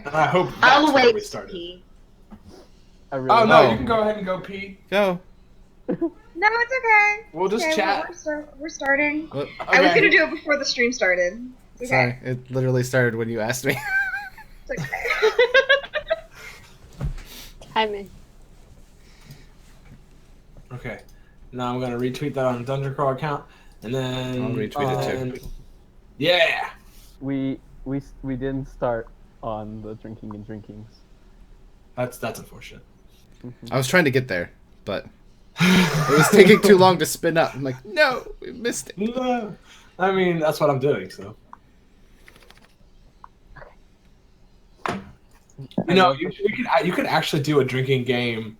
And I hope that's I'll where wait we to started. pee. I really Oh, no, Oh. you can go ahead and go pee. Go. No, it's okay. We'll just Okay, chat. we're starting. What? I was Okay. gonna do it before the stream started. It's Sorry, okay. it literally started when you asked me. It's okay. Hi, May. Okay. Now I'm gonna retweet that on the Dungeon Crawl account, and then I'll retweet it too. Yeah. we didn't start on the drinking and drinkings. That's unfortunate. I was trying to get there, but it was taking too long to spin up. I'm like, no, we missed it. No. I mean, that's what I'm doing. So. You know, you could actually do a drinking game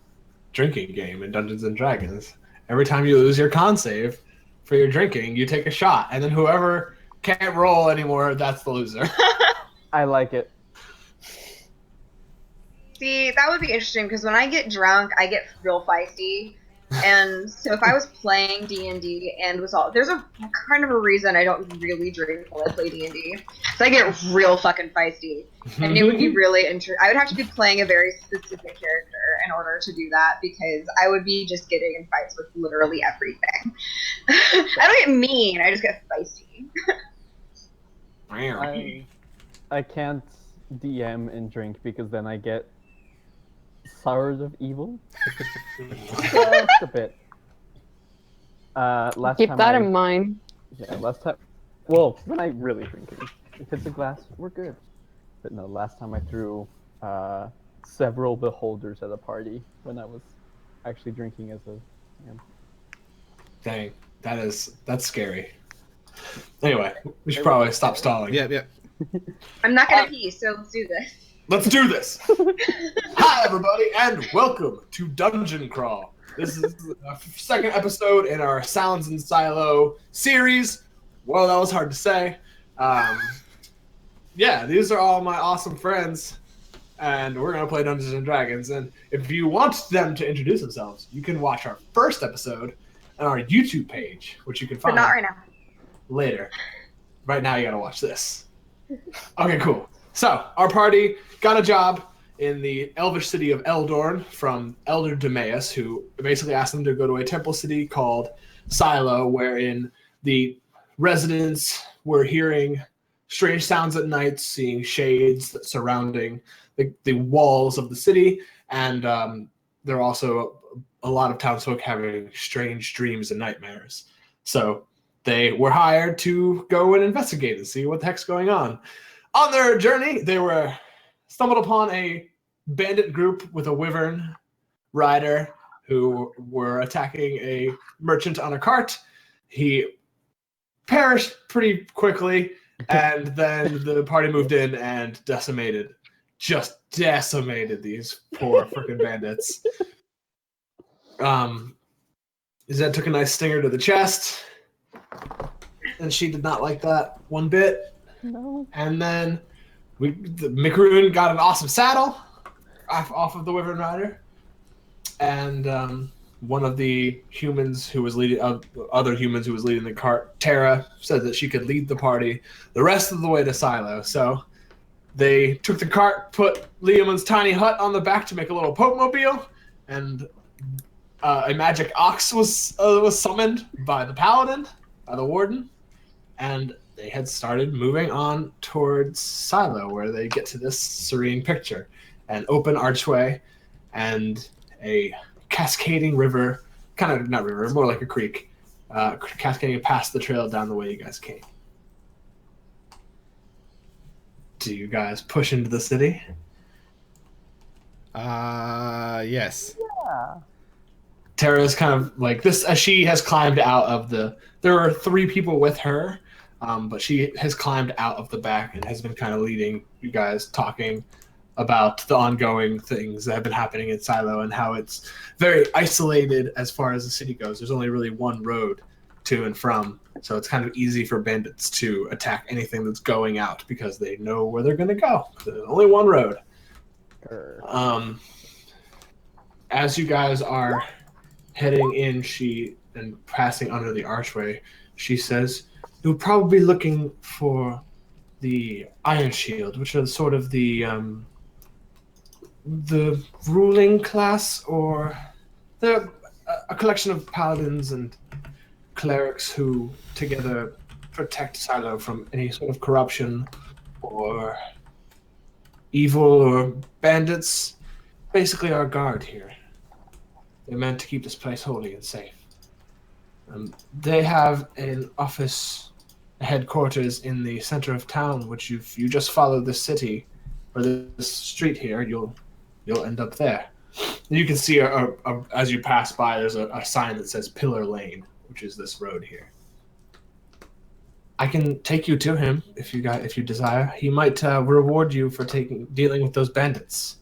in Dungeons and Dragons. Every time you lose your con save for your drinking, you take a shot, and then whoever can't roll anymore, that's the loser. I like it. See, that would be interesting because when I get drunk, I get real feisty. And so if I was playing D&D and was all there's a kind of a reason I don't really drink while I play D&D. So I get real fucking feisty. And it would be really interesting. I would have to be playing a very specific character in order to do that because I would be just getting in fights with literally everything. I don't get mean, I just get feisty. I can't DM and drink because then I get soured of evil. Just a bit. Last Keep time that I, in mind. Yeah, last time. Well, when I really drink it, if it's a glass, we're good. But no, last time I threw several beholders at a party when I was actually drinking as a. Yeah. Dang, that's scary. Anyway, we should probably stop stalling. Yeah. I'm not gonna pee, so let's do this. Let's do this. Hi, everybody, and welcome to Dungeon Crawl. This is the second episode in our Sounds in Silo series. Well, that was hard to say. Yeah, these are all my awesome friends, and we're going to play Dungeons and Dragons. And if you want them to introduce themselves, you can watch our first episode on our YouTube page, which you can But find not right now. later. Right now, you got to watch this. Okay, cool. So, our party got a job in the elvish city of Eldorn from Elder Demeus, who basically asked them to go to a temple city called Silo, wherein the residents were hearing strange sounds at night, seeing shades surrounding the walls of the city, and there are also a lot of townsfolk having strange dreams and nightmares. So they were hired to go and investigate and see what the heck's going on. On their journey, they stumbled upon a bandit group with a wyvern rider who were attacking a merchant on a cart. He perished pretty quickly, and then the party moved in and decimated these poor freaking bandits. Zed took a nice stinger to the chest, and she did not like that one bit. No. And then McRoon got an awesome saddle off of the Wyvern Rider, and one of the humans who was leading, other humans who was leading the cart, Tara, said that she could lead the party the rest of the way to Silo. So they took the cart, put Liamon's tiny hut on the back to make a little Pope-mobile, and a magic ox was summoned by the paladin, by the warden, and they had started moving on towards Silo, where they get to this serene picture. An open archway and a cascading river, kind of not river, more like a creek, cascading past the trail down the way you guys came. Do you guys push into the city? Yes. Yeah. Tara's kind of like this, as she has climbed out of there are 3 people with her, but she has climbed out of the back and has been kind of leading you guys, talking about the ongoing things that have been happening in Silo and how it's very isolated as far as the city goes. There's only really one road to and from, so it's kind of easy for bandits to attack anything that's going out because they know where they're going to go. There's only one road. As you guys are heading in, and passing under the archway, she says, "You're probably looking for the Iron Shield, which are sort of the the ruling class, or they're a collection of paladins and clerics who together protect Silo from any sort of corruption or evil or bandits. Basically our guard here. They're meant to keep this place holy and safe. They have an office, a headquarters in the center of town, which if you just follow this city or this street here, you'll end up there. And you can see as you pass by, there's a sign that says Pillar Lane, which is this road here. I can take you to him if you desire. He might reward you for dealing with those bandits.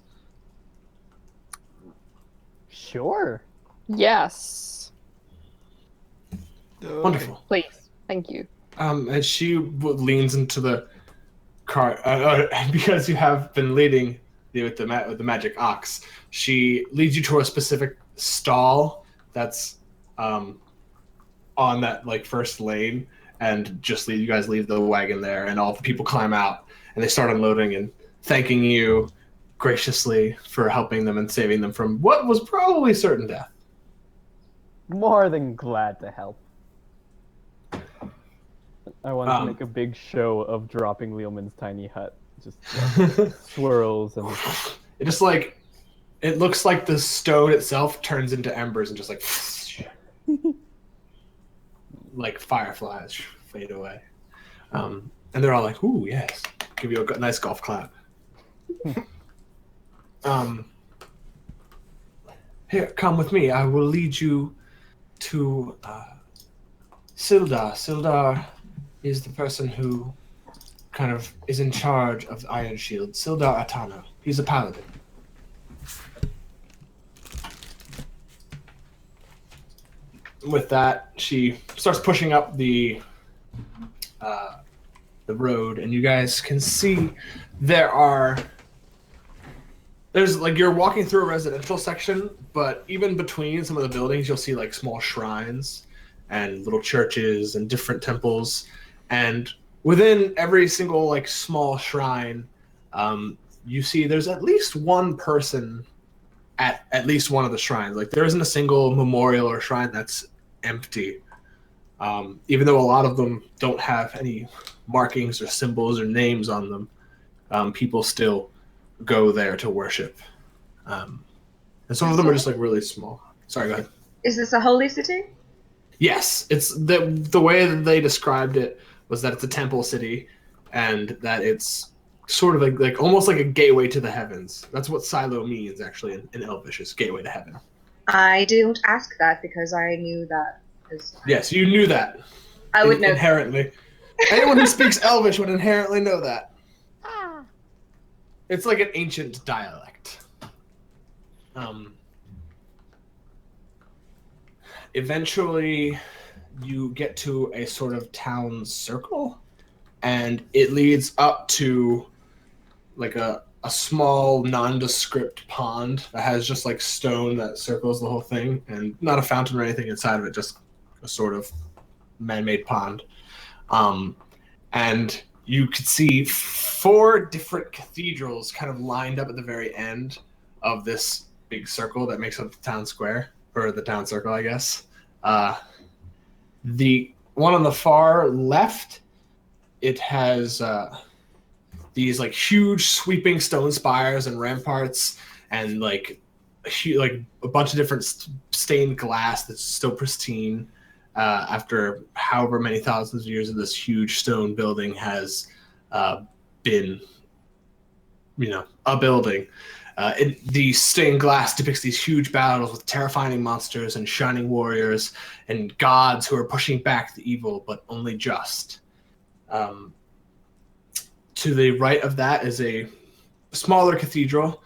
Sure. Yes. Wonderful. Please. Thank you. And she leans into the cart because you have been leading with the magic ox. She leads you to a specific stall that's on that like first lane, and you guys leave the wagon there, and all the people climb out and they start unloading and thanking you graciously for helping them and saving them from what was probably certain death. More than glad to help. I want to make a big show of dropping Leomund's tiny hut. Just swirls and it just like it looks like the stone itself turns into embers and just like fireflies fade away. And they're all like, "Ooh, yes!" Give you a nice golf clap. Here, come with me. I will lead you to Sildar. Sildar is the person who kind of is in charge of the Iron Shield. Sildar Atano. He's a paladin. With that, she starts pushing up the road, and you guys can see there's like you're walking through a residential section, but even between some of the buildings, you'll see like small shrines and little churches and different temples. And within every single like small shrine, you see there's at least one person at least one of the shrines. Like there isn't a single memorial or shrine that's empty. Even though a lot of them don't have any markings or symbols or names on them, people still go there to worship. And some of them are just like really small. Sorry, go ahead. Is this a holy city? Yes, it's the way that they described it was that it's a temple city, and that it's sort of like almost like a gateway to the heavens. That's what Silo means actually in Elvish, is gateway to heaven. I didn't ask that because I knew that. Yes, you knew that. I would know inherently. Anyone who speaks Elvish would inherently know that. It's like an ancient dialect. Eventually, you get to a sort of town circle, and it leads up to like a small nondescript pond that has just like stone that circles the whole thing, and not a fountain or anything inside of it, just a sort of man-made pond. And you could see 4 different cathedrals kind of lined up at the very end of this big circle that makes up the town square, or the town circle, I guess. The one on the far left, it has these like huge sweeping stone spires and ramparts, and like a bunch of different stained glass that's still pristine after however many thousands of years of this huge stone building has been, a building. The stained glass depicts these huge battles with terrifying monsters and shining warriors and gods who are pushing back the evil, but only just. To the right of that is a smaller cathedral,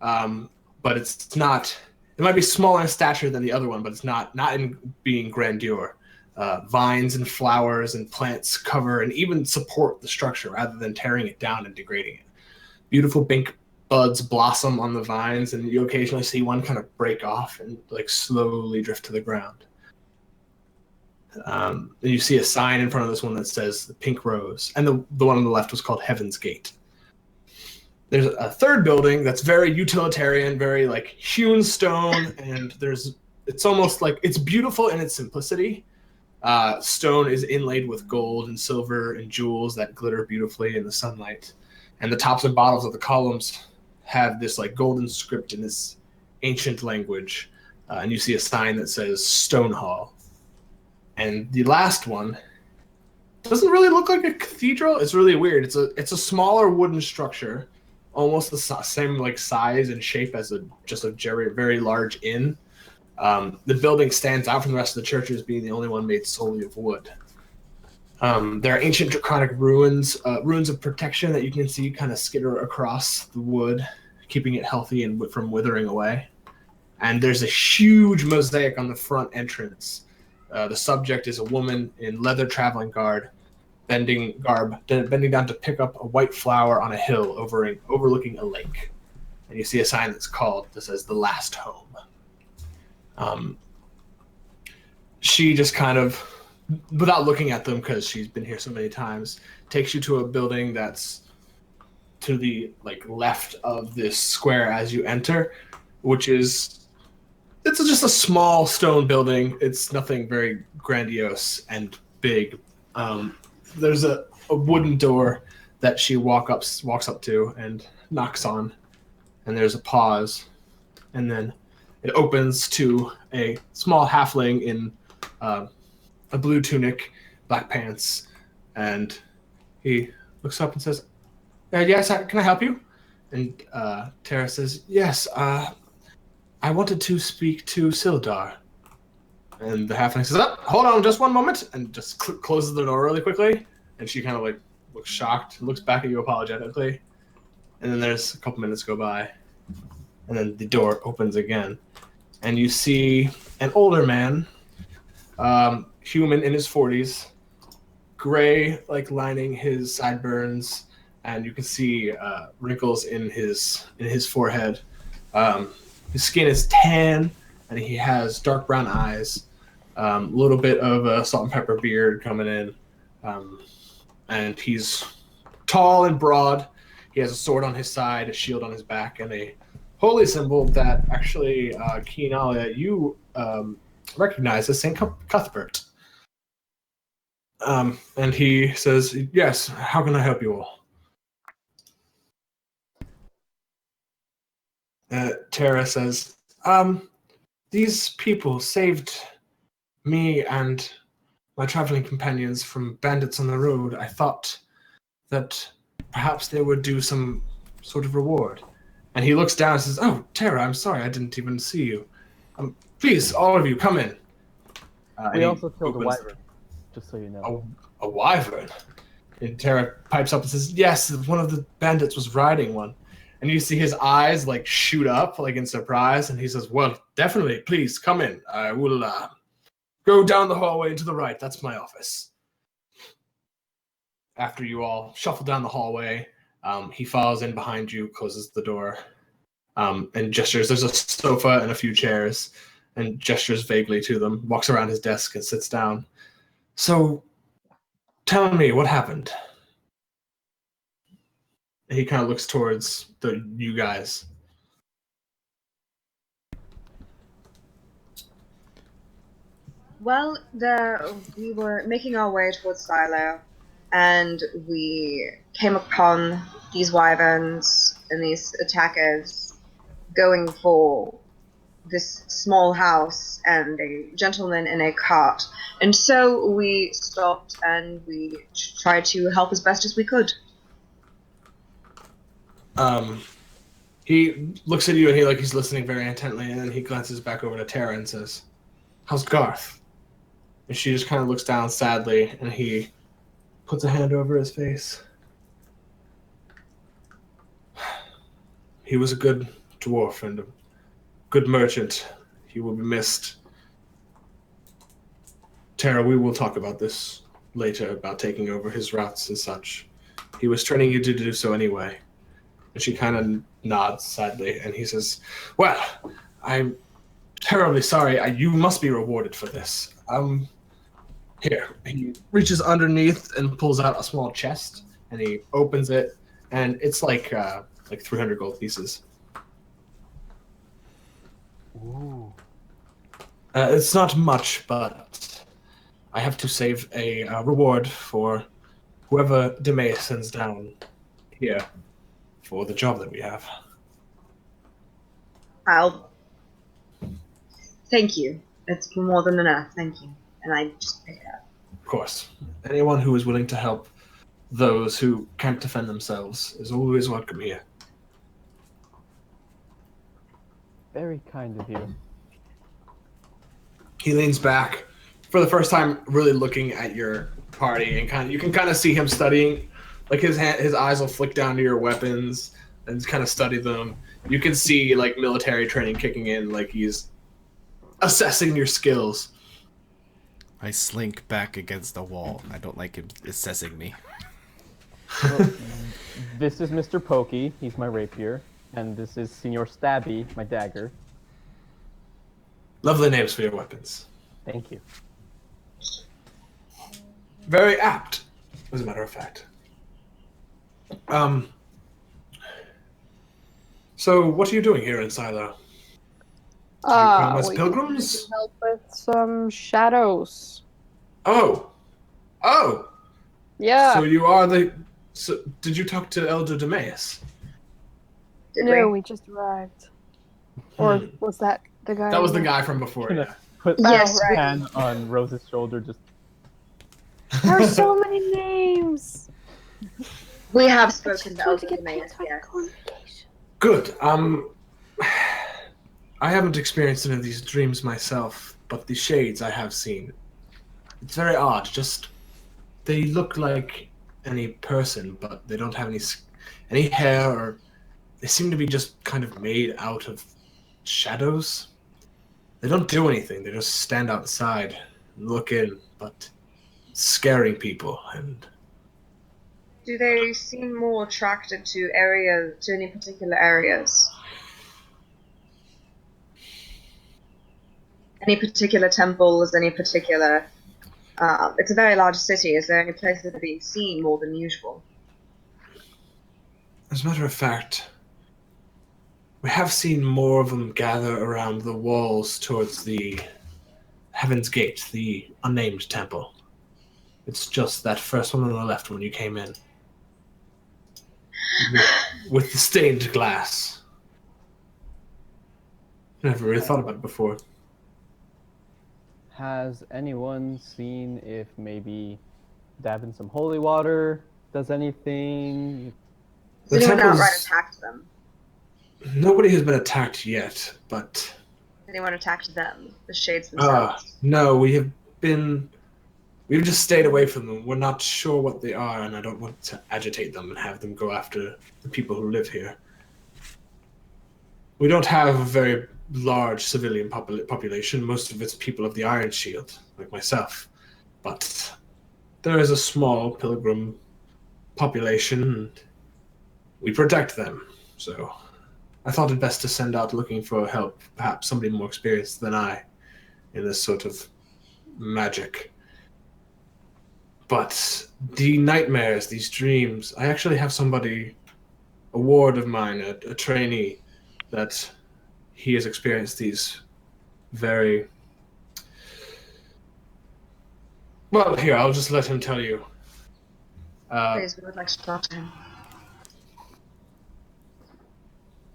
but it's not. It might be smaller in stature than the other one, but it's not in being grandeur. Vines and flowers and plants cover and even support the structure rather than tearing it down and degrading it. Beautiful pink buds blossom on the vines, and you occasionally see one kind of break off and like slowly drift to the ground. And you see a sign in front of this one that says the Pink Rose, and the one on the left was called Heaven's Gate. There's a third building that's very utilitarian, very like hewn stone, and it's almost like it's beautiful in its simplicity. Stone is inlaid with gold and silver and jewels that glitter beautifully in the sunlight, and the tops and bottoms of the columns have this like golden script in this ancient language, and you see a sign that says Stone Hall. And the last one doesn't really look like a cathedral. It's really weird. It's a smaller wooden structure, almost the same like size and shape as just a very very large inn. The building stands out from the rest of the churches, being the only one made solely of wood. There are ancient draconic ruins of protection that you can see kind of skitter across the wood, keeping it healthy and from withering away. And there's a huge mosaic on the front entrance. The subject is a woman in leather traveling bending down to pick up a white flower on a hill overlooking a lake. And you see a sign that says The Last Home. She just kind of, without looking at them because she's been here so many times, takes you to a building that's to the left of this square as you enter, which is just a small stone building. It's nothing very grandiose and big. There's a wooden door that she walks up to and knocks on, and there's a pause, and then it opens to a small halfling in a blue tunic, black pants, and he looks up and says, "Yes, can I help you?" And Tara says, "Yes, I wanted to speak to Sildar." And the halfling says, "Oh, hold on just one moment," and just closes the door really quickly. And she kind of looks shocked, looks back at you apologetically. And then there's a couple minutes go by, and then the door opens again. And you see an older man, human in his 40s, gray lining his sideburns, and you can see wrinkles in his forehead. His skin is tan, and he has dark brown eyes, a little bit of a salt and pepper beard coming in, and he's tall and broad. He has a sword on his side, a shield on his back, and a holy symbol that actually, Keenalia, you recognize as St. Cuthbert. And he says, "Yes, how can I help you all?" Tara says, "These people saved me and my traveling companions from bandits on the road. I thought that perhaps they would do some sort of reward." And he looks down and says, "Oh, Tara, I'm sorry, I didn't even see you. Please, all of you, come in." We also killed a wyvern, just so you know. A wyvern? And Tara pipes up and says, "Yes, one of the bandits was riding one." And you see his eyes shoot up in surprise, and he says, "Well, definitely, please come in. I will go down the hallway to the right. That's my office." After you all shuffle down the hallway, he follows in behind you, closes the door, and gestures. There's a sofa and a few chairs, and gestures vaguely to them, walks around his desk and sits down. "So, tell me what happened." And he kind of looks towards you guys. Well, we were making our way towards Silo, and we came upon these wyverns and these attackers going for this small house and a gentleman in a cart. And so we stopped and we tried to help as best as we could. He looks at you and he's listening very intently, and then he glances back over to Tara and says, "How's Garth?" And she just kind of looks down sadly, and he puts a hand over his face. "He was a good dwarf and a good merchant. He will be missed. Tara, we will talk about this later, about taking over his routes and such. He was training you to do so anyway." And she kind of nods sadly, and he says, "Well, I'm terribly sorry. You must be rewarded for this. Here." He reaches underneath and pulls out a small chest, and he opens it, and it's like 300 gold pieces. Ooh. It's not much, but I have to save a reward for whoever Demea sends down here for the job that we have. I'll. Thank you. It's more than enough. Thank you. And I just pick it up. Of course, anyone who is willing to help those who can't defend themselves is always welcome here. Very kind of you. He leans back for the first time, really looking at your party, and you can kind of see him studying. Like his eyes will flick down to your weapons and kind of study them. You can see like military training kicking in, like he's assessing your skills. I slink back against the wall. I don't like him assessing me. Well, this is Mr. Pokey. He's my rapier. And this is Senor Stabby, my dagger. Lovely names for your weapons. Thank you. Very apt, as a matter of fact. So what are you doing here in Silo? Do you come as we pilgrims? need help with some shadows. Oh! Yeah. So you are the... So, did you talk to Elder Demeas? Did no, we? we just arrived. Or was that the guy? That was the guy from before, yeah. Put Yes, my right. hand on Rose's shoulder, just There are so many names. We have I spoken just to want Elder to get Demeas, paid yes. on vacation. Good. I haven't experienced any of these dreams myself, but the shades I have seen. It's very odd. Just they look like any person, but they don't have any hair, or they seem to be just kind of made out of shadows. They don't do anything. They just stand outside and look in, but scaring people. And Do they seem more attracted to any particular areas? Any particular temples, any particular... it's a very large city. Is there any place that are being seen more than usual? as a matter of fact, we have seen more of them gather around the walls towards the Heaven's Gate, the unnamed temple. It's just that first one on the left when you came in. With the stained glass. Never really thought about it before. has anyone seen if maybe dabbing some holy water does anything? The Has anyone temple's- outright attacked them? Nobody has been attacked yet, but Has anyone attacked them? The shades themselves? no, we've just stayed away from them. We're not sure what they are, and I don't want to agitate them and have them go after the people who live here. We don't have a very large civilian population. Most of it's people of the Iron Shield, like myself. But there is a small pilgrim population, and we protect them. So I thought it best to send out looking for help, perhaps somebody more experienced than I in this sort of magic. But the nightmares, these dreams, I actually have somebody, a ward of mine, a trainee, that he has experienced these very... Well, here, I'll just let him tell you. Please, we would like to talk to him.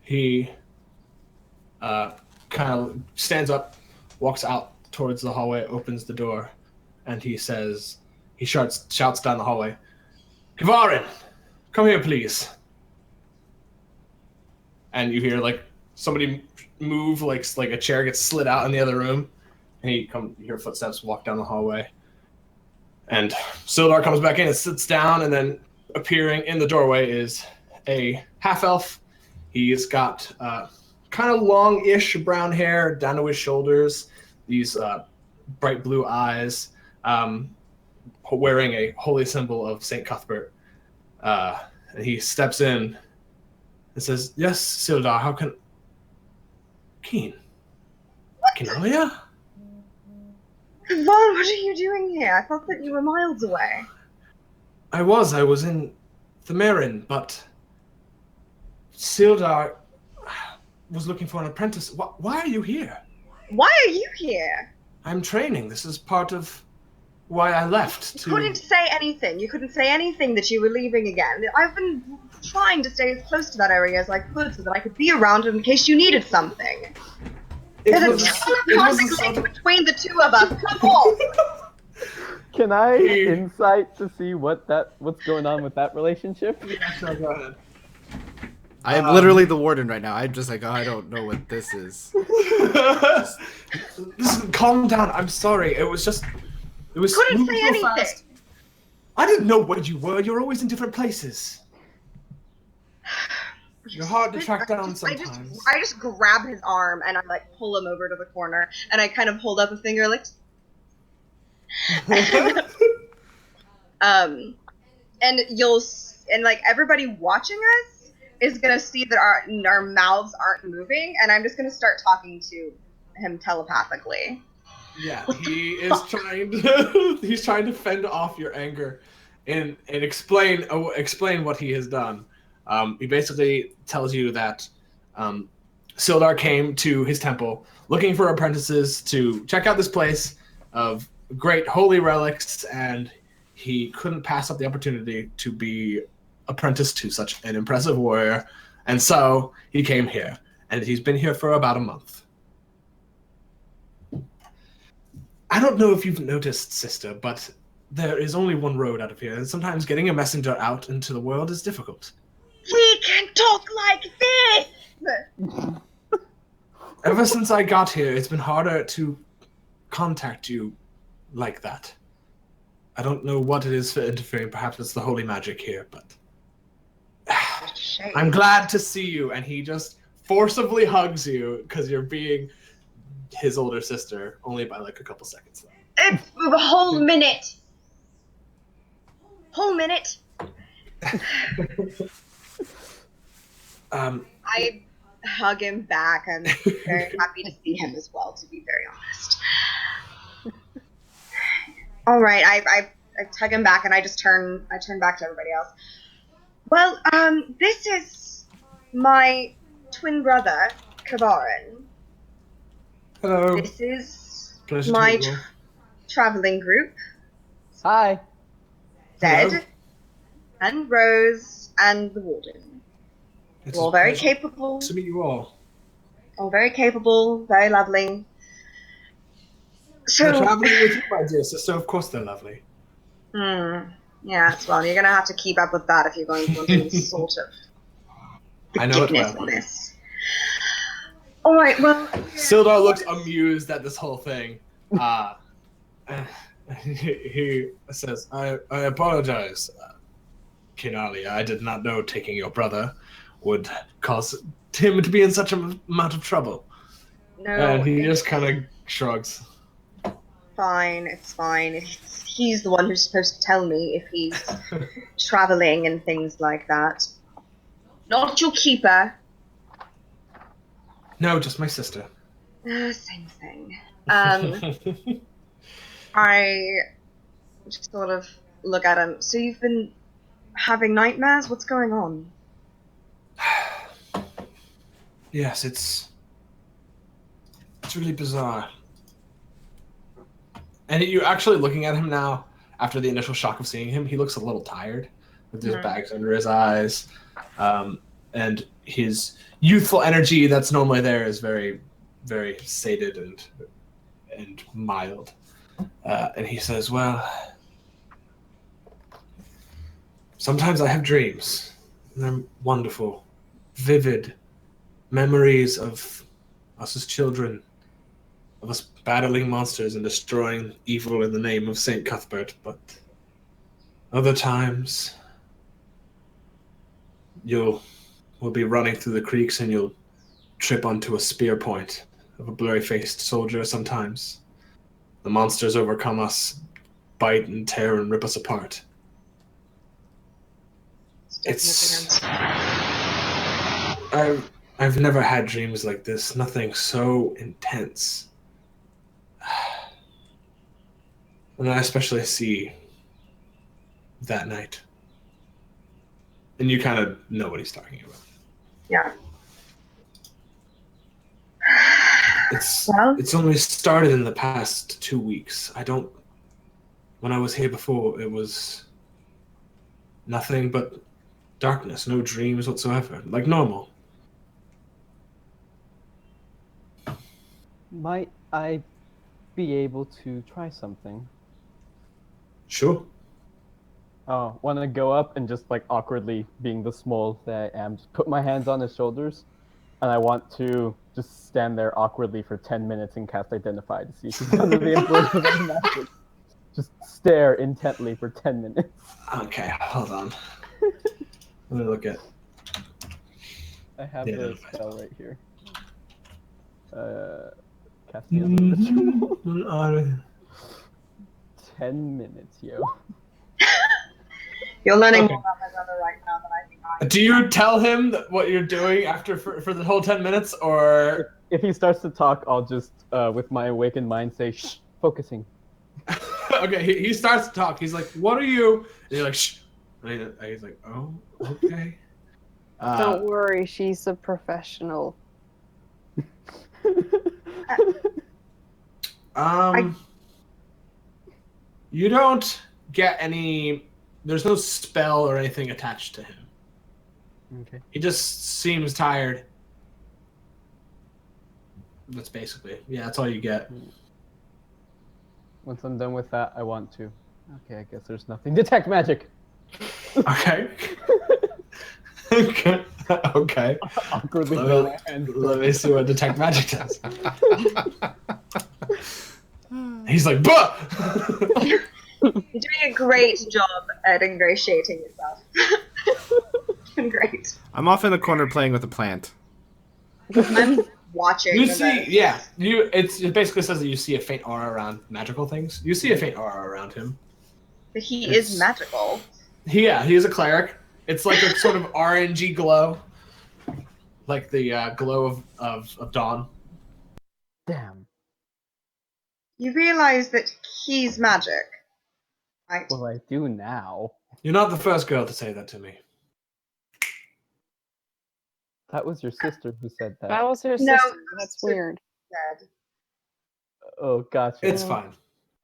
He kind of stands up, walks out towards the hallway, opens the door, and he says, he shouts down the hallway, "Kvarin, come here, please." And you hear like somebody move, like a chair gets slid out in the other room, and you hear footsteps walk down the hallway. And Sildar comes back in and sits down, and then appearing in the doorway is a half-elf. He's got kind of long-ish brown hair down to his shoulders, these bright blue eyes, wearing a holy symbol of St. Cuthbert. And he steps in and says, "Yes, Sildar, how can... Keen? Kinalia? Vaughn, what are you doing here? I thought that you were miles away. I was in Themarin, but Sildar was looking for an apprentice. Why are you here? Why are you here? I'm training. This is part of why I left. You couldn't say anything. You couldn't say anything that you were leaving again. I've been trying to stay as close to that area as I could so that I could be around in case you needed something. There's a telepathic link between the two of us. Come on. Can I insight to see what's going on with that relationship? Yeah, sure, go ahead. I am literally the warden right now. I'm just like, oh, I don't know what this is. Listen, calm down. I'm sorry. It was Couldn't moving say so anything. fast. I didn't know where you were. You're always in different places. You're hard to track down sometimes. I just grab his arm and I like pull him over to the corner and I kind of hold up a finger like and like everybody watching us is gonna see that our mouths aren't moving and I'm just gonna start talking to him telepathically. Yeah, he is trying to he's trying to fend off your anger and explain what he has done. He basically tells you that Sildar came to his temple looking for apprentices to check out this place of great holy relics, and he couldn't pass up the opportunity to be apprenticed to such an impressive warrior, and so he came here, and he's been here for about a month. I don't know if you've noticed, sister, but there is only one road out of here, and sometimes getting a messenger out into the world is difficult. We can talk like this! Ever since I got here, it's been harder to contact you like that. I don't know what it is for interfering. Perhaps it's the holy magic here, but I'm glad to see you. And he just forcibly hugs you because you're being his older sister, only by like a couple seconds. It's a whole minute. Whole minute. I hug him back. I'm very happy to see him as well, to be very honest. All right, I tug him back and I turn back to everybody else. Well, this is my twin brother, Kavarin. Hello. This is Pleasure my to meet you. traveling group. Hi. Zed, Hello. and Rose, and the Warden. It's All a very pleasure capable. to meet you all. All very capable, very lovely. They're So, traveling with you, my dear sister. Of course they're lovely. yes, well, you're gonna have to keep up with that if you're going to want any sort of I know it forgiveness well. on this. All right, well, Sildar looks amused at this whole thing. He says, I apologize, Kinalia. I did not know taking your brother would cause him to be in such an amount of trouble. no, And he it's just kind of shrugs. fine. It's fine. He's the one who's supposed to tell me if he's traveling and things like that. Not your keeper. No, just my sister. Same thing. I just sort of look at him. So you've been having nightmares? What's going on? Yes, it's really bizarre. And you actually looking at him now, after the initial shock of seeing him, he looks a little tired, with his bags under his eyes, and his youthful energy that's normally there is very, very sated and mild. And he says, well, sometimes I have dreams, and they're wonderful, vivid memories of us as children, of us battling monsters and destroying evil in the name of St. Cuthbert, but other times we'll be running through the creeks and you'll trip onto a spear point of a blurry-faced soldier sometimes. The monsters overcome us, bite and tear and rip us apart. I've never had dreams like this, nothing so intense. And I especially see that night. And you kind of know what he's talking about. Yeah. It's only started in the past 2 weeks. When I was here before, it was nothing but darkness, no dreams whatsoever, like normal. Might I be able to try something? Sure. Oh, want to go up and just like awkwardly, being the small that I am, just put my hands on his shoulders, and I want to just stand there awkwardly for 10 minutes and cast Identify to see if he's under the influence of any magic. Just stare intently for 10 minutes. Okay, hold on. Let me look at. I have Yeah, the that's spell right here. Casting as a ritual. 10 minutes, yo. You're learning Okay. more about my brother right now than I think I am. Do you tell him what you're doing after for the whole 10 minutes, or? If he starts to talk, I'll just, with my awakened mind, say, shh, focusing. Okay, he starts to talk. He's like, "What are you?" And you're like, "Shh." And he's like, "Oh, okay." Don't worry, she's a professional. You don't get any. There's no spell or anything attached to him. Okay. He just seems tired. That's basically, yeah. That's all you get. Once I'm done with that, I want to. Okay, I guess there's nothing. Detect magic! Okay. Okay. Okay. Awkwardly Let throw me- my hands. Let me see what detect magic does. He's like, "Bah!" You're doing a great job at ingratiating yourself. Doing great. I'm off in the corner playing with a plant. I'm watching. You the see, rest. yeah. It basically says that you see a faint aura around magical things. You see a faint aura around him. But he It's- is magical. He is a cleric. It's like a sort of RNG glow, like the glow of dawn. Damn. You realize that he's magic, right? Well, I do now. You're not the first girl to say that to me. That was your sister who said that. That was her No, sister. That's weird. Dead. Oh, gotcha. It's fine.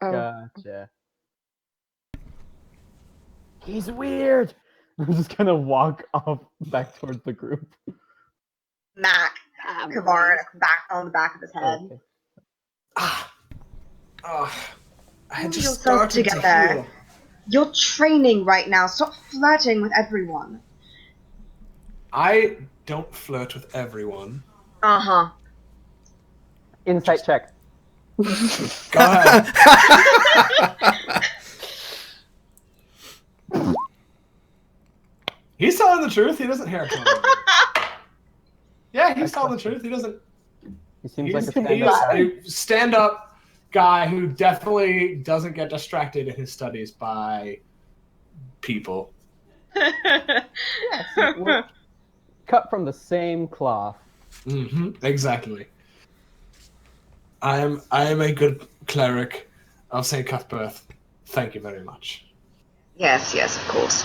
Oh, Gotcha. He's weird! I'm just gonna walk off back towards the group. Mac, Kavarin, back on the back of his head. Okay. Ah. I had Pull just yourself started to together. heal. You're training right now. Stop flirting with everyone. I don't flirt with everyone. Uh-huh. Insight check. Go ahead. He's telling the truth. He doesn't hear it. Yeah, he's telling the truth. He doesn't. He seems He's, like a he's stand-up. a stand-up guy who definitely doesn't get distracted in his studies by people. We're cut from the same cloth. Exactly. I am a good cleric of St. Cuthbert. Thank you very much. Yes, yes, of course.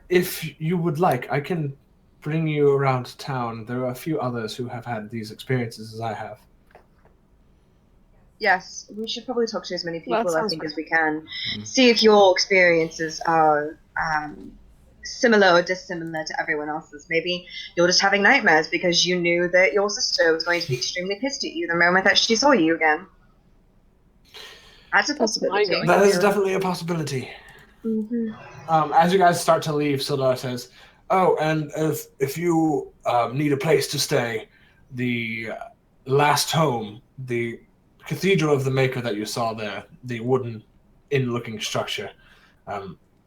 If you would like, I can bring you around town. There are a few others who have had these experiences as I have. Yes, we should probably talk to as many people, I sounds think, as we can. See if your experiences are similar or dissimilar to everyone else's. Maybe you're just having nightmares because you knew that your sister was going to be extremely pissed at you the moment that she saw you again. That's a That's my possibility. going. That is definitely a possibility. As you guys start to leave, Sildar says, "Oh, and if you need a place to stay, the last home, the Cathedral of the Maker that you saw there, the wooden inn-looking structure,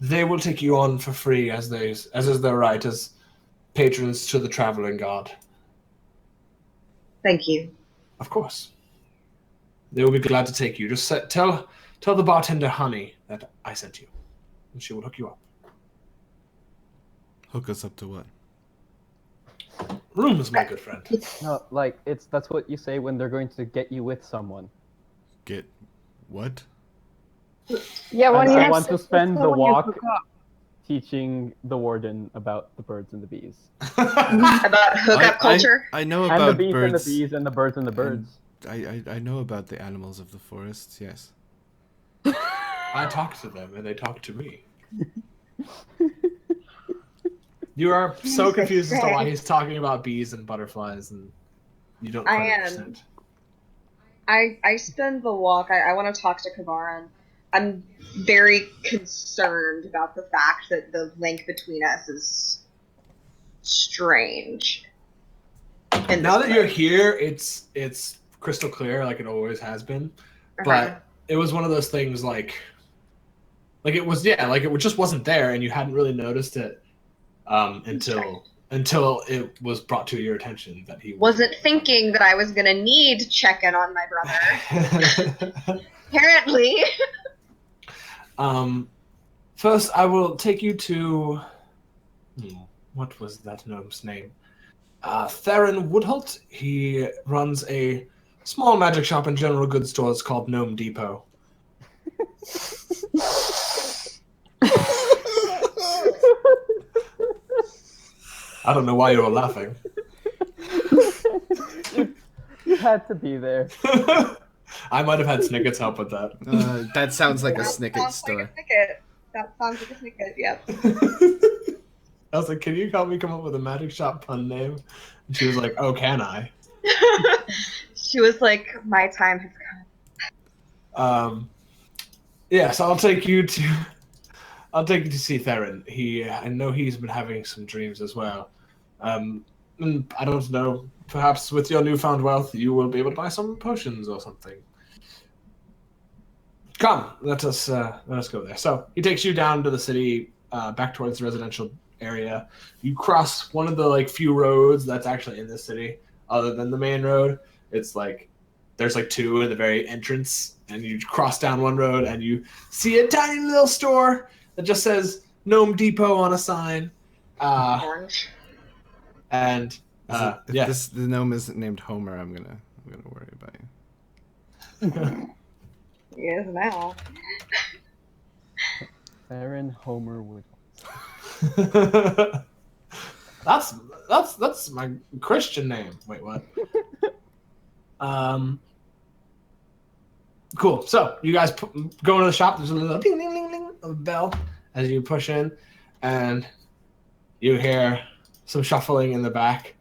they will take you on for free as is their right as patrons to the Traveling God. Thank you. Of course, they will be glad to take you. Just tell the bartender Honey that I sent you, and she will hook you up. Hook us up to what? Rooms, my good friend." No, like that's what you say when they're going to get you with someone. Get what? Yeah, when I you have want to sex with spend the someone, you walk- hook up. teaching the warden about the birds and the bees. About hookup culture. I know And the about bees birds. and the bees and the birds and the birds. I know about the animals of the forest. Yes. I talk to them and they talk to me. You are so confused as to why he's talking about bees and butterflies, and you don't I quite am. understand. I spend the walk. I want to talk to Kavaran. I'm very concerned about the fact that the link between us is strange. in Now this that you're place. here, it's crystal clear, like it always has been. Okay. But it was one of those things, like it was, yeah, like it just wasn't there, and you hadn't really noticed it until it was brought to your attention that he wasn't thinking that I was gonna need to check in on my brother. Apparently. First, I will take you to. What was that gnome's name? Theron Woodholt. He runs a small magic shop and general goods stores called Gnome Depot. I don't know why you were laughing. You had to be there. I might have had Snicket's help with that. That sounds like a That Snicket sounds store. Like a Snicket. That sounds like a Snicket, yep. I was like, can you help me come up with a magic shop pun name? And she was like, oh, can I? She was like, my time has come. Yeah, so I'll take you to see Theron. I know he's been having some dreams as well. And I don't know, perhaps with your newfound wealth, you will be able to buy some potions or something. Come, let us go there. So he takes you down to the city, back towards the residential area. You cross one of the few roads that's actually in the city, other than the main road. It's there's two in the very entrance, and you cross down one road and you see a tiny little store that just says Gnome Depot on a sign. Orange. And If the gnome isn't named Homer, I'm gonna worry about you. He is now. Theron Homer Wood. that's my Christian name. Wait, what? Cool. So you guys go into the shop. There's a little ding ding ding ding of bell as you push in, and you hear some shuffling in the back,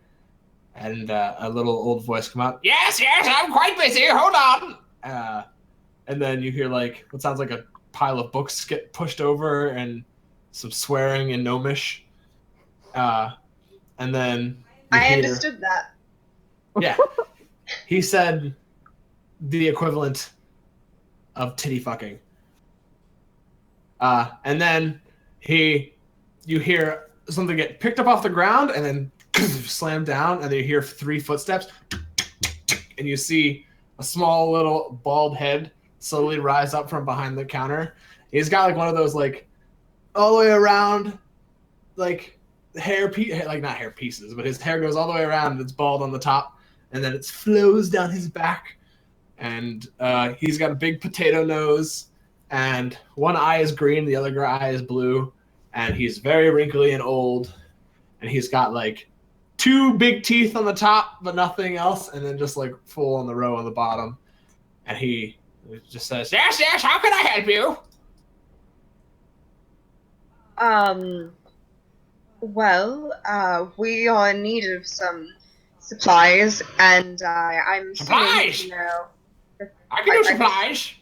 and a little old voice come out. Yes, I'm quite busy. Hold on. And then you hear what sounds like a pile of books get pushed over, and some swearing in Gnomish. And then I understood that. Yeah. He said the equivalent of titty fucking. And then you hear something get picked up off the ground and then slam down, and then you hear 3 footsteps, and you see a small little bald head slowly rise up from behind the counter. He's got one of those all the way around hair not hair pieces, but his hair goes all the way around and it's bald on the top, and then it flows down his back, and he's got a big potato nose, and one eye is green, the other eye is blue, and he's very wrinkly and old, and he's got 2 big teeth on the top but nothing else, and then just full on the row on the bottom, and he just says, yes, how can I help you? Well, we are in need of some supplies, and I'm Supplies? I can do supplies.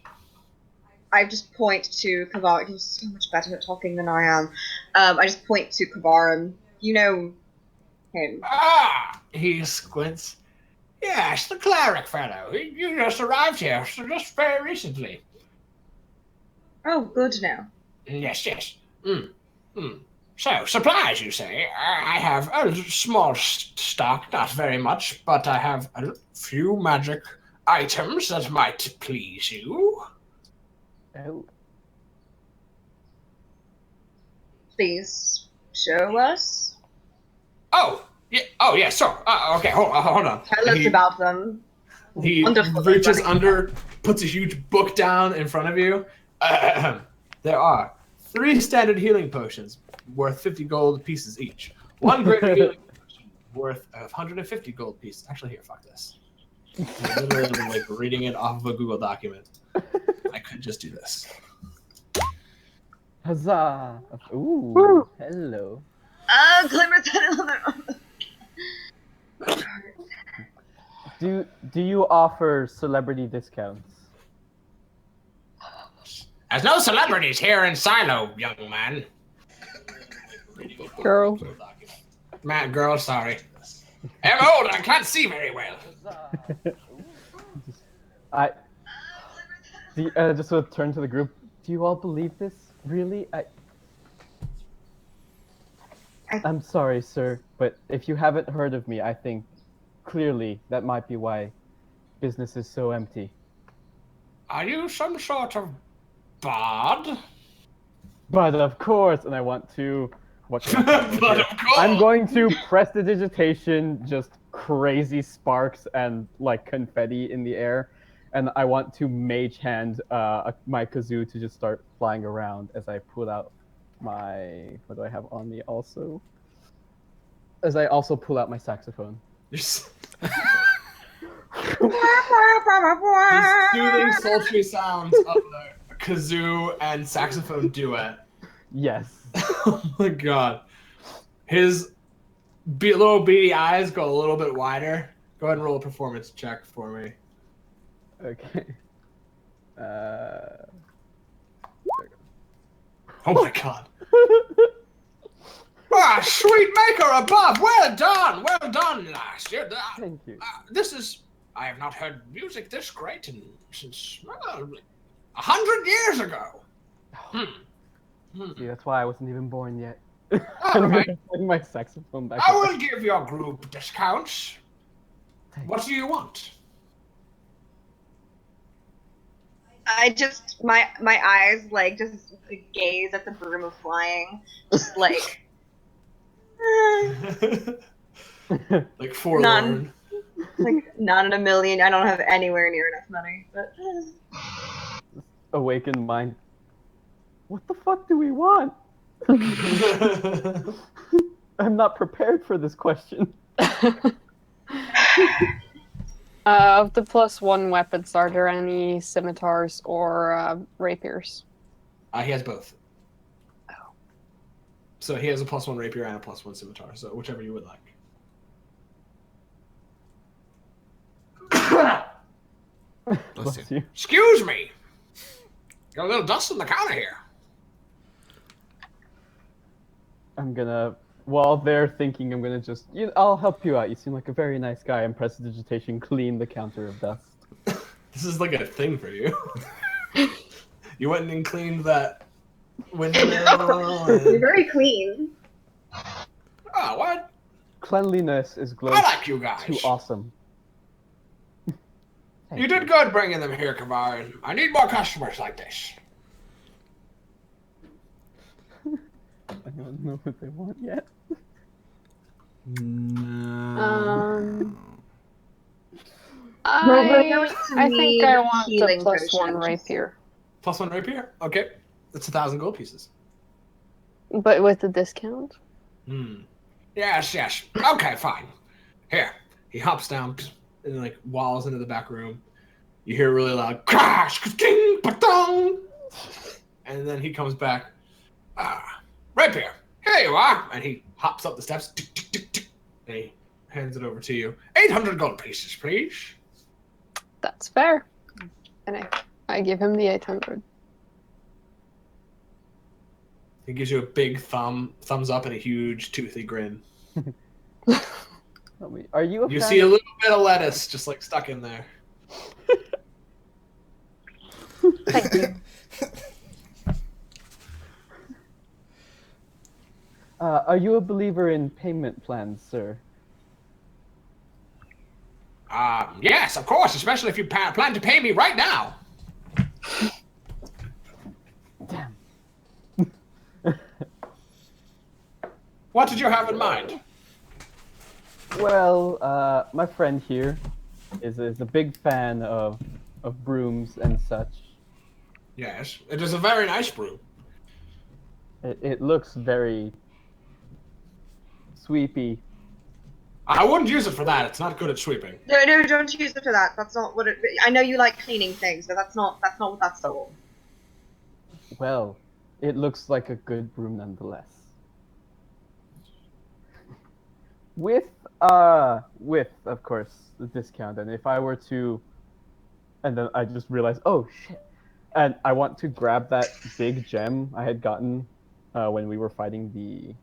I just point to Kavar. He's so much better at talking than I am. I just point to Kavaran. You know him. He squints. Yes, the cleric fellow. You just arrived here just very recently. Oh, good now. Yes. So, supplies, you say? I have a small stock, not very much, but I have a few magic items that might please you. Oh. Please show us. Yeah, so, okay, hold on. Tell us about them. He Wonderful. reaches under, puts a huge book down in front of you. There are 3 standard healing potions. worth 50 gold pieces each. One greater healing potion worth 150 gold pieces. Actually, here, fuck this. I'm literally like reading it off of a Google document. I could just do this. Huzzah! Ooh, Woo. hello. Glimmer Do you offer celebrity discounts? There's no celebrities here in Silo, young man. Girl. Man, girl, sorry. I'm old, I can't see very well. Just to turn to the group. Do you all believe this? Really? I'm sorry, sir, but if you haven't heard of me, I think clearly that might be why business is so empty. Are you some sort of bard? But of course, and I want to. What can I do But here? of course. I'm going to prestidigitation, just crazy sparks and like confetti in the air, and I want to mage hand my kazoo to just start flying around as I pull out my. What do I have on me also? As I also pull out my saxophone. These soothing, sultry sounds of the kazoo and saxophone duet. Yes. Oh my god. His little beady eyes go a little bit wider. Go ahead and roll a performance check for me. Okay. Oh my god. Ah, sweet maker above! Well done! Well done, lass. Thank you. This is... I have not heard music this great since 100 years ago. See, that's why I wasn't even born yet. All right. Putting my saxophone back. I up. will give your group discounts. What do you want? I just my eyes like just gaze at the broom of flying, just like Like forlorn. like not in a million. I don't have anywhere near enough money. But Awakened mind. What the fuck do we want? I'm not prepared for this question. Of the +1 weapons, are there any scimitars or rapiers? He has both. So he has a +1 rapier and a +1 scimitar. So whichever you would like. Bless you. Excuse me. Got a little dust on the counter here. I'm gonna, while they're thinking, I'm gonna just, I'll help you out. You seem like a very nice guy. And prestidigitation, clean the counter of dust. This is like a thing for you. You went and cleaned that window. you're very clean. Oh, what? Cleanliness is I close like you guys. to awesome. You did good bringing them here, Kavar. I need more customers like this. I don't know what they want yet. I think I want the healing +1 potions. rapier, +1 rapier? Okay. That's 1,000 gold pieces. but with the discount. Yes, yes. Okay, fine. Here. He hops down and like walls into the back room. You hear a really loud crash, ding, patong, and then he comes back. Rapier, here you are. And he hops up the steps. Tick, tick, tick, tick, and he hands it over to you. 800 gold pieces, please. That's fair. And I give him the 800. He gives you a big thumbs up and a huge toothy grin. Are you a You fan see a of- little bit of lettuce just like stuck in there. Thank you. Are you a believer in payment plans, sir? Yes, of course, especially if you plan to pay me right now. Damn. What did you have in mind? Well, my friend here is a big fan of brooms and such. Yes, it is a very nice brew. It looks very sweepy. I wouldn't use it for that. It's not good at sweeping. No, don't use it for that. That's not what it. I know you like cleaning things, but that's not what that's for. Well, it looks like a good broom nonetheless. With of course the discount, and if I were to, and then I just realized, oh shit, and I want to grab that big gem I had gotten when we were fighting the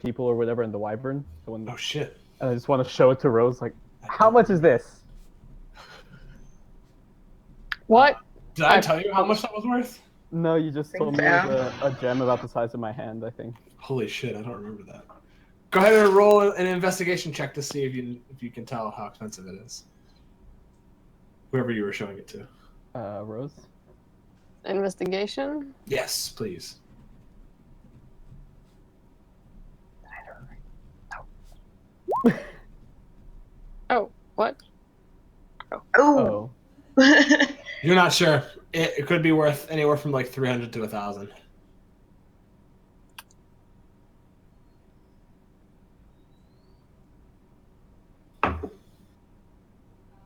people or whatever in the wyvern. The one. Oh shit. And I just want to show it to Rose, like, how much is this? What? Did I tell you how much that was worth? No, you just told me it was a gem about the size of my hand, I think. Holy shit, I don't remember that. Go ahead and roll an investigation check to see if you can tell how expensive it is. Whoever you were showing it to. Rose? Investigation? Yes, please. Oh, what? Oh. You're not sure. It could be worth anywhere from like 300 to 1,000.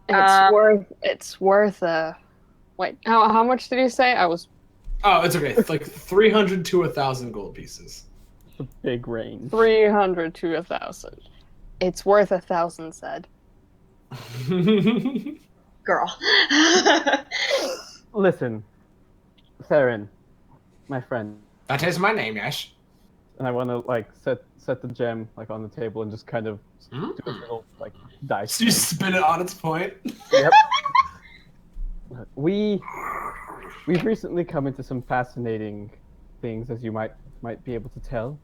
It's worth wait, how much did you say? Oh, it's okay. It's like 300 to 1,000 gold pieces. It's a big range. 300 to 1,000. It's worth 1,000, said. Girl. Listen, Theron, my friend, That is my name, yes. and I want to like set the gem like on the table and just kind of do a little like dice. So you spin it on its point. Yep. We've recently come into some fascinating things, as you might be able to tell,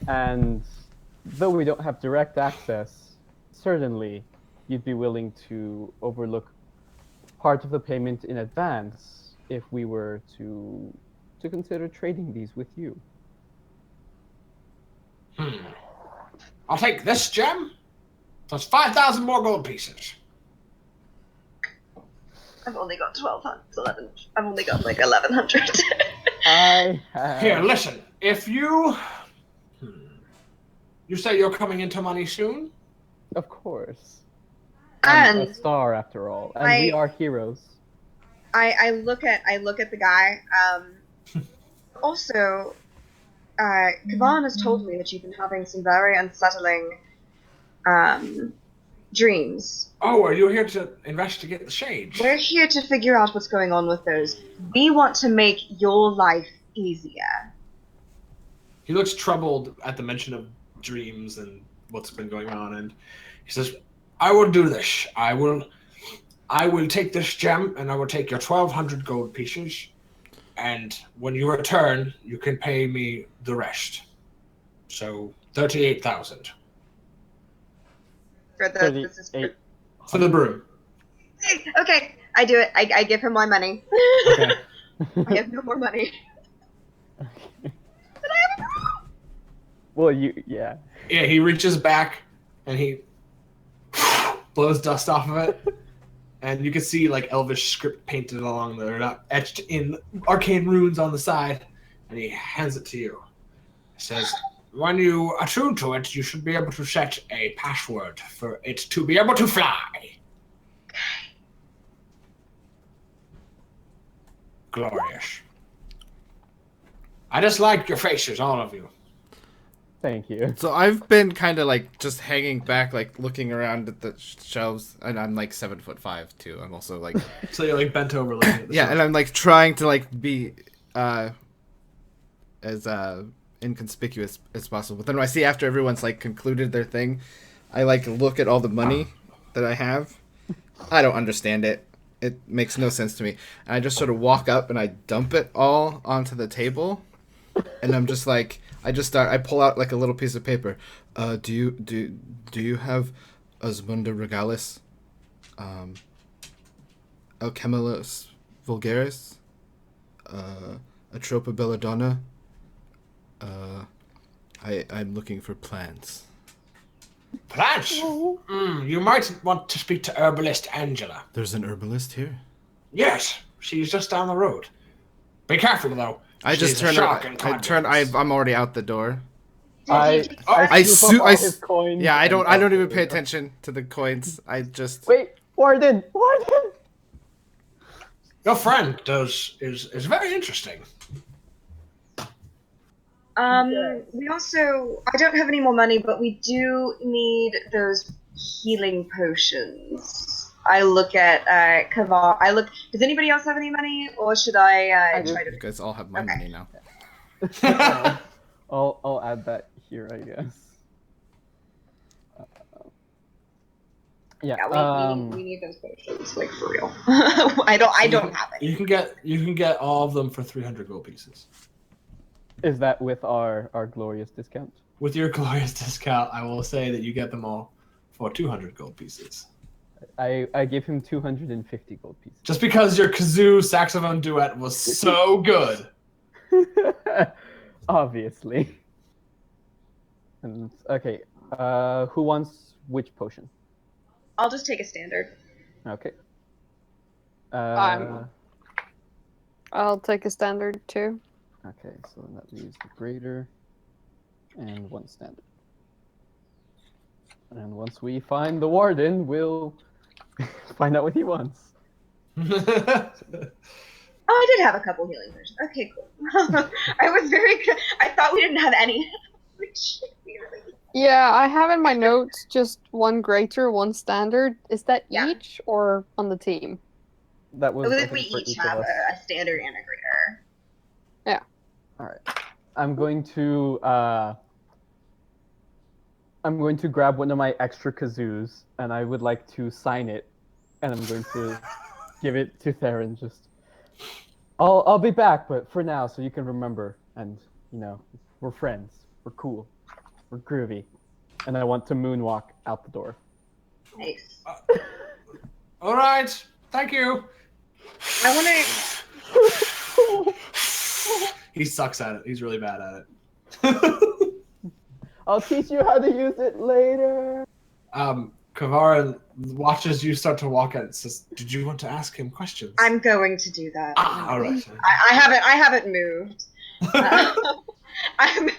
and though we don't have direct access, certainly you'd be willing to overlook part of the payment in advance if we were to consider trading these with you. I'll take this gem. Plus 5,000 more gold pieces. I've only got 1,200. I've only got like 1,100. I have... Here, listen. If you... You say you're coming into money soon? Of course. I'm And a star, after all, and we are heroes. I look at the guy. Also, Kavan has told me that you've been having some very unsettling dreams. Oh, are you here to investigate the shades? We're here to figure out what's going on with those. We want to make your life easier. He looks troubled at the mention of dreams and what's been going on, and he says, I will do this. I will take this gem, and I will take your 1,200 gold pieces, and when you return, you can pay me the rest. So, 38,000. For the, For the broom. okay, I do it. I give him my money. Okay. I have no more money. Well, yeah. Yeah, he reaches back, and he blows dust off of it. And you can see like Elvish script painted along there, not etched in arcane runes on the side. And he hands it to you. He says, when you attune to it, you should be able to set a password for it to be able to fly. Glorious. I just like your faces, all of you. Thank you. So I've been kind of like just hanging back, like looking around at the shelves, and I'm like 7'5" too. I'm also like So you're like bent over looking at the yeah, shelf. and I'm like trying to like be as inconspicuous as possible. But then when I see after everyone's like concluded their thing, I like look at all the money that I have. I don't understand it. It makes no sense to me. And I just sort of walk up and I dump it all onto the table, and I'm just like. I pull out like a little piece of paper. Do you have Osmunda Regalis? Alchemilus Vulgaris? Atropa Belladonna? I'm looking for plants. Plants? You might want to speak to herbalist Angela. There's an herbalist here? Yes, she's just down the road. Be careful, though. I just She's a turned. shocking I turned. confidence. I'm already out the door. I I scoop su- up I all s- his coins. Yeah, I and don't even out pay the door. attention to the coins. I just. Wait, Warden! Warden! Your friend is very interesting. We also, I don't have any more money, but we do need those healing potions. I look at Kavar. Does anybody else have any money, or should I I do. try to? You guys all have my Okay. money now. I'll add that here, I guess. Yeah. Yeah, we need those potions, like for real. I don't have any. You can get all of them for 300 gold pieces. Is that with our glorious discount? With your glorious discount, I will say that you get them all for 200 gold pieces. I gave him 250 gold pieces. Just because your kazoo saxophone duet was so good. Obviously. And okay, who wants which potion? I'll just take a standard. Okay. I'll take a standard too. Okay, so that leaves the greater and one standard. And once we find the warden, we'll find out what he wants. Oh, I did have a couple healing potions. Okay, cool. I was very. I thought we didn't have any. Which really. Yeah, I have in my notes just one greater, one standard. Is that Yeah. each or on the team? That was I If we think, for each of have us. a standard and a greater. All right. I'm going to grab one of my extra kazoos, and I would like to sign it, and I'm going to give it to Theron. Just, I'll be back, but for now, so you can remember, and you know, we're friends, we're cool, we're groovy, and I want to moonwalk out the door. Nice. All right, thank you. I want to. He sucks at it. He's really bad at it. I'll teach you how to use it later. Kavara watches you start to walk out and says, "Did you want to ask him questions?" I'm going to do that. all right. I haven't moved. I'm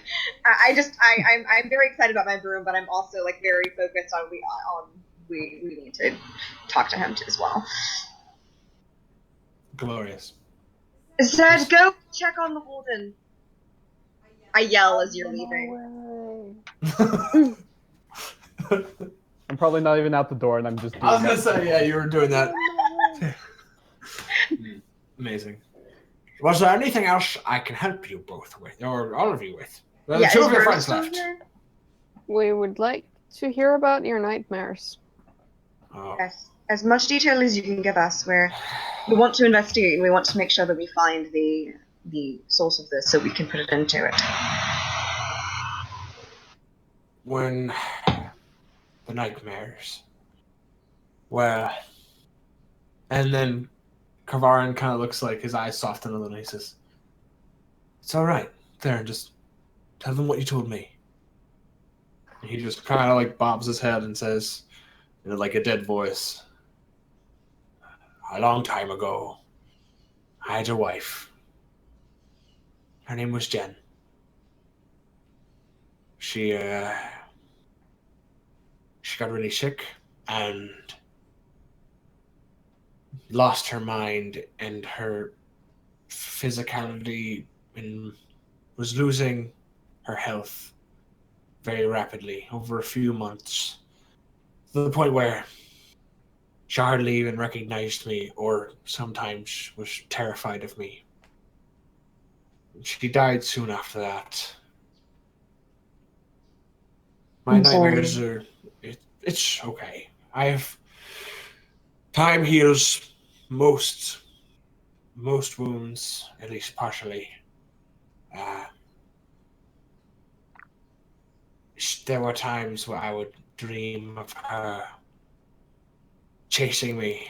very excited about my broom, but I'm also like very focused on we need to talk to him too as well. Glorious. Zed, go check on the warden. I yell as you're leaving. I'm probably not even out the door, and I'm just. I was doing gonna say, yeah, you were doing that. Amazing. Was there anything else I can help you both with, or all of you with? Well, Yeah, two is of your Verna friends still left. here? We would like to hear about your nightmares. Oh. Yes, as much detail as you can give us. We want to investigate, and we want to make sure that we find the source of this, so we can put it into it. When the nightmares. Well, and then Kavaran kind of looks like his eyes soften a little. He says, "It's all right, Theron. Just tell them what you told me." And he just kind of like bobs his head and says, in like a dead voice, "A long time ago, I had a wife. Her name was Jen. She got really sick and lost her mind and her physicality and was losing her health very rapidly over a few months, to the point where she hardly even recognized me or sometimes was terrified of me. She died soon after that. My I'm sorry. nightmares are... It's okay. Time heals most wounds, at least partially. There were times where I would dream of her chasing me,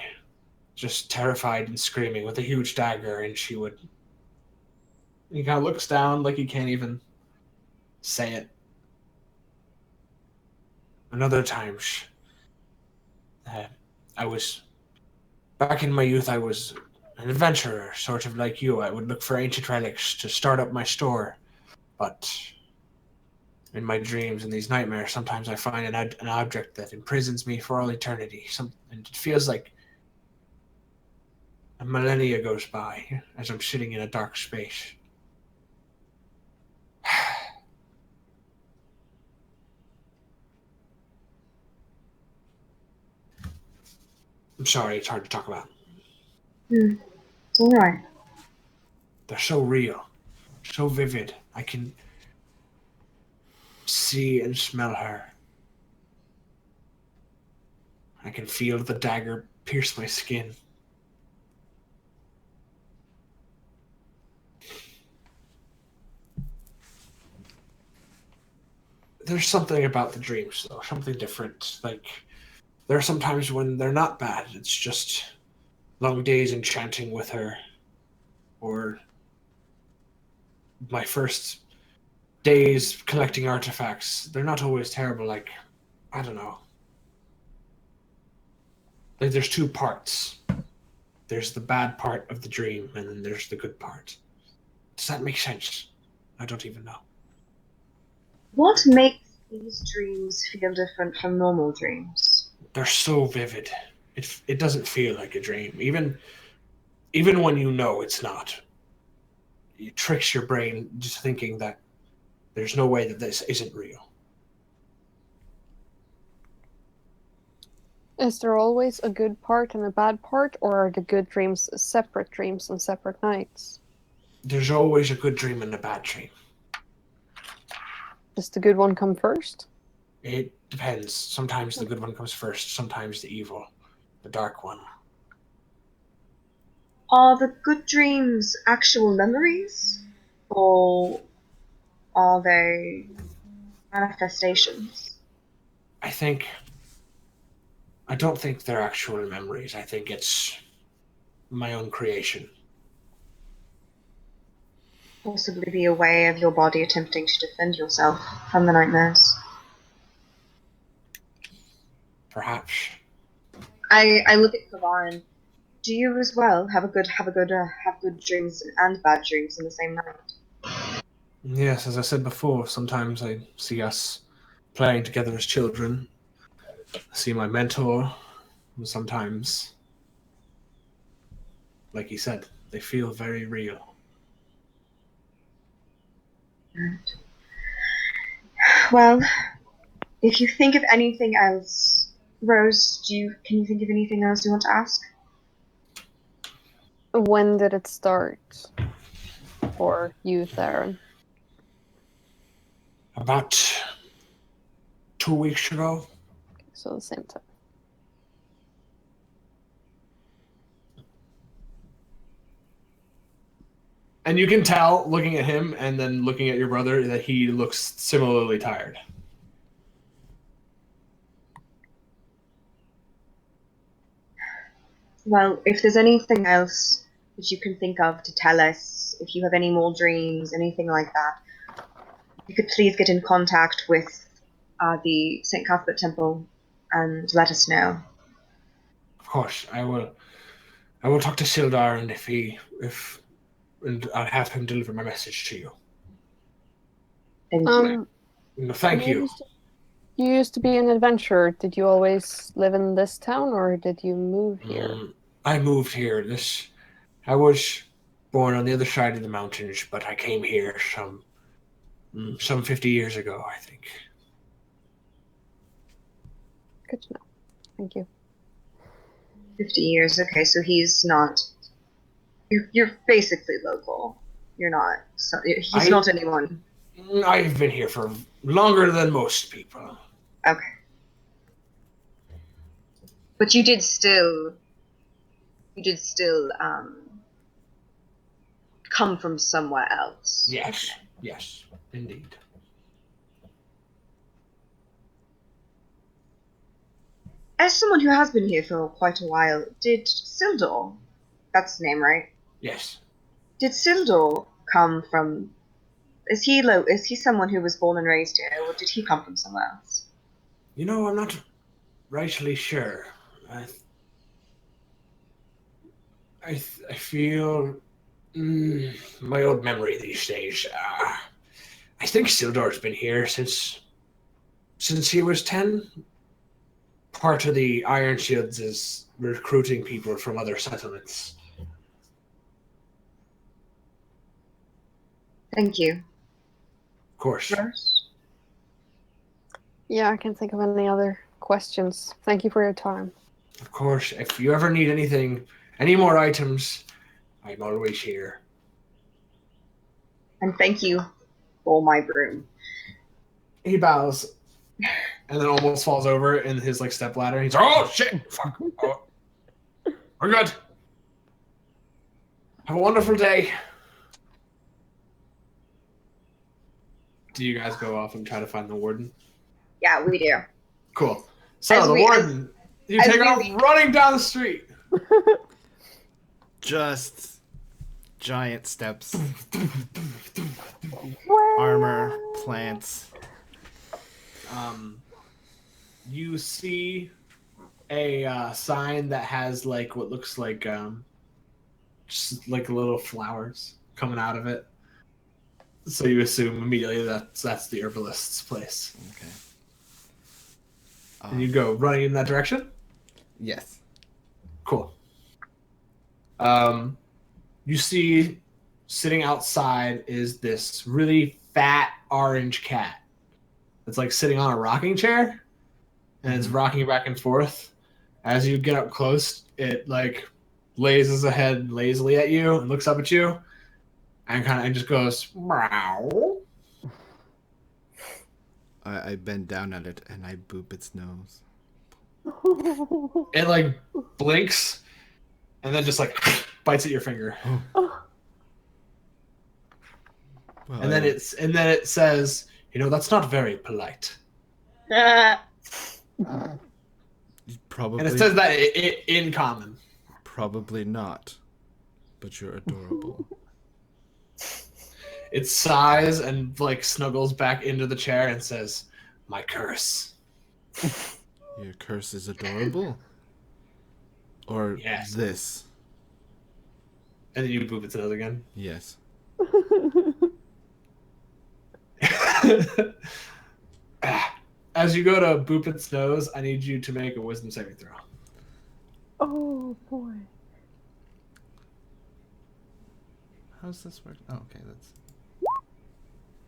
just terrified and screaming with a huge dagger, and he kind of looks down like he can't even say it. And other times, back in my youth, I was an adventurer, sort of like you. I would look for ancient relics to start up my store. But in my dreams and these nightmares, sometimes I find an object that imprisons me for all eternity. And it feels like a millennia goes by as I'm sitting in a dark space. I'm sorry, it's hard to talk about. It's alright. They're so real, so vivid. I can see and smell her. I can feel the dagger pierce my skin. There's something about the dreams, though, something different. Like, there are some times when they're not bad. It's just long days enchanting with her, or my first days collecting artifacts. They're not always terrible. Like, I don't know. Like, there's two parts. There's the bad part of the dream, and then there's the good part. Does that make sense? I don't even know. What makes these dreams feel different from normal dreams? They're so vivid. It doesn't feel like a dream. Even when you know it's not. It tricks your brain just thinking that there's no way that this isn't real. Is there always a good part and a bad part, or are the good dreams separate dreams on separate nights? There's always a good dream and a bad dream. Does the good one come first? It depends. Sometimes the good one comes first, sometimes the evil, the dark one. Are the good dreams actual memories? Or are they manifestations? I don't think they're actual memories. I think it's my own creation. Possibly be a way of your body attempting to defend yourself from the nightmares. Perhaps. I look at Kavarin. Do you as well have good dreams and bad dreams in the same night? Yes, as I said before, sometimes I see us playing together as children. I see my mentor, and sometimes, like he said, they feel very real. Well, if you think of anything else, Rose, can you think of anything else you want to ask? When did it start for you, Theron? About 2 weeks ago. So the same time. And you can tell, looking at him and then looking at your brother, that he looks similarly tired. Well, if there's anything else that you can think of to tell us, if you have any more dreams, anything like that, you could please get in contact with the St. Cuthbert Temple and let us know. Of course, I will. I will talk to Sildar, and I'll have him deliver my message to you. Thank you. No, thank you. You used to be an adventurer. Did you always live in this town, or did you move here? I moved here. I was born on the other side of the mountains, but I came here some 50 years ago, I think. Good to know. Thank you. 50 years, okay, so he's not... You're basically local. You're not... He's not anyone. I've been here for longer than most people. Okay. But you did still come from somewhere else. Yes, yes, indeed. As someone who has been here for quite a while, did Sildor, that's his name, right? Yes. Did Sildor come from... Is he someone who was born and raised here, or did he come from somewhere else? You know, I'm not rightly sure. I feel my old memory these days. I think Sildor's been here since he was 10. Part of the Iron Shields is recruiting people from other settlements. Thank you. Of course. Rose? Yeah, I can't think of any other questions. Thank you for your time. Of course. If you ever need anything, any more items, I'm always here. And thank you for my broom. He bows and then almost falls over in his like step ladder. He's like, oh shit! Fuck. Oh. We're good. Have a wonderful day. Do you guys go off and try to find the warden? Yeah, we do. Cool. So As the we- warden, you as take we off leave- running down the street. Just giant steps, armor, plants. You see a sign that has like what looks like just like little flowers coming out of it. So you assume immediately that's the herbalist's place. Okay. And you go running in that direction? Yes. Cool. You see sitting outside is this really fat orange cat. It's like sitting on a rocking chair and it's rocking back and forth. As you get up close, it like lays a head lazily at you and looks up at you and kind of just goes meow. I bend down at it and I boop its nose. It like blinks and then just like bites at your finger. Well, And then it says, you know, that's not very polite. probably And it says that in common. probably not, but you're adorable. It sighs and like snuggles back into the chair and says, "My curse." Your curse is adorable, or Yes. this? And then you boop its nose again. Yes. As you go to boop its nose, I need you to make a wisdom saving throw. Oh boy. How's this work? Oh, okay, that's.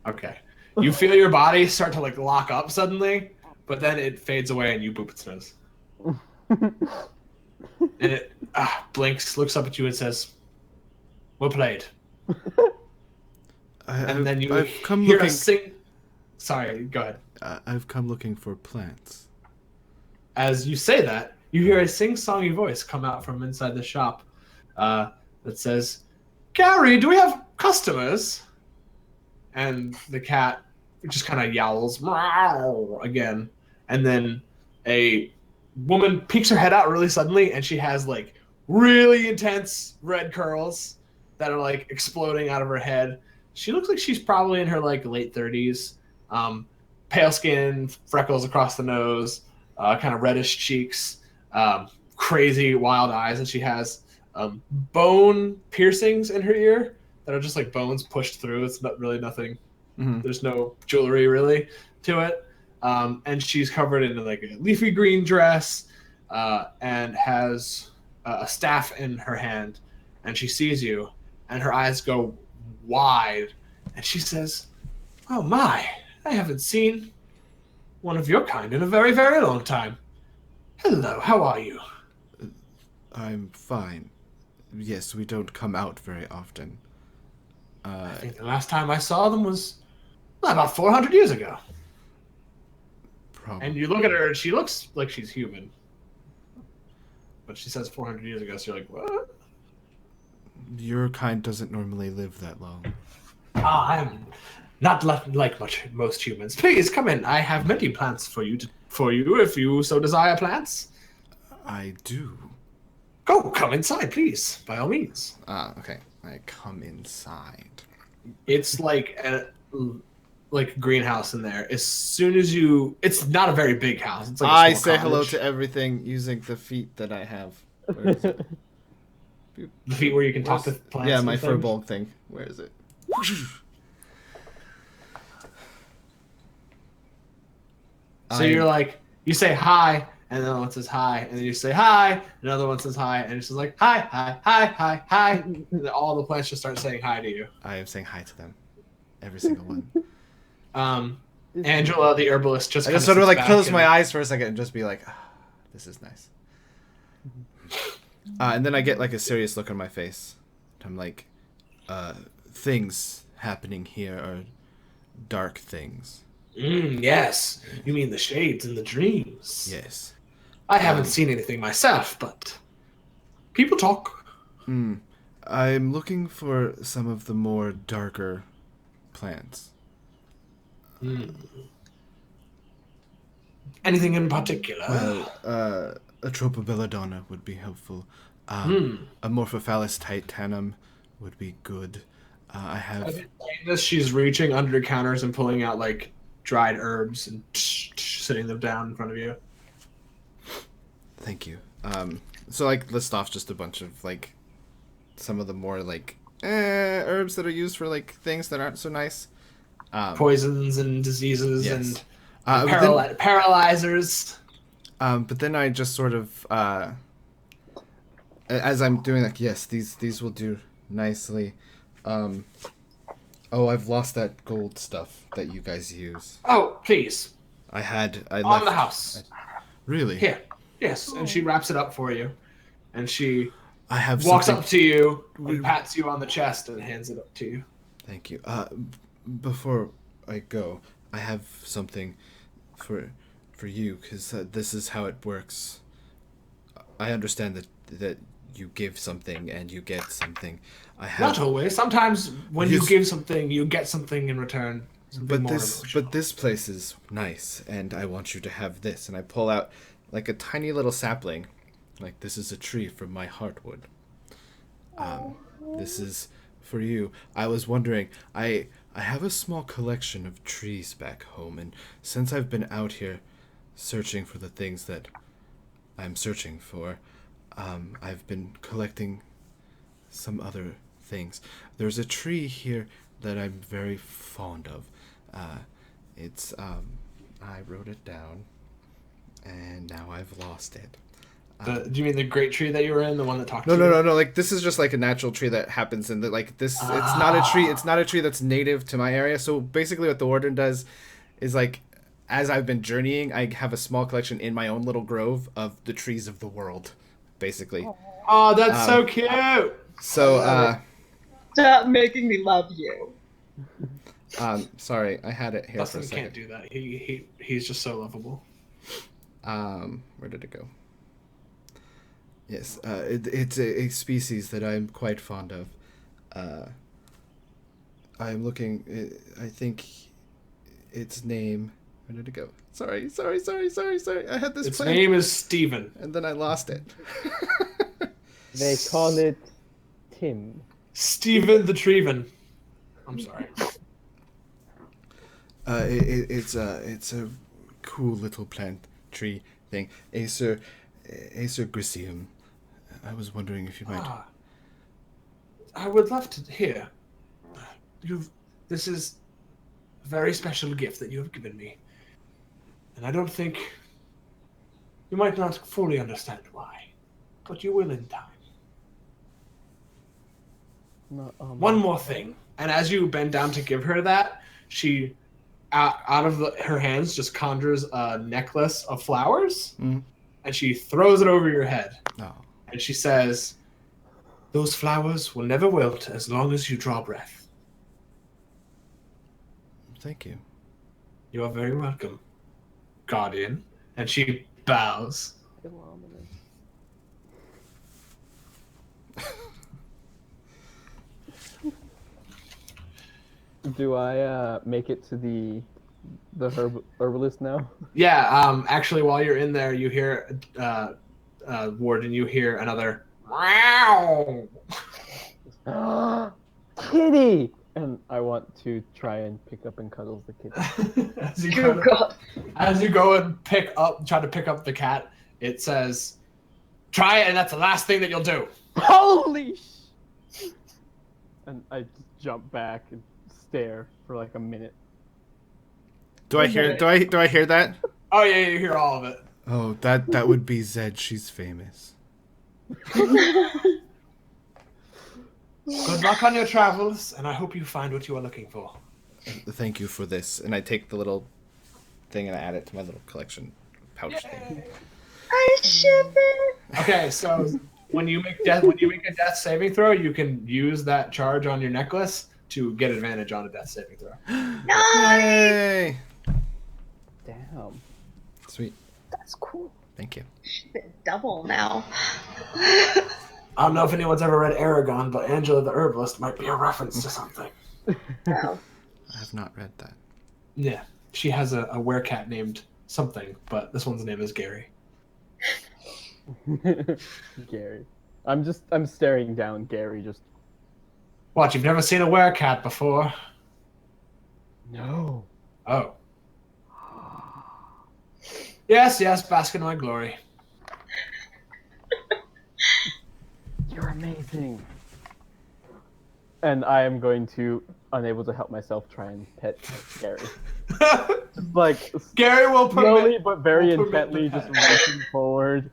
Okay. You feel your body start to like lock up suddenly, but then it fades away and you boop its nose. And it blinks, looks up at you and says, "Well played." And then you I've come hear looking. a sing. Sorry, go ahead. I've come looking for plants. As you say that, you hear a sing-songy voice come out from inside the shop that says, "Gary, do we have customers?" And the cat just kind of yowls "Meow" again, and then a woman peeks her head out really suddenly, and she has like really intense red curls that are like exploding out of her head. She looks like she's probably in her like late 30s. Pale skin, freckles across the nose, kind of reddish cheeks, crazy wild eyes, and she has bone piercings in her ear that are just like bones pushed through. It's not really nothing. Mhm. There's no jewelry really to it. And she's covered in like a leafy green dress and has a staff in her hand. And she sees you, and her eyes go wide, and she says, "Oh my, I haven't seen one of your kind in a very, very long time. Hello, how are you?" I'm fine. Yes, we don't come out very often. I think the last time I saw them was about 400 years ago. Probably. And you look at her, and she looks like she's human. But she says 400 years ago, so you're like, what? Your kind doesn't normally live that long. I'm not like most humans. Please come in. I have many plants for you if you so desire plants. I do. Come inside, please, by all means. Ah, okay. I come inside. It's like a greenhouse in there. As soon as it's not a very big house. It's like a I small say hello cottage. to everything using the feet that I have. Where is it? The feat where you can talk to Where's- plants. Yeah, my and things. furball thing. Where is it? So you're like, you say hi, and another one says hi, and then you say hi, another one says hi, and it's just like hi, hi, hi, hi, hi, and then all the plants just start saying hi to you. I am saying hi to them. Every single one. Angela, the herbalist, just I kinda just sort of sits like back close and- my eyes for a second and just be like, ah, this is nice. And then I get like a serious look on my face. I'm like, things happening here are dark things. Yes, you mean the shades and the dreams. Yes. I haven't seen anything myself, but people talk. I'm looking for some of the more darker plants. Anything in particular? Well, a Tropobelladonna would be helpful. A Morphophallus titanum would be good. I have... As she's reaching under counters and pulling out like dried herbs and sitting them down in front of you. Thank you. So like list off just a bunch of like some of the more like herbs that are used for like things that aren't so nice. Poisons and diseases Yes. and But then- paralyzers. But then I just sort of, as I'm doing like, yes, these will do nicely. Oh, I've lost that gold stuff that you guys use. Oh, please. I On left. the house. Really? Here. Yes. And she wraps it up for you. And she I have walks something. up to you and pats you on the chest and hands it up to you. Thank you. Before I go, I have something for you, because this is how it works. I understand that you give something and you get something. I have. Not always. Sometimes when you Yes. give something, you get something in return. Something But more this, emotional. but this place is nice, and I want you to have this. And I pull out like a tiny little sapling, like this is a tree from my heartwood. This is for you. I was wondering, I have a small collection of trees back home, and since I've been out here searching for the things that I'm searching for, I've been collecting some other things. There's a tree here that I'm very fond of. It's I wrote it down, and now I've lost it. Do you mean the great tree that you were in, the one that talked No, to you? no. Like this is just like a natural tree that happens in the like this. It's not a tree. It's not a tree that's native to my area. So basically, what the warden does is like, as I've been journeying, I have a small collection in my own little grove of the trees of the world, basically. Oh, that's so cute. So Stop making me love you. sorry, I had it here for a Dustin second. can't do that. He's just so lovable. Where did it go? Yes, it's a species that I'm quite fond of. I'm looking. I think its name. Where did it go? Sorry. I had this Its plan, name is Steven. and then I lost it. They call it Tim. Steven the Treven. I'm sorry. It's a cool little plant tree thing. Acer griseum. I was wondering if you might. I would love to hear. This is a very special gift that you have given me. And I don't think you might not fully understand why, but you will in time. No, One more thing. And as you bend down to give her that, she, out of her hands, just conjures a necklace of flowers, Mhm. and she throws it over your head. Oh, And she says, "Those flowers will never wilt as long as you draw breath." thank you. You are very welcome, Guardian. And she bows. Do I make it to the herbalist now? Yeah, actually, while you're in there, you hear, Warden, you hear another, "Meow." Kitty! And I want to try and pick up and cuddle the kitty. as, you Oh go, god. as you go and try to pick up the cat, it says, "Try it, and that's the last thing that you'll do." Holy sh! And I just jump back and stare for like a minute. Do I hear that? Oh yeah, you hear all of it. Oh, that would be Zed. She's famous. Good luck on your travels, and I hope you find what you are looking for. Thank you for this. And I take the little thing and I add it to my little collection pouch thing. I ship it. Okay, so when you make a death saving throw, you can use that charge on your necklace to get advantage on a death saving throw. Nice. Yay! Damn. Sweet. That's cool. Thank you. Ship it double now. I don't know if anyone's ever read Aragon, but Angela the Herbalist might be a reference to something. Wow. I have not read that. Yeah, she has a werecat named something, but this one's name is Gary. Gary. I'm staring down Gary just. What, you've never seen a werecat before? No. Oh. Yes, bask in my glory. You're amazing. And I am going to, unable to help myself, try and pet Gary. Just like Gary will slowly permit. but very will permit intently, the just pet. reaching forward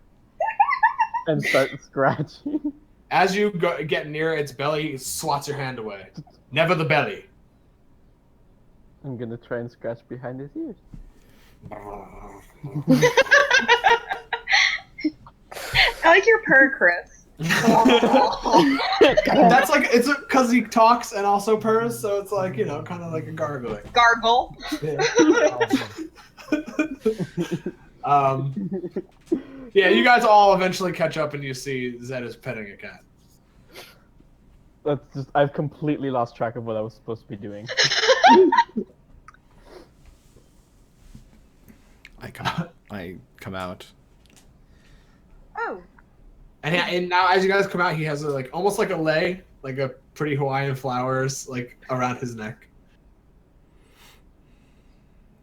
and start scratching. As you get near its belly, it swats your hand away. Never the belly. I'm gonna try and scratch behind his ears. I like your purr, Chris. That's like, it's because he talks and also purrs, so it's like, kind of like a gargling. Gargle. Yeah, you guys all eventually catch up and you see Zed is petting a cat. That's just, I've completely lost track of what I was supposed to be doing. I come out. Oh. And now as you guys come out, he has almost like a lei, like a pretty Hawaiian flowers like around his neck.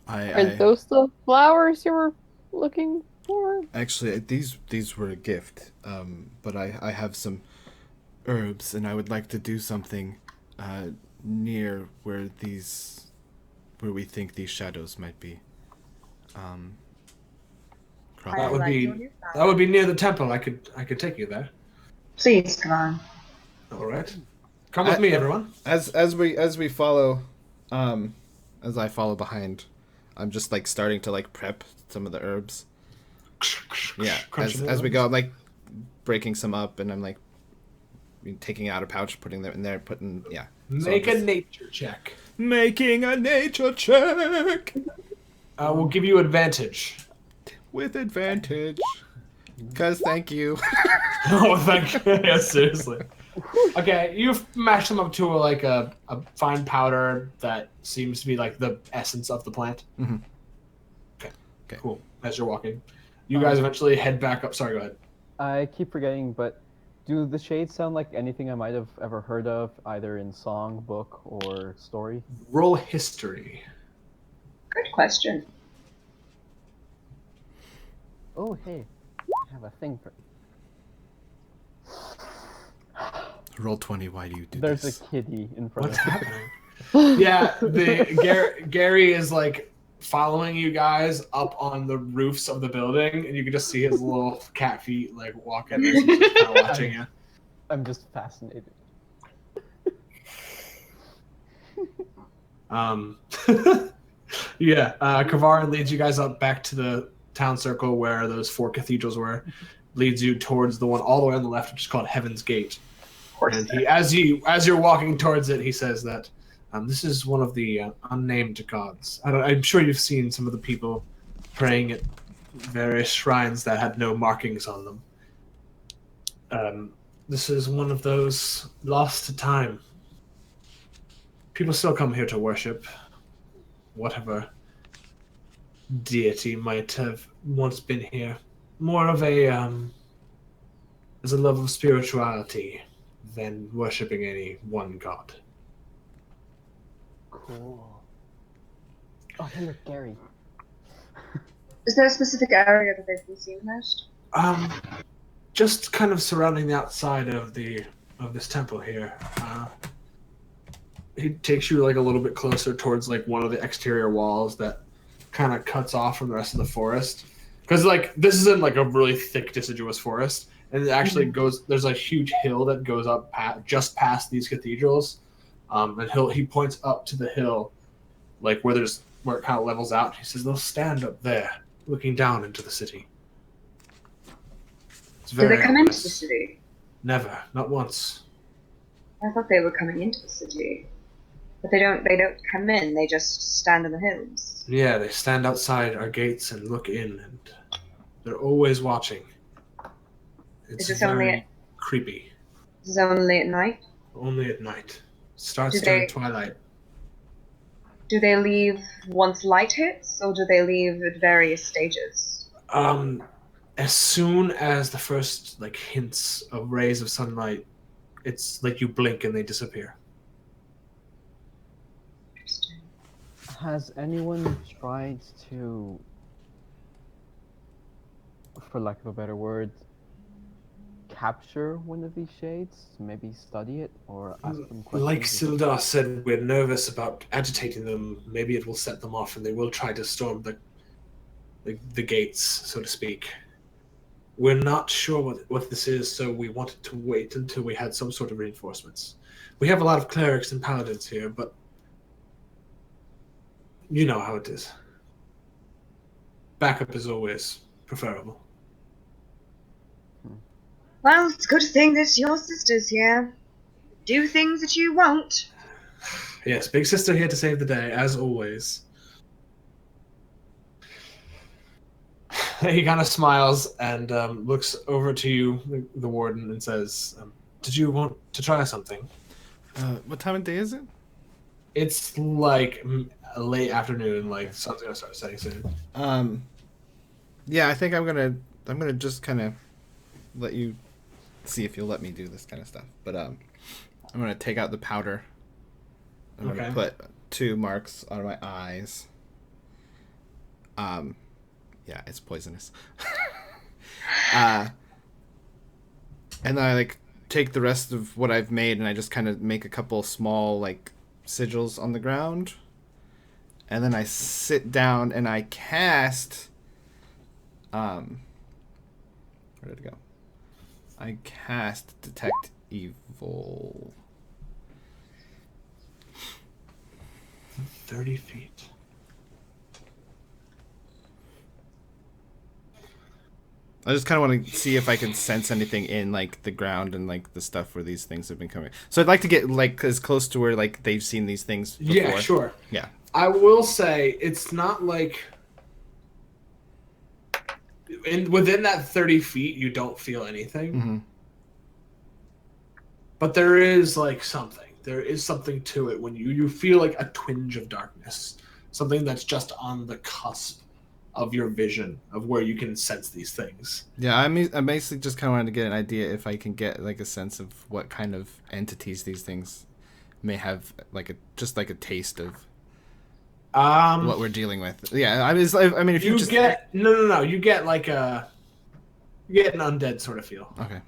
Are those the flowers you were looking for? Actually, these were a gift. But I have some herbs, and I would like to do something near where we think these shadows might be. That would be near the temple. I could take you there. Please, come on. All right, come with me, everyone. As we follow, as I follow behind, I'm just like starting to like prep some of the herbs. Yeah, as we go, I'm like breaking some up, and I'm like taking out a pouch, putting them in there, yeah. Make a nature check. Making a nature check We'll give you advantage. with advantage. Cause thank you. Oh, thank you. Yeah, seriously. Okay, you've mashed them up to a fine powder that seems to be like the essence of the plant. Mhm. Okay. Okay. Cool. As you're walking, you guys eventually head back up. Sorry, go ahead. I keep forgetting, but do the shades sound like anything I might have ever heard of, either in song, book, or story? Roll history. Good question. Oh, hey, I have a thing for. Roll 20. Why do you do There's this? a kitty in front What's of me. happening? Yeah, Gary is like following you guys up on the roofs of the building, and you can just see his little cat feet like walking as he's just kind of watching you. I'm just fascinated. Yeah, Kavarin leads you guys up back to the town circle where those 4 cathedrals were. Leads you towards the one all the way on the left, which is called Heaven's Gate. And he, as you're walking towards it, he says that this is one of the unnamed gods. I'm sure you've seen some of the people praying at various shrines that had no markings on them. This is one of those lost to time. People still come here to worship whatever deity might have once been here. More of a as a love of spirituality than worshipping any one god. Cool. Oh, hey, look, Gary. Is there a specific area that they've been seen most? just kind of surrounding the outside of this temple here. He takes you like a little bit closer towards like one of the exterior walls that kind of cuts off from the rest of the forest. Because like this isn't like a really thick deciduous forest, and it actually goes. There's a huge hill that goes up just past these cathedrals, and he points up to the hill, like where it kind of levels out. He says they'll stand up there, looking down into the city. It's Do they very come into ominous. the city? Never, not once. I thought they were coming into the city. But they don't come in, they just stand in the hills. Yeah, they stand outside our gates and look in, and they're always watching. It's this very only creepy. This is only at night? Only at night. Starts Do during they- twilight. Do they leave once light hits, or do they leave at various stages? As soon as the first like hints of rays of sunlight, it's like you blink and they disappear. Interesting. Has anyone tried to, for lack of a better word, capture one of these shades? Maybe study it or ask them questions? Like Sildar said, we're nervous about agitating them. Maybe it will set them off, and they will try to storm the gates, so to speak. We're not sure what this is, so we wanted to wait until we had some sort of reinforcements. We have a lot of clerics and paladins here, but you know how it is. Backup is always preferable. Well, it's a good thing that your sister's here. Do things that you won't. Yes, big sister here to save the day, as always. He kind of smiles and looks over to you, the warden, and says, "Did you want to try something?" What time of day is it? It's like a late afternoon, like sun's gonna start setting soon. Yeah, I think I'm gonna just kind of let you see if you'll let me do this kind of stuff. But I'm gonna take out the powder. I'm gonna Okay. put 2 marks on my eyes. Yeah, it's poisonous. And then I like take the rest of what I've made and I just kind of make a couple small like sigils on the ground. And then I sit down and I cast where did it go? I cast Detect Evil. 30 feet. I just kind of want to see if I can sense anything in like the ground and like the stuff where these things have been coming. So I'd like to get like as close to where like they've seen these things before. Yeah, sure. Yeah. I will say it's not like within that 30 feet you don't feel anything, Mm-hmm. but there is like something. There is something to it when you feel like a twinge of darkness, something that's just on the cusp of your vision of where you can sense these things. Yeah, I'm basically just kind of wanted to get an idea if I can get like a sense of what kind of entities these things may have, like just like a taste of what we're dealing with. Yeah, I mean, if you just get no, you get like you get an undead sort of feel. okay.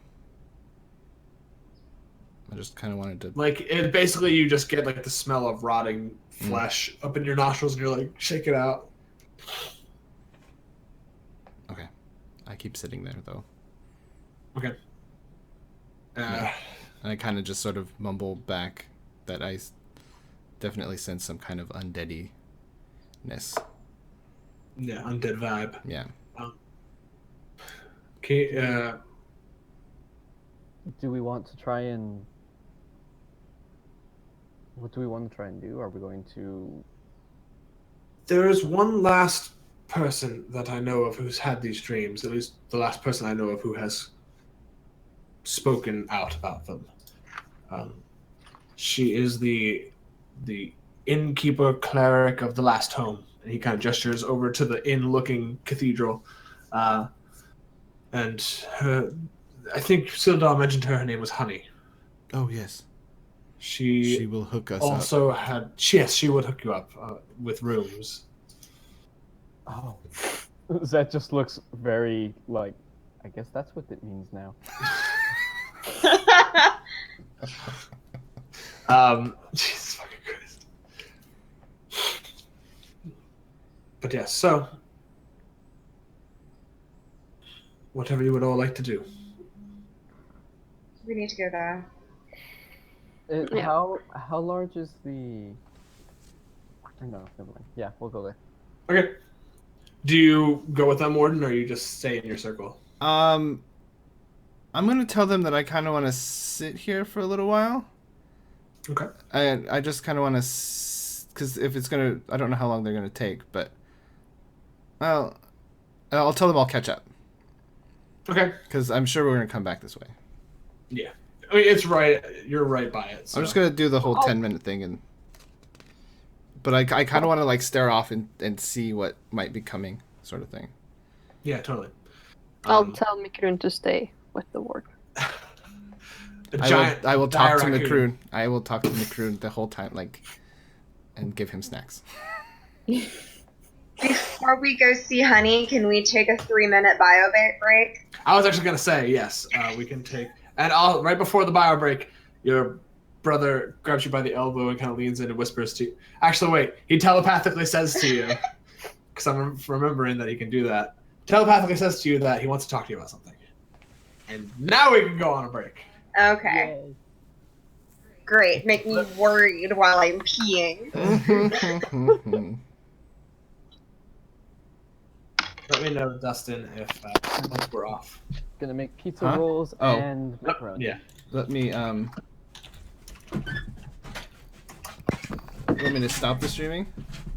I just kind of wanted to. Like it basically, you just get like the smell of rotting flesh up in your nostrils, and you're like, shake it out. Okay, I keep sitting there though, Okay. and I kind of just sort of mumble back that I definitely sense some kind of undeadiness. Yeah, undead vibe. Yeah. Okay. Do we want to try and... What do we want to try and do? Are we going to... There is one last person that I know of who's had these dreams. At least the last person I know of who has spoken out about them. She is the innkeeper cleric of the last home, and he kind of gestures over to the inn-looking cathedral. And her, I think Sildar mentioned her name was Honey. Oh yes. She She will hook us up. also had, yes, she would hook you up with rooms. Oh. That just looks very, like, I guess that's what it means now. Jesus fucking Christ. But yes, so whatever you would all like to do. We need to go there. Yeah. How large is the? Or no, never mind. Yeah, we'll go there. Okay. Do you go with them, Warden, or you just stay in your circle? I'm gonna tell them that I kind of want to sit here for a little while. Okay. I just kind of want to, because if it's gonna, I don't know how long they're gonna take, but I'll tell them I'll catch up Okay. because I'm sure we're gonna come back this way. Yeah. I mean, it's right. You're right by it. So. I'm just gonna do the whole 10-minute thing, but I kind of want to like stare off and see what might be coming, sort of thing. Yeah, totally. I'll tell Mikrun to stay with the ward. A I will talk to dire Macroon. I will talk to Macroon the whole time, like, and give him snacks. Before we go see Honey, can we take a 3-minute bio break? I was actually gonna say yes. We can take, and right before the bio break, your brother grabs you by the elbow and kind of leans in and whispers to you. Actually, wait. He telepathically says to you, because I'm remembering that he can do that. Telepathically says to you that he wants to talk to you about something. And now we can go on a break. Okay. Yay. Great. Make me worried while I'm peeing. Let me know, Dustin, if once we're off. Gonna make pizza Huh? rolls Oh. and macaroni. Yeah. Let me You want me to stop the streaming?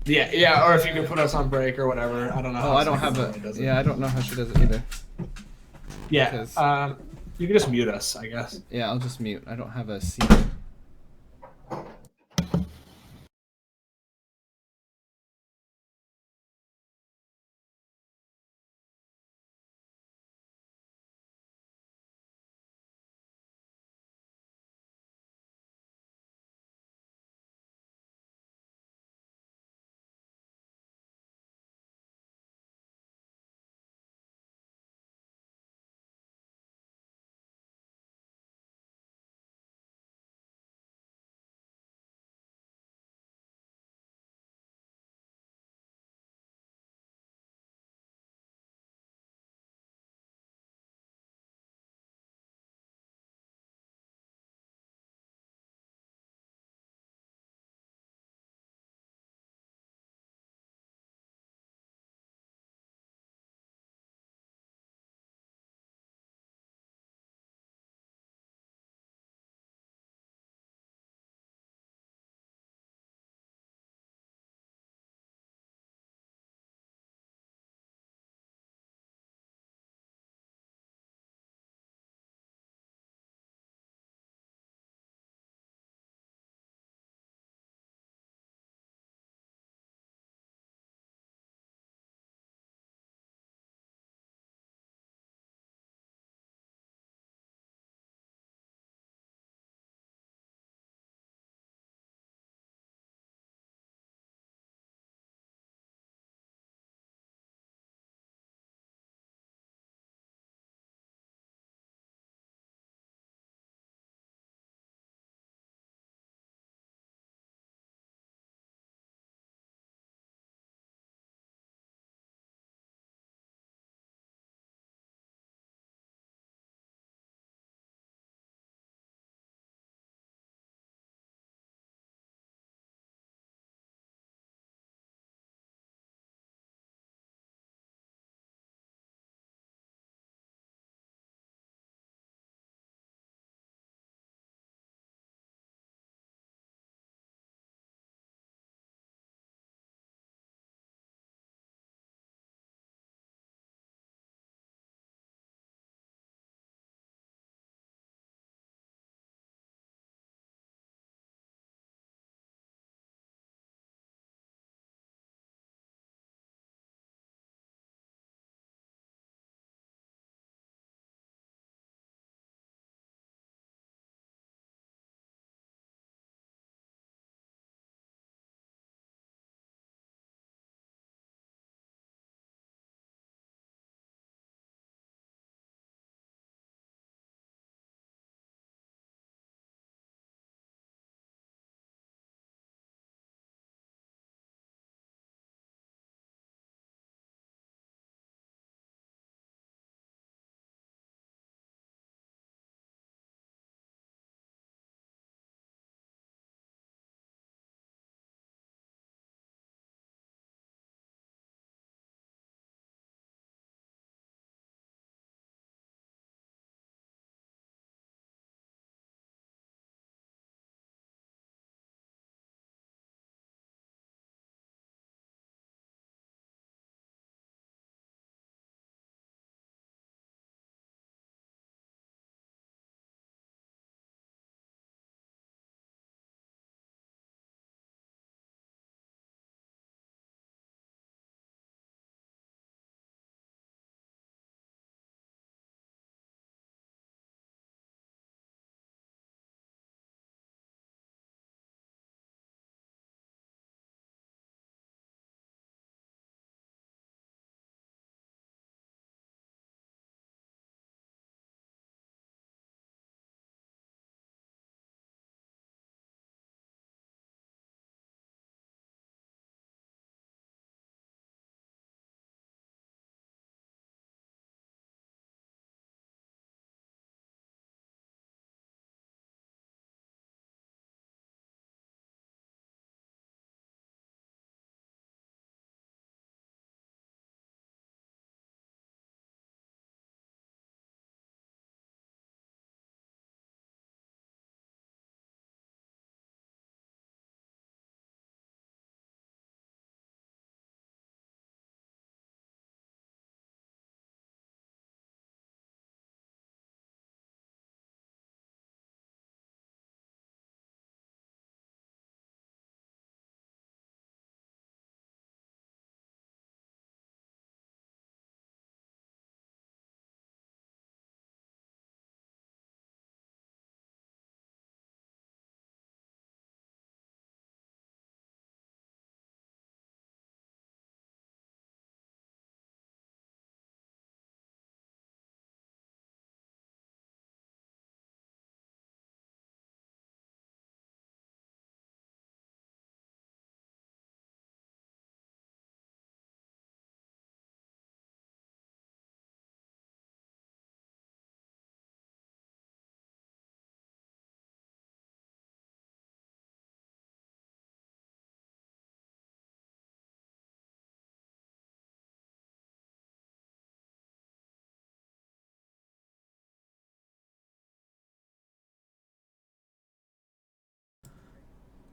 Yeah, or if you can put us on break or whatever. I don't know. Oh, I don't have a. Yeah, I don't know how she does it either. Yeah. because- You can just mute us, I guess. Yeah, I'll just mute. I don't have a seat.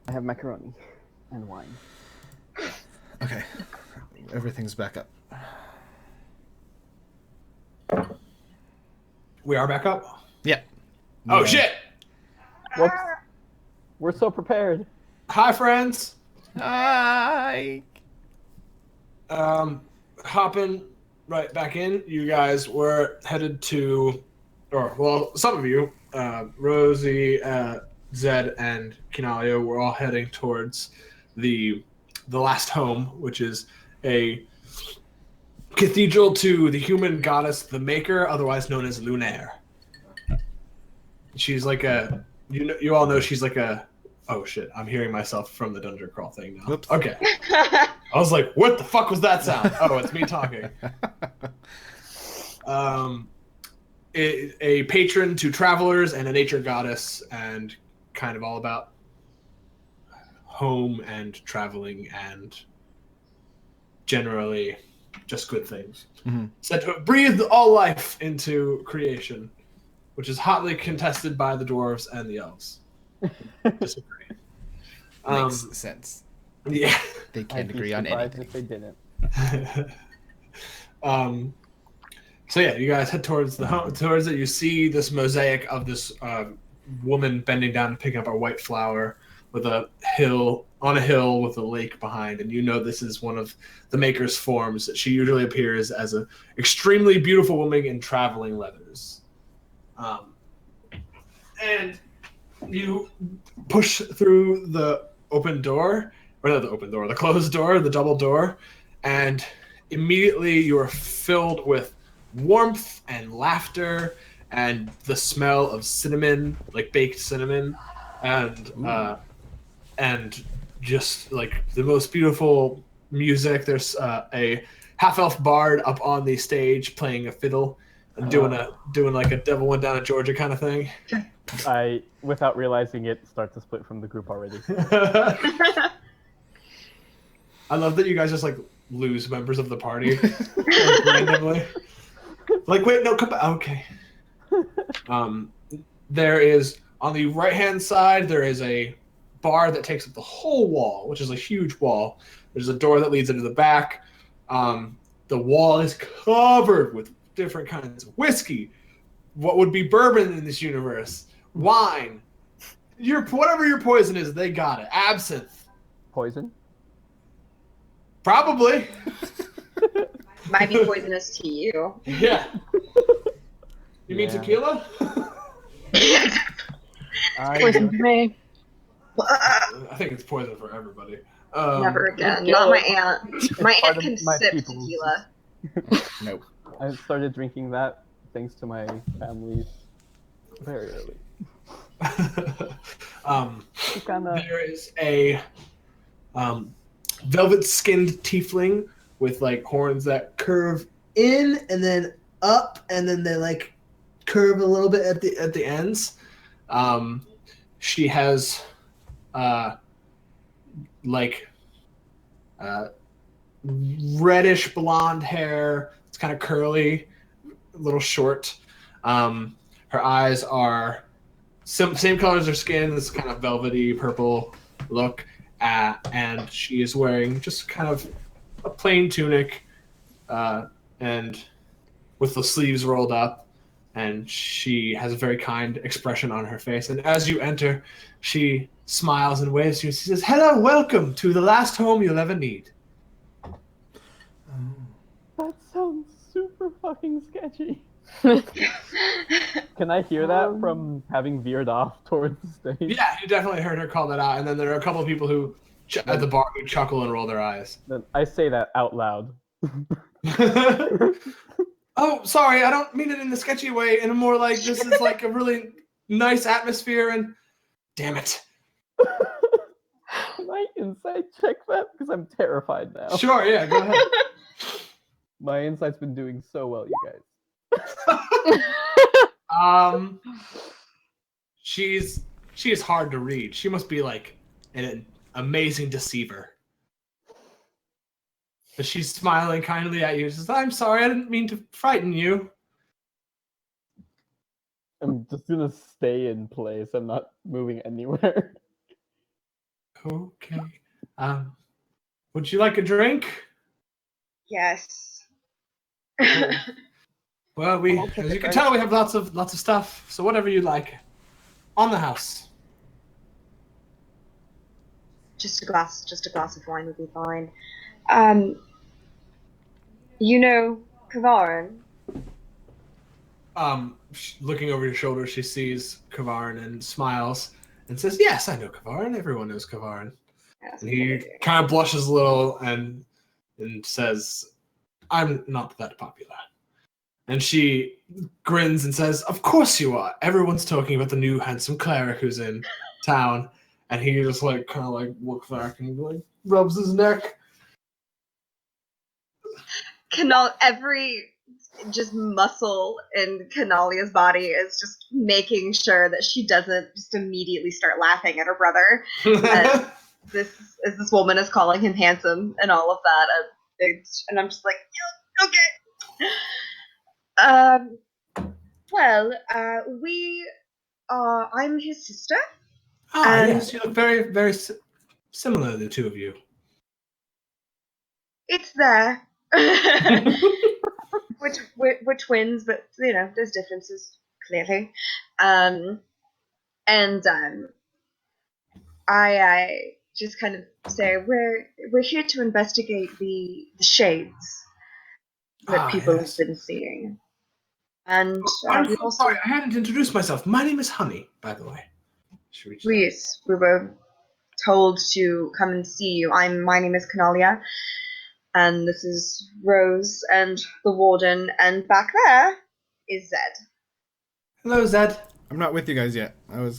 I have macaroni and wine. Okay. Everything's back up. We are back up. Yeah. Oh Yeah. shit! Whoops. We're so prepared. Hi, friends. Hi. Hopping right back in. You guys were headed to, or well, some of you, Rosie, Zed, and Kinalia were all heading towards the last home, which is a cathedral to the human goddess, the Maker, otherwise known as Lunaire. She's like a, you all know she's like a. Oh shit! I'm hearing myself from the dungeon crawl thing now. Whoops. Okay. I was like, what the fuck was that sound? Oh, it's me talking. A patron to travelers and a nature goddess, and kind of all about home and traveling and generally just good things. Mhm. Said to have breathed all life into creation, which is hotly contested by the dwarves and the elves. Disagree. Makes sense. Yeah. They I'd can't be agree on surprised anything. if they didn't. So yeah, you guys head towards towards it. You see this mosaic of this woman bending down and picking up a white flower with a hill with a lake behind, and you know this is one of the Maker's forms. She usually appears as an extremely beautiful woman in traveling leathers. And you push through the open door, or not the open door, the closed door, the double door, and immediately you are filled with warmth and laughter and the smell of cinnamon, like baked cinnamon, and just like the most beautiful music. There's a half-elf bard up on the stage playing a fiddle and doing like a Devil Went Down to Georgia kind of thing. I, without realizing it, start to split from the group already. I love that you guys just like lose members of the party like, randomly. Like, wait, no, come back. Okay. There is on the right hand side. There is a bar that takes up the whole wall, which is a huge wall. There's a door that leads into the back. The wall is covered with different kinds of whiskey. What would be bourbon in this universe? Wine. Whatever your poison is, they got it. Absinthe. Poison? Probably. Might be poisonous to you. Yeah. You mean Yeah. tequila? Poison to me. I think it's poison for everybody. Never again. Yeah. Not my aunt. My part aunt of can my sip people's- tequila. Nope. I started drinking that thanks to my family's very early. Kinda, There is a velvet-skinned tiefling with like horns that curve in and then up, and then they like curve a little bit at the ends. She has reddish blonde hair. It's kind of curly, a little short. Her eyes are same color as her skin, this kind of velvety purple look, and she is wearing just kind of a plain tunic, and with the sleeves rolled up, and she has a very kind expression on her face. And as you enter, she smiles and waves to you. She says, "Hello, welcome to the last home you'll ever need." that sounds super fucking sketchy. Can I hear that from having veered off towards the stage? Yeah, you definitely heard her call that out. And then there are a couple of people who at the bar who chuckle and roll their eyes. Then I say that out loud. Oh, sorry, I don't mean it in a sketchy way. In a more like, this is like a really nice atmosphere, and damn it. Can I insight check that? Because I'm terrified now. Sure, yeah, go ahead. My insight's been doing so well, you guys. She is hard to read. She must be like an amazing deceiver. But she's smiling kindly at you. She says, "I'm sorry, I didn't mean to frighten you." I'm just gonna stay in place. I'm not moving anywhere. Okay. Would you like a drink? Yes. Well, I'll take as a you can drink. tell, we have lots of stuff. So whatever you like, on the house. Just a glass of wine would be fine. You know Kavarin? Looking over your shoulder, she sees Kavarin and smiles and says, "Yes, I know Kavarin. Everyone knows Kavarin." Yes, And he kind of blushes a little and says, "I'm not that popular." And she grins and says, "Of course you are. Everyone's talking about the new handsome cleric who's in town." And he just like kind of like looks back and like rubs his neck. Every just muscle in Canalia's body is just making sure that she doesn't just immediately start laughing at her brother. This woman is calling him handsome and all of that, and I'm just like, yeah, okay. Well, I'm his sister. And Yes, you look very, very similar, the two of you. it's there. we're twins, but you know, there's differences clearly. I just kind of say we're here to investigate the shades that people Yes. have been seeing, and I'm we so also sorry, I hadn't introduced myself. My name is Honey, by the way. She reached out. we were told to come and see you. My name is Canalia, and this is Rose and the warden, and back there is Zed. Hello, Zed. I'm not with you guys yet. Oh,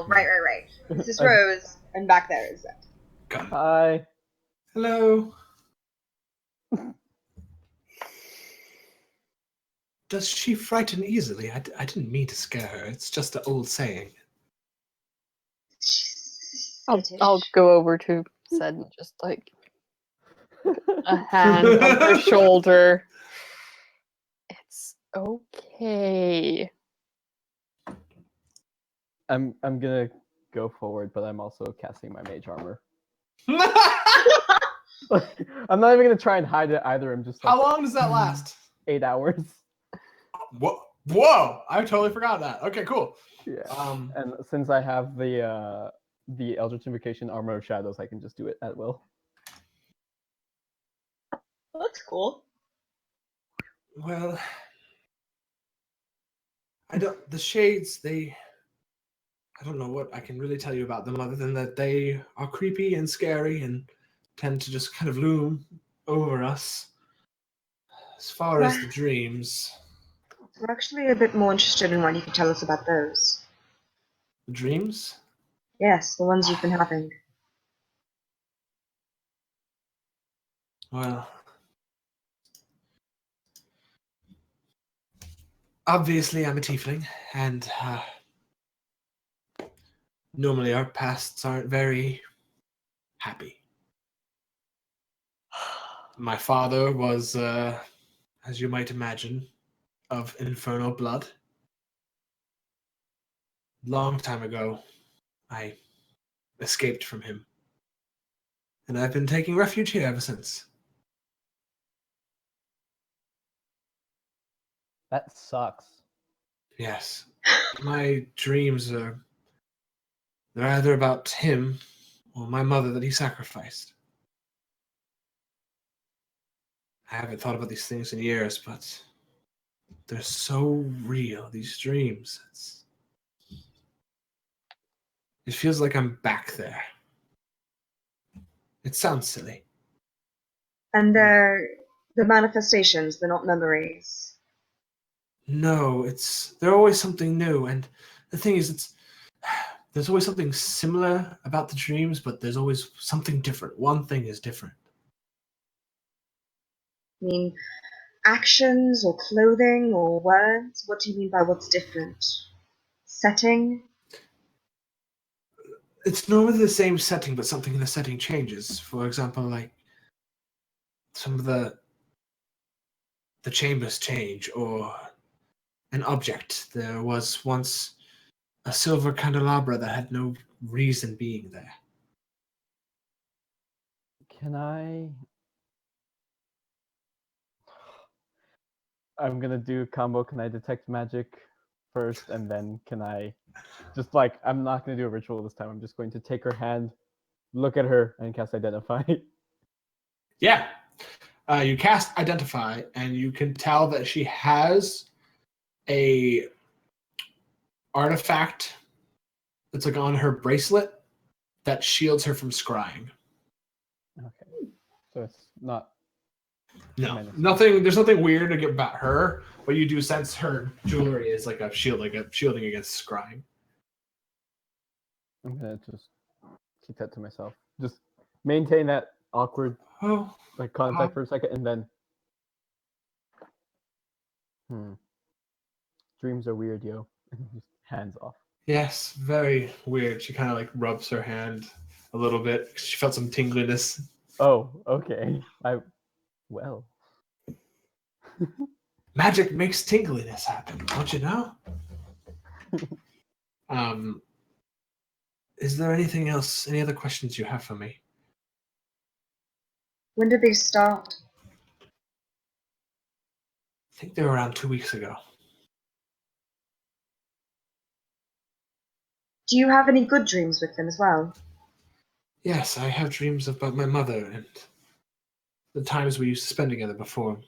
right. This is Rose, and back there is Zed. Come. Hi. Hello. Does she frighten easily? I didn't mean to scare her. It's just an old saying. I'll go over to Zed and just like a hand on her shoulder. It's okay. I'm gonna go forward, but I'm also casting my mage armor. I'm not even gonna try and hide it either. I'm just like, How long does that last? 8 hours. Whoa! I totally forgot that. Okay, cool. Yeah. And since I have the Eldritch Invocation Armor of Shadows, I can just do it at will. That's cool. Well, the shades, I don't know what I can really tell you about them other than that they are creepy and scary and tend to just kind of loom over us. As far as the dreams. We're actually a bit more interested in what you can tell us about those. The dreams? Yes, the ones you've been having. Well, obviously I'm a tiefling, and normally our pasts aren't very happy. My father was, as you might imagine, of infernal blood. Long time ago, I escaped from him. And I've been taking refuge here ever since. That sucks. Yes. My dreams they're either about him or my mother that he sacrificed. I haven't thought about these things in years, but they're so real, these dreams. It feels like I'm back there. It sounds silly. And they're the manifestations, they're not memories. No, they're always something new, and the thing is, there's always something similar about the dreams, but there's always something different. One thing is different. I mean, actions or clothing or words? What do you mean by what's different? Setting? It's normally the same setting, but something in the setting changes. For example, like some of the chambers change, or an object. There was once a silver candelabra that had no reason being there. Can I? I'm gonna do combo. Can I detect magic first, and then can I just like I'm not gonna do a ritual this time. I'm just going to take her hand, look at her, and cast identify. Yeah. You cast Identify, and you can tell that she has a artifact that's like on her bracelet that shields her from scrying. Okay, so it's not. No, Menacing. nothing. There's nothing weird about her, but you do sense her jewelry is like a shield, like a shielding against scrying. I'm gonna just keep that to myself. Just maintain that awkward Oh, like contact for a second, and then. Dreams are weird, yo. Just hands off. yes, very weird. She kind of like rubs her hand a little bit. She felt some tingliness. Oh, okay. Well. Magic makes tingliness happen, don't you know? Is there anything else? Any other questions you have for me? When did they start? I think they were around 2 weeks ago. Do you have any good dreams with them as well? Yes, I have dreams about my mother and the times we used to spend together before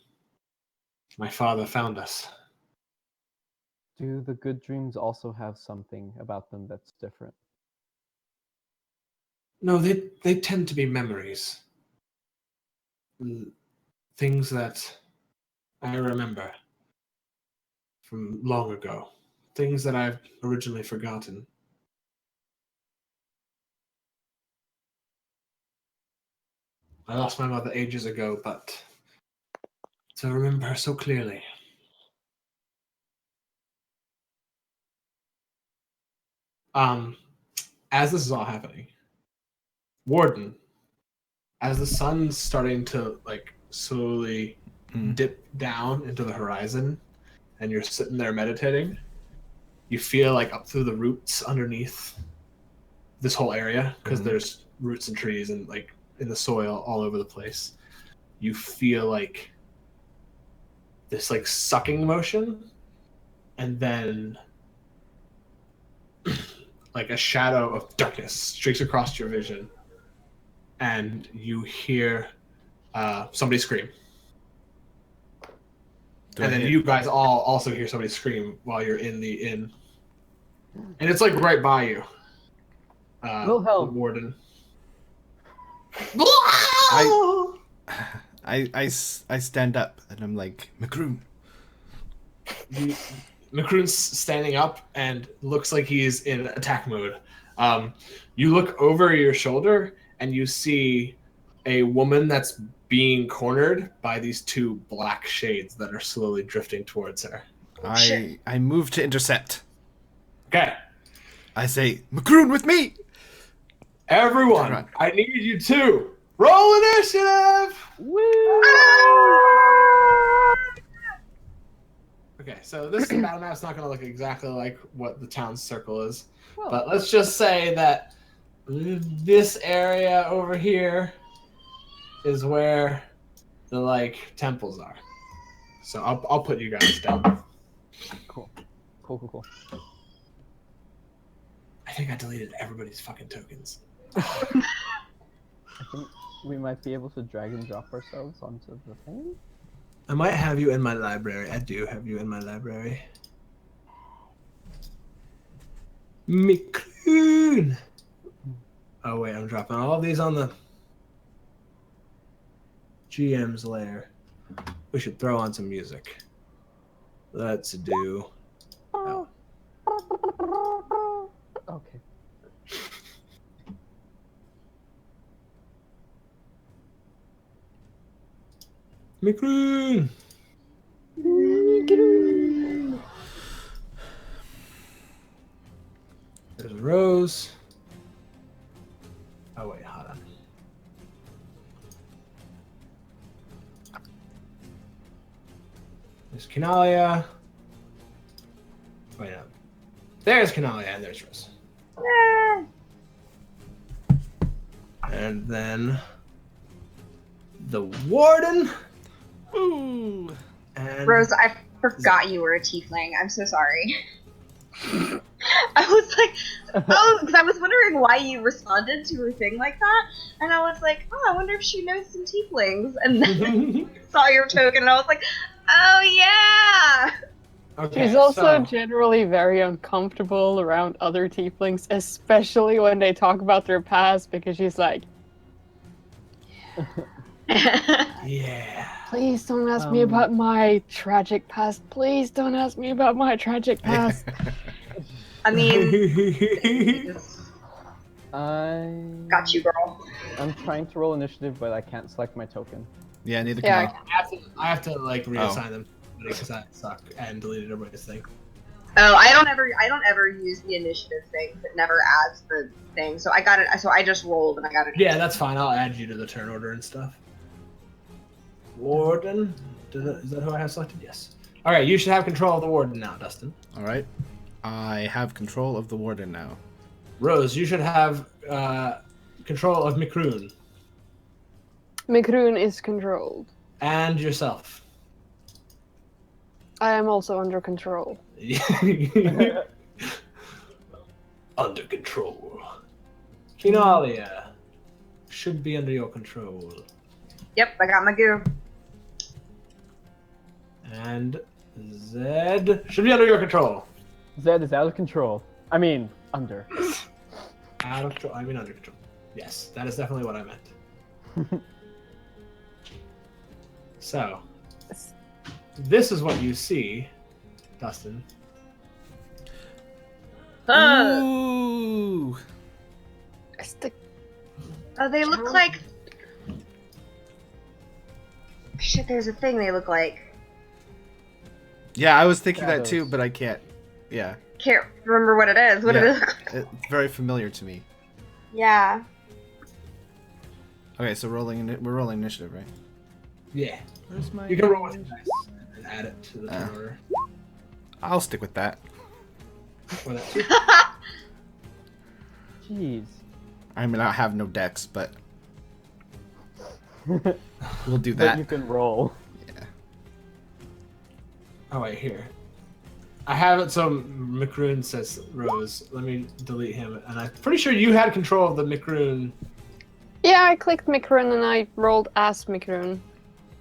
my father found us. Do the good dreams also have something about them that's different? No, they tend to be memories. Things that I remember from long ago. Things that I've originally forgotten. I lost my mother ages ago, but to remember her so clearly. As this is all happening, Warden, as the sun's starting to like slowly dip down into the horizon, and you're sitting there meditating, you feel like up through the roots underneath this whole area, because there's roots and trees and like in the soil all over the place. You feel like this like sucking motion, and then like a shadow of darkness streaks across your vision, and you hear somebody scream. And then you guys all also hear somebody scream while you're in the inn. And it's like right by you. Wilhelm. Warden. I stand up and I'm like, Macroon. Macroon's standing up and looks like he's in attack mode. You look over your shoulder and you see a woman that's being cornered by these two black shades that are slowly drifting towards her. I move to intercept. Okay. I say, Macroon with me! Everyone, I need you to roll initiative! Woo! Okay, so this battle map's not going to look exactly like what the town circle is. But let's just say that this area over here is where the like temples are. So I'll put you guys down. Cool. I think I deleted everybody's fucking tokens. I think we might be able to drag and drop ourselves onto the thing. I might have you in my library. I do have you in my library. Macroon! Oh wait, I'm dropping all these on the GM's lair. We should throw on some music. Let's do... Oh. Okay. Macroon! There's Rose. Oh wait, hold on. There's Canalia. Wait, no. There's Canalia and there's Rose. And then the warden. Ooh. And Rose, I forgot you were a tiefling. I'm so sorry. I was like, oh, because I was wondering why you responded to her thing like that, and I was like, oh, I wonder if she knows some tieflings, and then saw your token, and I was like, oh yeah. okay, She's also so- generally very uncomfortable around other tieflings, especially when they talk about their past, because she's like, yeah. please don't ask me about my tragic past. Please don't ask me about my tragic past. I mean, I got you, girl. I'm trying to roll initiative, but I can't select my token. Yeah, neither Yeah, can I have to like reassign them because I suck and deleted everybody's thing. Oh, I don't ever use the initiative thing. It never adds the thing. So I got it. So I just rolled and I got it. Yeah, that's fine. I'll add you to the turn order and stuff. Warden, is that who I have selected? Yes. All right, you should have control of the warden now, Dustin. I. All right. I have control of the warden now. Rose, you should have control of Mikroon Mikroon is controlled. and yourself. I am also under control. Under control. Kinalia should be under your control. Yep, I got my goo. And Zed should be under your control. Zed is out of control. I mean, under. Out of control. I mean under control. Yes, that is definitely what I meant. So, this is what you see, Dustin. Ooh. It's the Oh, they look like. Shit, there's a thing they look like. Yeah, I was thinking that too, Shadows. but I can't. Yeah, Can't remember what it is. What it Yeah. is? it's very familiar to me. Yeah. Okay, so we're rolling initiative, right? Yeah. Where's my? You can roll with the dice and add it to the turn Ah. order. I'll stick with that. Or that. Jeez. I mean, I have no decks, but But we'll do that. you can roll. Yeah. Oh wait, here. I have it so Mikroon says Rose. Let me delete him. And I'm pretty sure you had control of the Mikroon. yeah. I clicked Mikroon and I rolled as Mikroon.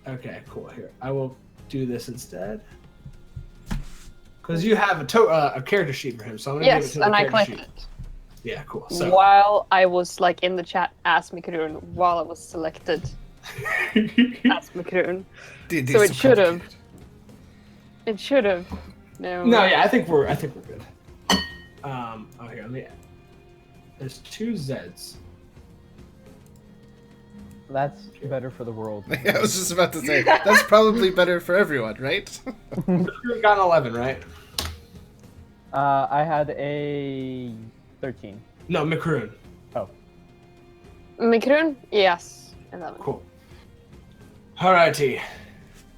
Okay, cool. Here, I will do this instead. Because you have a character sheet for him, so I'm gonna give it Yes, to the and I character clicked sheet. it Yeah, cool. So while I was like in the chat as Mikroon while I was selected as Mikroon. D&D So is it should have. complicated. It should have. No. no, yeah, I think we're good. Oh here, let me. There's two Zeds. That's better for the world. I was just about to say that's probably better for everyone, right? You got an 11, right? I had a 13. No, Mikroon. Mikroon? Yes. 11. Cool. Alrighty.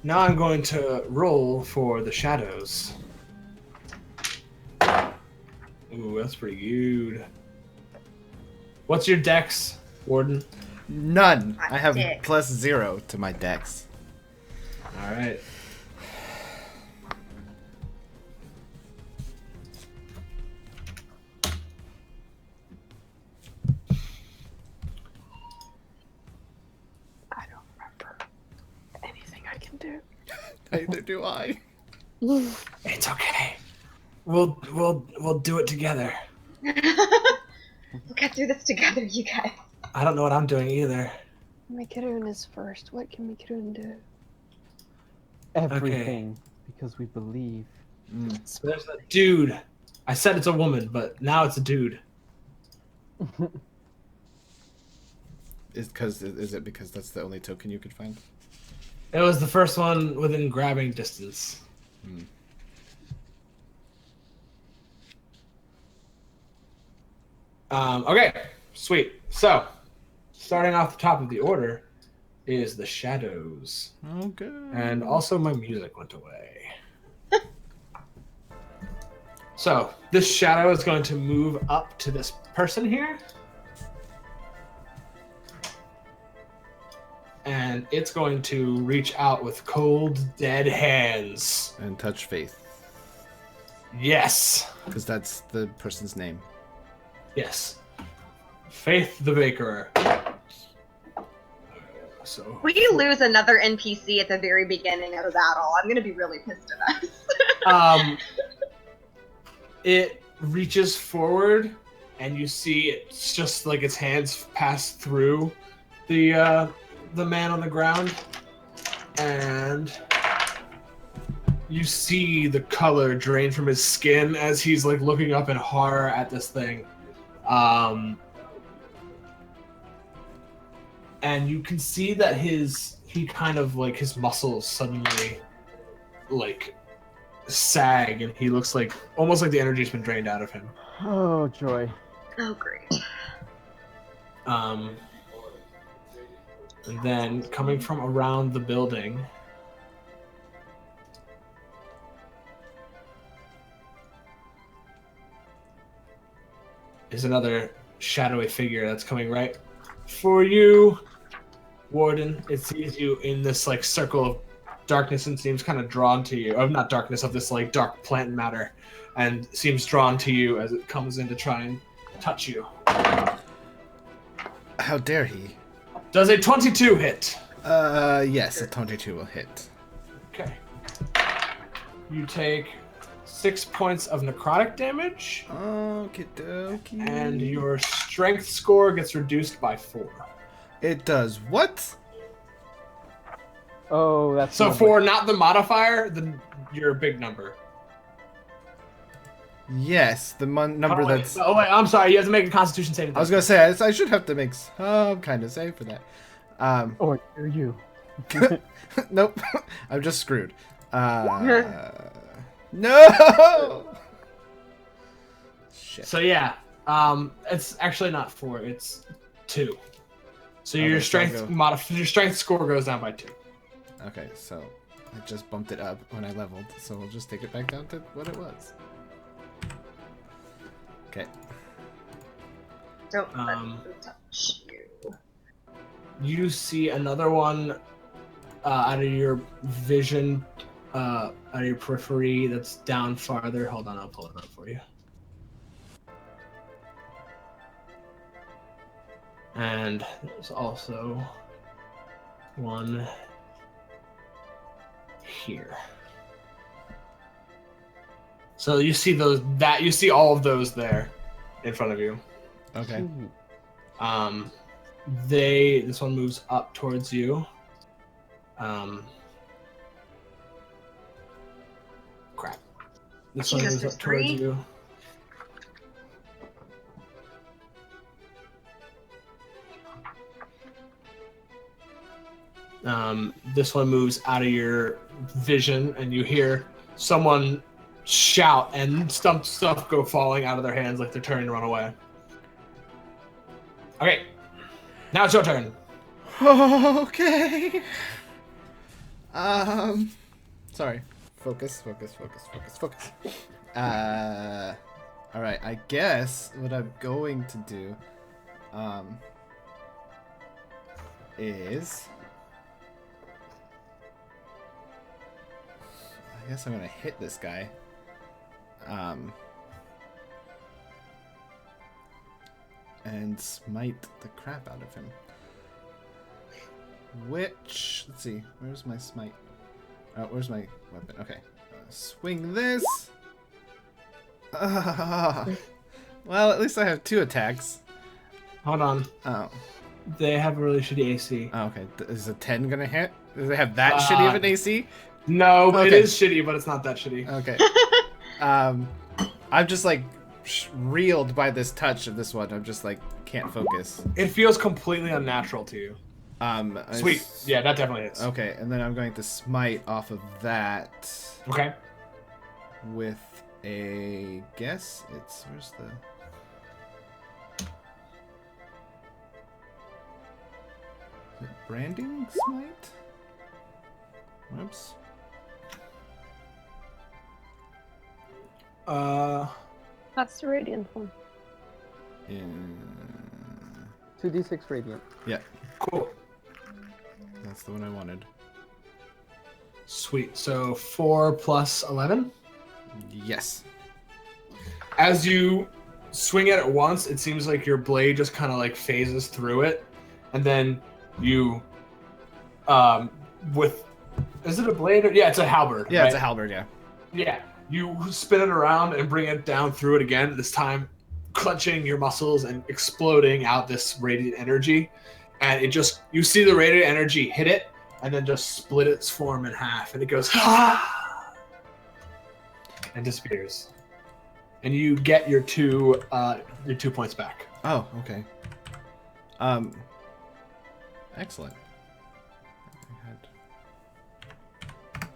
Now I'm going to roll for the shadows. Ooh, that's pretty good. What's your dex, Warden? None. I have Dick. +0 to my dex. Alright. I don't remember anything I can do. Neither do I. It's okay. We'll do it together. We'll get through this together, you guys. I don't know what I'm doing either. Mikroon is first. What can Mikroon do? Everything. Because we believe. So there's a dude. I said it's a woman, but now it's a dude. Is it because that's the only token you could find? It was the first one within grabbing distance. Okay, sweet. So, starting off the top of the order is the shadows. Okay. And also my music went away. So, this shadow is going to move up to this person here. And and it's going to reach out with cold, dead hands. And touch Faith, Yes. because that's the person's name. Yes. Faith the Baker. So We lose another NPC at the very beginning of the battle. I'm gonna be really pissed at us. it reaches forward, and you see it's just like its hands pass through the man on the ground, and you see the color drain from his skin as he's like looking up in horror at this thing. And you can see that his muscles suddenly like sag, and he looks like almost like the energy's been drained out of him. Oh, joy. Oh, great. And then coming from around the building, is another shadowy figure that's coming right for you, Warden. It sees you in this like circle of darkness and seems kind of drawn to you. Not darkness, of this like dark plant matter, and seems drawn to you as it comes in to try and touch you. How dare he? Does a 22 hit? Yes, a 22 will hit. Okay. You take 6 points of necrotic damage, Okie dokie. and your strength score gets reduced by 4. It does what? Oh, that's So not for not the modifier, your big number. Yes, the number that's. Oh wait, I'm sorry. You have to make a Constitution saving I was throw. gonna say I should have to make some kind of save for that. Or are you? Nope, I'm just screwed. No. Shit. So yeah, it's actually not 4. It's 2. So Okay, your so I'll strength go- your strength score goes down by 2. Okay, so I just bumped it up when I leveled, so we'll just take it back down to what it was. Okay. Don't let Um, them touch you. You see another one out of your vision, out of your periphery that's down farther. Hold on, I'll pull it up for you. And there's also one here. So you see you see all of those there in front of you. Okay. This one moves up towards you. Crap. This one Jesus, moves there's up towards 3? you. This one moves out of your vision, and you hear someone shout, and stuff go falling out of their hands like they're turning to run away. Okay, now it's your turn. Okay. Sorry. Focus. All right. I guess what I'm going to do, is. I guess I'm gonna hit this guy. And smite the crap out of him. Which, let's see, where's my smite? Oh, where's my weapon? Okay. Swing this. Well, at least I have 2 attacks. Hold on. Oh. They have a really shitty AC. Oh, okay. Is a 10 gonna hit? Does it have that shitty of an AC? No, but Okay. it is shitty, but it's not that shitty. Okay. I'm just like reeled by this touch of this one. I'm just like can't focus. It feels completely unnatural to you. Sweet. Yeah, that definitely is. Okay, and then I'm going to smite off of that Okay. with a guess. Where's the? Is it branding smite? Whoops. That's the radiant one. Yeah. 2d6 radiant. Yeah. Cool. That's the one I wanted. Sweet. So 4 plus 11. Yes. As you swing it at once, it seems like your blade just kind of like phases through it, and then you, with, is it a blade? Yeah, it's a halberd. Yeah, right? it's a halberd. Yeah. Yeah, you spin it around and bring it down through it again. This time, clutching your muscles and exploding out this radiant energy, and it just you see the radiant energy hit it, and then just split its form in half, and it goes and disappears. And you get your 2 points back. Oh, okay. Excellent.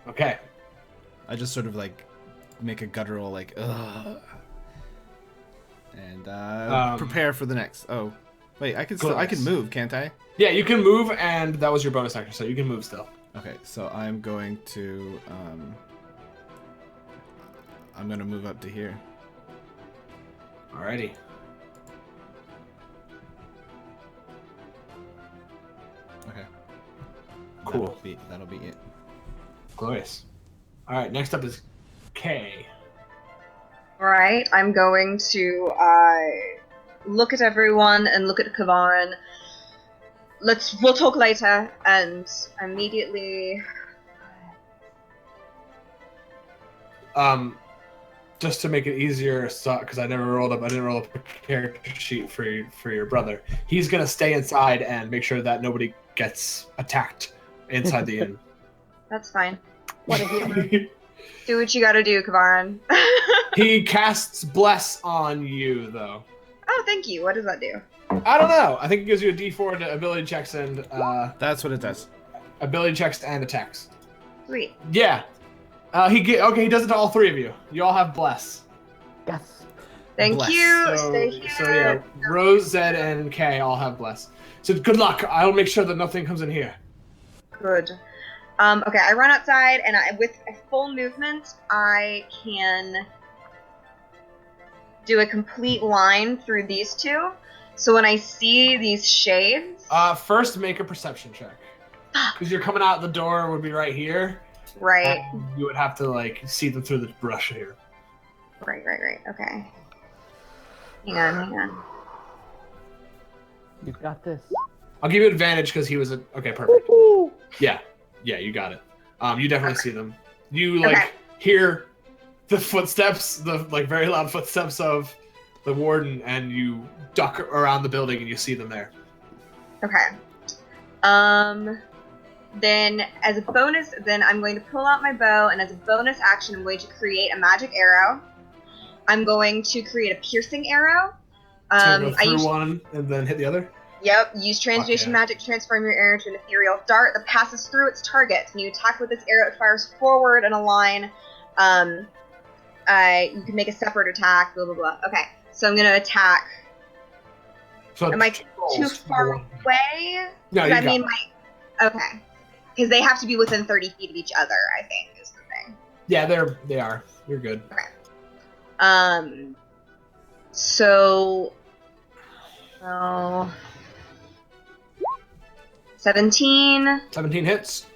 Okay. I just sort of like make a guttural like ugh, and prepare for the next. Oh, wait, I can move, can't I? Yeah, you can move, and that was your bonus action, so you can move still. Okay, so I'm going to move up to here. Alrighty. Okay. Cool. That'll be it. Glorious. All right, next up is Kay. Alright, I'm going to look at everyone and look at Kavarin. We'll talk later, and immediately... Just to make it easier, because I didn't roll up a character sheet for your brother. He's gonna stay inside and make sure that nobody gets attacked inside the inn. That's fine. What a hero. Do what you gotta do, Kavarin. He casts Bless on you, though. Oh, thank you. What does that do? I don't know. I think it gives you a D4 to ability checks and That's what it does. ability checks and attacks. Sweet. Yeah. He does it to all 3 of you. You all have Bless. Yes. Thank Bless. you. Stay here. So yeah, Rose, Zed, and Kay all have Bless. So good luck. I'll make sure that nothing comes in here. Good. Okay, I run outside, and with a full movement, I can do a complete line through these 2. So when I see these shades, First, make a perception check. Because you're coming out the door would be right here. right, You would have to like see them through the brush here. right, okay. Hang on. You've got this. I'll give you advantage because he was a okay. Perfect. Woo-hoo! Yeah, you got it. You definitely see them. You like Okay. hear the footsteps, the like very loud footsteps of the warden, and you duck around the building and you see them there. Okay. Then as a bonus, I'm going to pull out my bow, and as a bonus action, I'm going to create a magic arrow. I'm going to create a piercing arrow. So go I through use, one and then hit the other. Use transmutation yeah. magic to transform your arrow into an ethereal dart that passes through its target. When you attack with this arrow, it fires forward in a line. You can make a separate attack. Blah blah blah. Okay, so I'm gonna attack. So Am I too rolls. far away? No, Does you that got mean it. okay? Because they have to be within 30 feet of each other, I think, is the thing. Yeah, they are. You're good. So 17, 17 hits.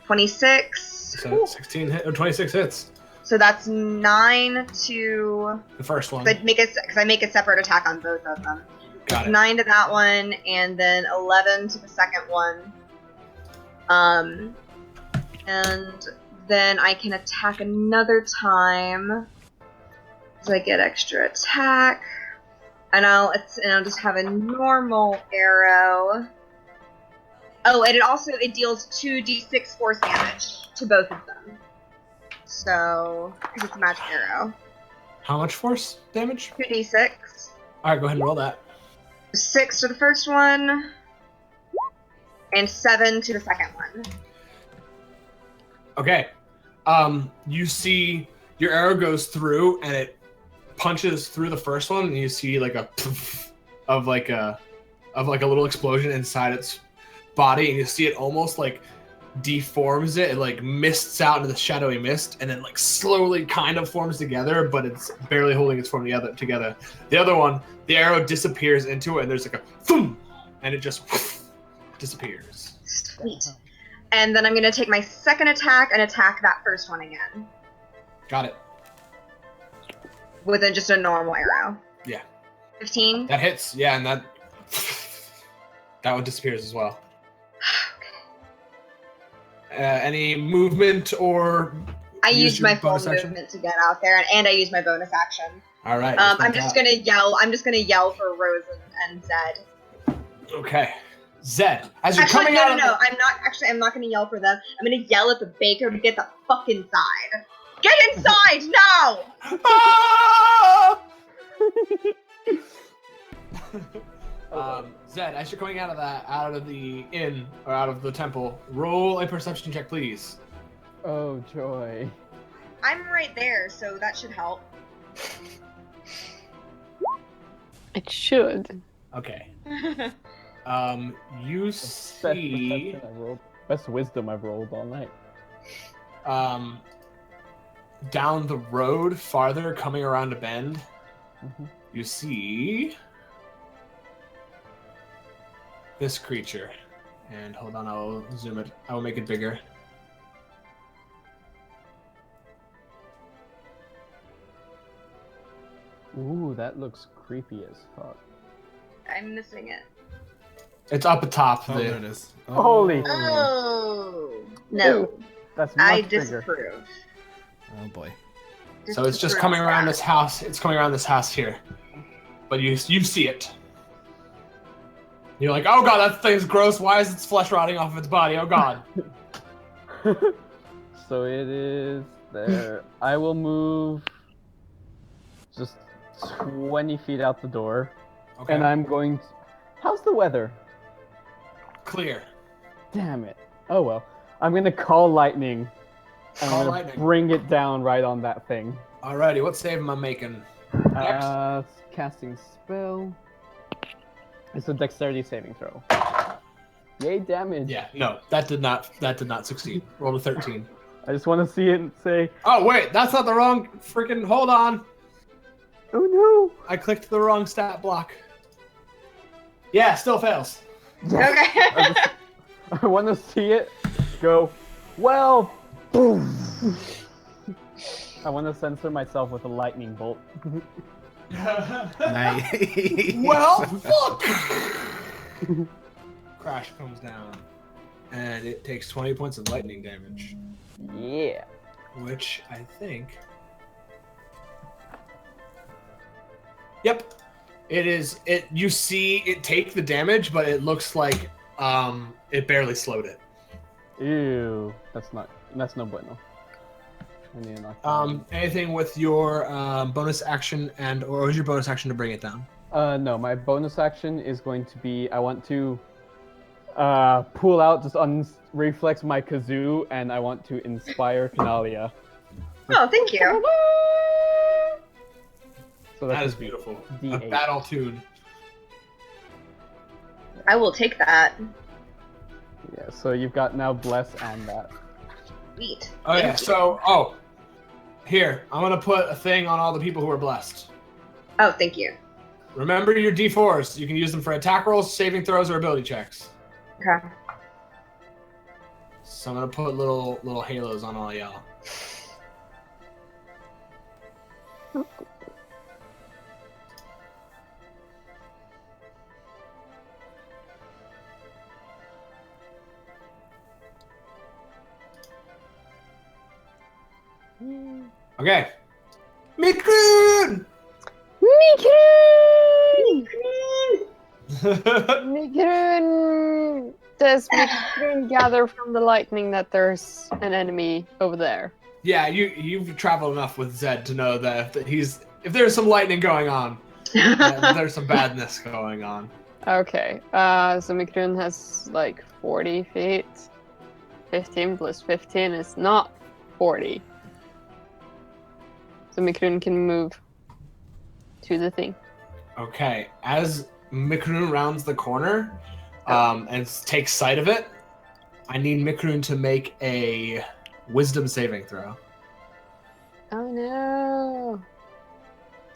26. So 16 hit or 26 hits. So that's 9 to. The first one. Because I make a separate attack on both of them. Got it. 9 to that one, and then 11 to the second one. And then I can attack another time. So I get extra attack. And I'll just have a normal arrow. Oh, and it deals 2d6 force damage to both of them. So, because it's a magic arrow. How much force damage? 2d6. All right, go ahead and roll that. 6 to the first one. And 7 to the second one. Okay. You see your arrow goes through and it punches through the first one, and you see like a poof of like a little explosion inside its body, and you see it almost like deforms it. It like mists out into the shadowy mist, and then like slowly kind of forms together, but it's barely holding its form together. The other one, the arrow disappears into it, and there's like a boom, and it just disappears. Sweet. and then I'm gonna take my second attack and attack that first one again Got it. with just a normal arrow. Yeah. 15. That hits. Yeah, and that one disappears as well. Any movement or I use used your my full bonus action? movement to get out there, and I used my bonus action. All right. I'm just gonna yell. I'm just gonna yell for Rose and Zed. Okay. Zed, as you're Actually, coming no, out no, of no. I'm not gonna yell for them. I'm gonna yell at the baker to get the fuck inside. Get inside now! Ah! Zed, as you're coming out of the inn or out of the temple, roll a perception check, please. Oh joy. I'm right there, so that should help. It should. Okay. You Best see, perception I've rolled. Best wisdom I've rolled all night. down the road farther, coming around a bend, Mhm. you see this creature. And hold on, I'll zoom it. I will make it bigger. Ooh, that looks creepy as fuck. I'm missing it. It's up atop. Oh, The, there it is. Holy- Oh no, That's much I bigger. disapprove. Oh boy. So it's just coming around this house. It's coming around this house here. But you see it. You're like, oh god, that thing's gross. Why is its flesh rotting off of its body? Oh god. So it is there. I will move just 20 feet out the door, Okay. and I'm going to... How's the weather? Clear. Damn it. Oh well. I'm gonna call lightning. I'm Call gonna lightning. bring it down right on that thing. Alrighty, what save am I making? Casting spell. It's a dexterity saving throw. Yay, damage. Yeah, no, that did not succeed. Roll a 13. I just want to see it and say, Oh wait, that's not the wrong freaking. Hold on, oh I clicked the wrong stat block. Yeah, still fails. no. Yes. Okay. I want to see it go, well, boom. I want to censor myself with a lightning bolt. Nice. Well, fuck. Crash comes down, and it takes 20 points of lightning damage, Yeah. which I think. Yep, it is. It you see it take the damage, but it looks like it barely slowed it. Ew. That's no bueno. I need to knock that out. Anything with your bonus action or is your bonus action to bring it down? No, my bonus action is going to be I want to pull out, just reflex my kazoo, and I want to inspire Canalia. Oh, thank you. So That that's is beautiful. A D8. battle tune. I will take that. Yeah, so you've got now bless and that. Sweet. Oh yeah. Thank you. So here I'm gonna put a thing on all the people who are blessed. Oh, thank you. Remember your D4s. You can use them for attack rolls, saving throws, or ability checks. Okay. So I'm gonna put little halos on all y'all. Okay. Mikrun! Mikrun! Mikrun! Does Mikrun gather from the lightning that there's an enemy over there? Yeah, you've traveled enough with Zed to know that if there's some lightning going on, there's some badness going on. Okay, so Mikrun has like 40 feet. 15 plus 15 is not 40. So Mikrun can move to the thing. Okay, as Mikrun rounds the corner and takes sight of it, I need Mikrun to make a wisdom saving throw. Oh no!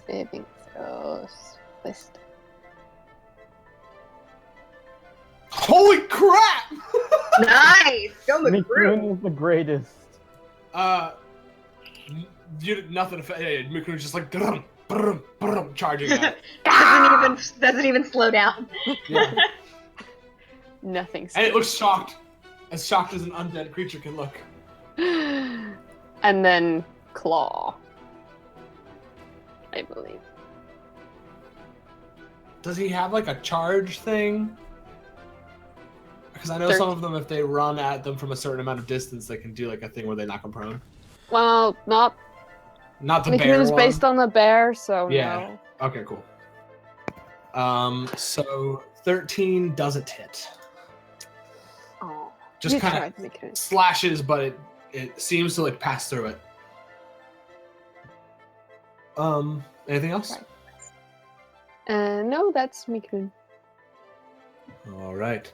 Saving throws. Wisdom. Holy crap! Nice! Go McGrew! McCroon is the greatest. You did nothing. Mikron's just like charging at. doesn't even slow down. Yeah. Nothing. And it looks shocked. As shocked as an undead creature can look. And then claw. I believe. Does he have like a charge thing? Because I know some of them, if they run at them from a certain amount of distance, they can do like a thing where they knock them prone. Well, not. Not the bear Mikron's one. based on the bear, so Yeah. Okay, cool. So 13 doesn't hit. no. Oh, Just you kind tried, of Mikron. slashes, but it seems to like pass through it. Anything else? No, that's Mikron. All right.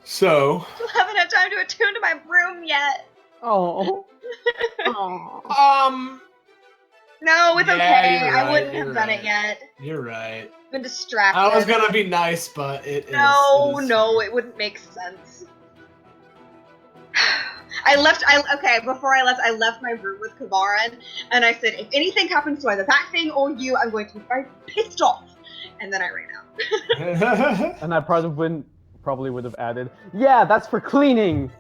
So, I haven't had time to attune to my broom yet. Oh. Oh. No, it's Yeah, okay. you're I right, wouldn't you're have done it right. yet. you're right. Been distracted. I was gonna be nice, but it is. No, it is no, fair. it wouldn't make sense. Before I left my room with Kavaran, and I said, if anything happens to either that thing or you, I'm going to be very pissed off. And then I ran out. And I probably would have added, yeah, that's for cleaning.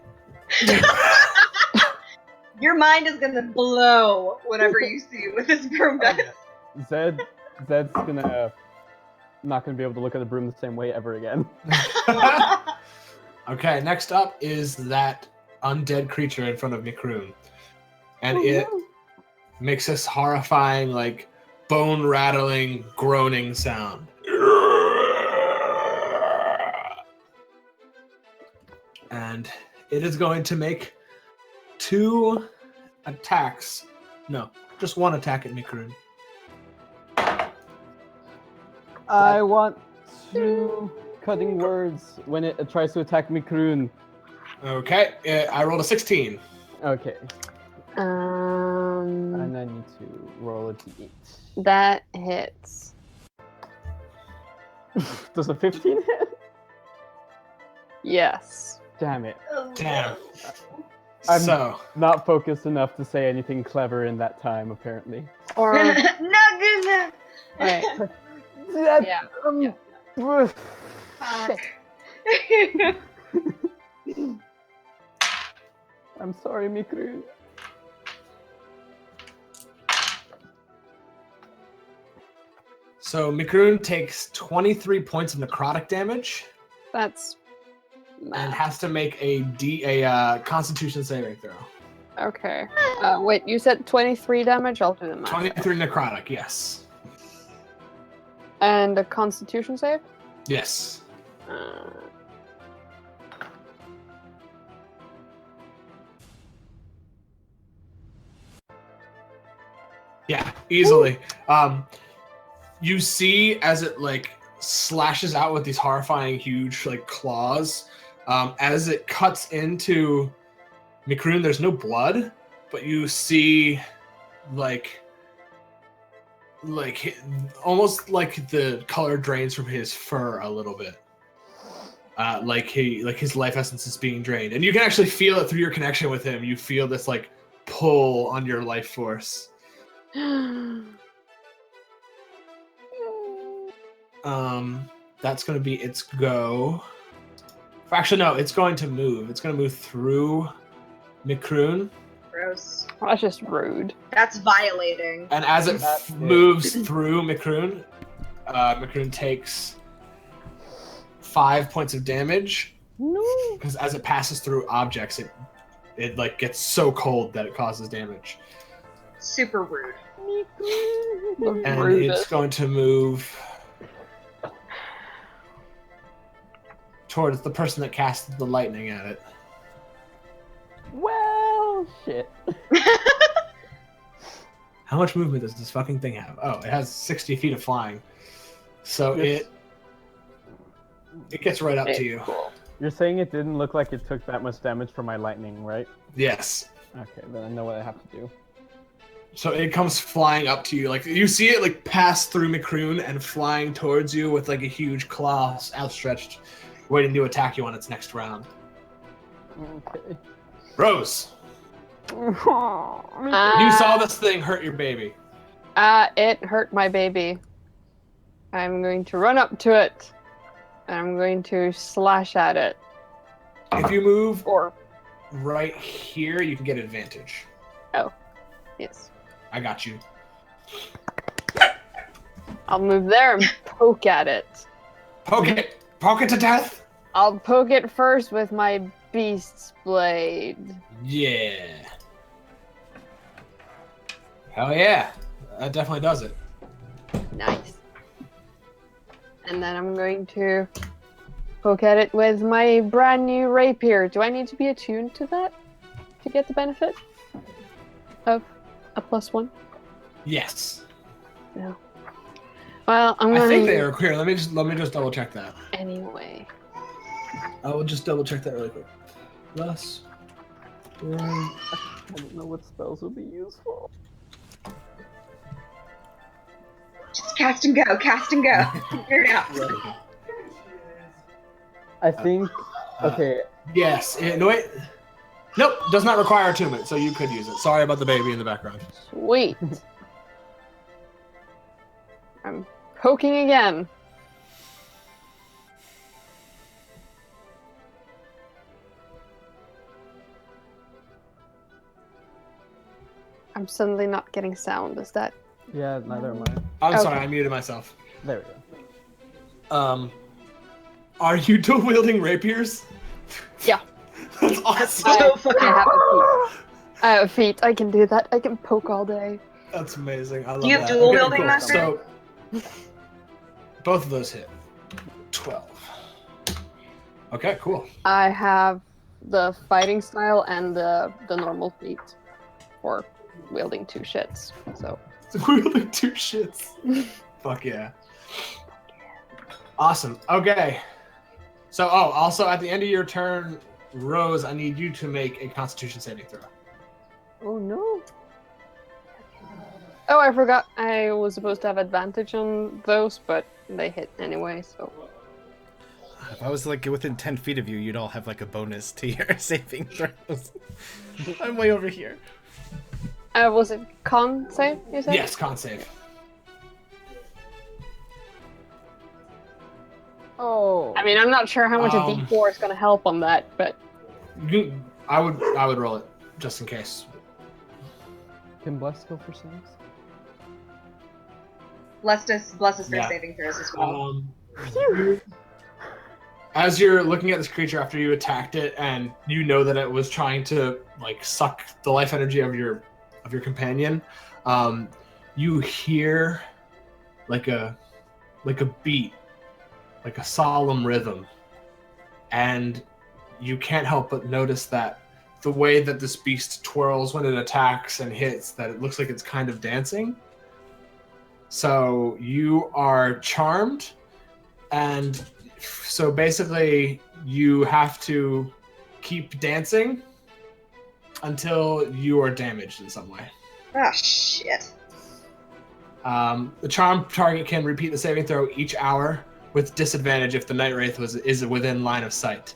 Your mind is gonna blow whatever you see with this broom does. Zed's not gonna be able to look at the broom the same way ever again. Okay, next up is that undead creature in front of Mikroon. And Oh, it no. makes this horrifying, like, bone rattling, groaning sound. And it is going to make 2 attacks. No, just 1 attack at Mikroon. I want to cutting words when it tries to attack Mikroon. Okay, I rolled a 16. Okay, Um, and I need to roll a d8. that hits. Does a 15 hit? Yes. Damn it. Damn. I'm- So, Not focused enough to say anything clever in that time, apparently. Or No, good. wait. That, Yeah. Shit. I'm sorry, Mikroon. so Mikroon takes 23 points of necrotic damage That's and math. has to make a Constitution saving throw. Okay. Wait, you said 23 damage? I'll do the math. 23 necrotic, yes. And a Constitution save? Yes. Uh, Yeah, easily. You see as it like slashes out with these horrifying, huge like claws. As it cuts into Mikroon, there's no blood, but you see almost like the color drains from his fur a little bit. Like his life essence is being drained, and you can actually feel it through your connection with him. You feel this like pull on your life force. That's going to be its go. Actually, no, it's going to move. It's going to move through Mikroon, Gross. That's just rude. That's violating. and as it That's it. moves through Mikroon, Mikroon takes 5 points of damage No. because as it passes through objects, it like gets so cold that it causes damage, Super rude. The and rudest. it's going to move towards the person that casted the lightning at it. Well, shit. How much movement does this fucking thing have? Oh, it has 60 feet of flying. So Yes. it gets right up to you. Cool. You're saying it didn't look like it took that much damage from my lightning, right? Yes. Okay, then I know what I have to do. So it comes flying up to you. Like you see it like pass through Mikroon and flying towards you with like a huge claw outstretched, waiting to attack you on its next round. Okay. Rose, you saw this thing hurt your baby. It hurt my baby. I'm going to run up to it. And I'm going to slash at it. If you move Or, right here, you can get advantage. yes. I got you. I'll move there and poke at it. Poke it! Poke it to death! I'll poke it first with my beast's blade. Yeah. Hell yeah. That definitely does it. Nice. And then I'm going to poke at it with my brand new rapier. Do I need to be attuned to that to get the benefit of a +1? Yes. No. Well, I'm I gonna think they are clear. Let me just double check that. anyway. I will just double check that really quick. Plus one. I don't know what spells would be useful. Just cast and go, cast and go. Figure it out. I think. Okay. Yes. No, wait. Nope. Does not require attunement, so you could use it. Sorry about the baby in the background. Sweet. I'm poking again. I'm suddenly not getting sound. Is that Yeah, neither am I. I'm Okay. sorry. I muted myself. There we go. Are you dual wielding rapiers? Yeah. That's awesome. So fucking I have a feat. I have feet. I can do that. I can poke all day. That's amazing. I love you that. have dual Okay, wielding, cool. Master? So both of those hit. 12. Okay, cool. I have the fighting style and the normal feat for wielding 2 shits. So Wielding 2 shits. Fuck yeah. Awesome. Okay. So, also at the end of your turn, Rose, I need you to make a Constitution saving throw. oh no. Oh, I forgot. I was supposed to have advantage on those, but they hit anyway. So If I was like within 10 feet of you, you'd all have like a bonus to your saving throws. I'm way over here. was it con save? You said? Yes, con save. Oh. I mean, I'm not sure how much a Um, D4 is going to help on that, but I would roll it just in case. Can Bless go for saves? Bless us for Yeah. saving throws as well. As you're looking at this creature after you attacked it, and you know that it was trying to like suck the life energy of your companion, you hear like a beat, like a solemn rhythm, and you can't help but notice that the way that this beast twirls when it attacks and hits, that it looks like it's kind of dancing. So you are charmed, and so basically you have to keep dancing until you are damaged in some way. Oh shit. The charmed target can repeat the saving throw each hour with disadvantage if the Night Wraith is within line of sight.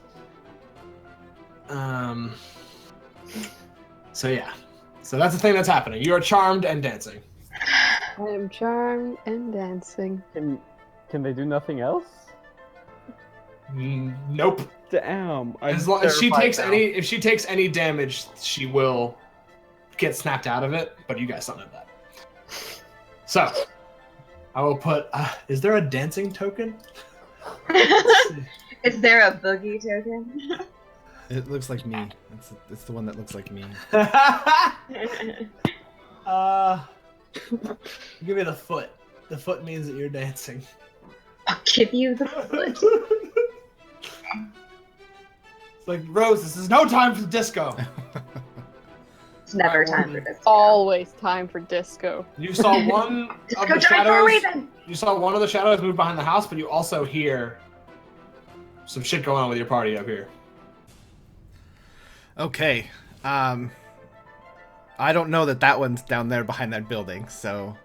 So yeah. So that's the thing that's happening. You are charmed and dancing. I am charmed and dancing. Can they do nothing else? Nope. Damn. As long as she takes if she takes any damage, she will get snapped out of it. But you guys don't know that. So I will put. Is there a dancing token? Is there a boogie token? It looks like me. It's the one that looks like me. Give me the foot. The foot means that you're dancing. I'll give you the foot. It's like, Rose, this is no time for disco. It's never time for this. Always time for disco. You saw one of Disco the time for a shadows. reason. You saw one of the shadows move behind the house, but you also hear some shit going on with your party up here. Okay. I don't know that one's down there behind that building, so...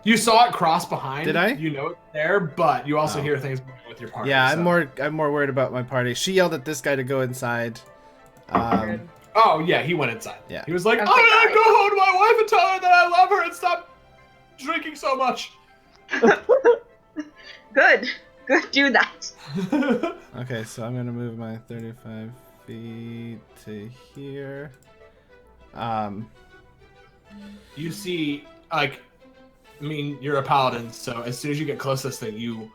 You saw it cross behind. Did I? You know it's there, but you also Oh. hear things going on with your party. Yeah, so. I'm more worried about my party. She yelled at this guy to go inside. Um, Oh yeah, he went inside. Yeah. He was like, Okay, I'm gonna guys. go home to my wife and tell her that I love her and stop drinking so much. Good. Good, do that. okay, so I'm gonna move my 35 feet to here. You see, like, I mean, you're a paladin, so as soon as you get close to this thing, you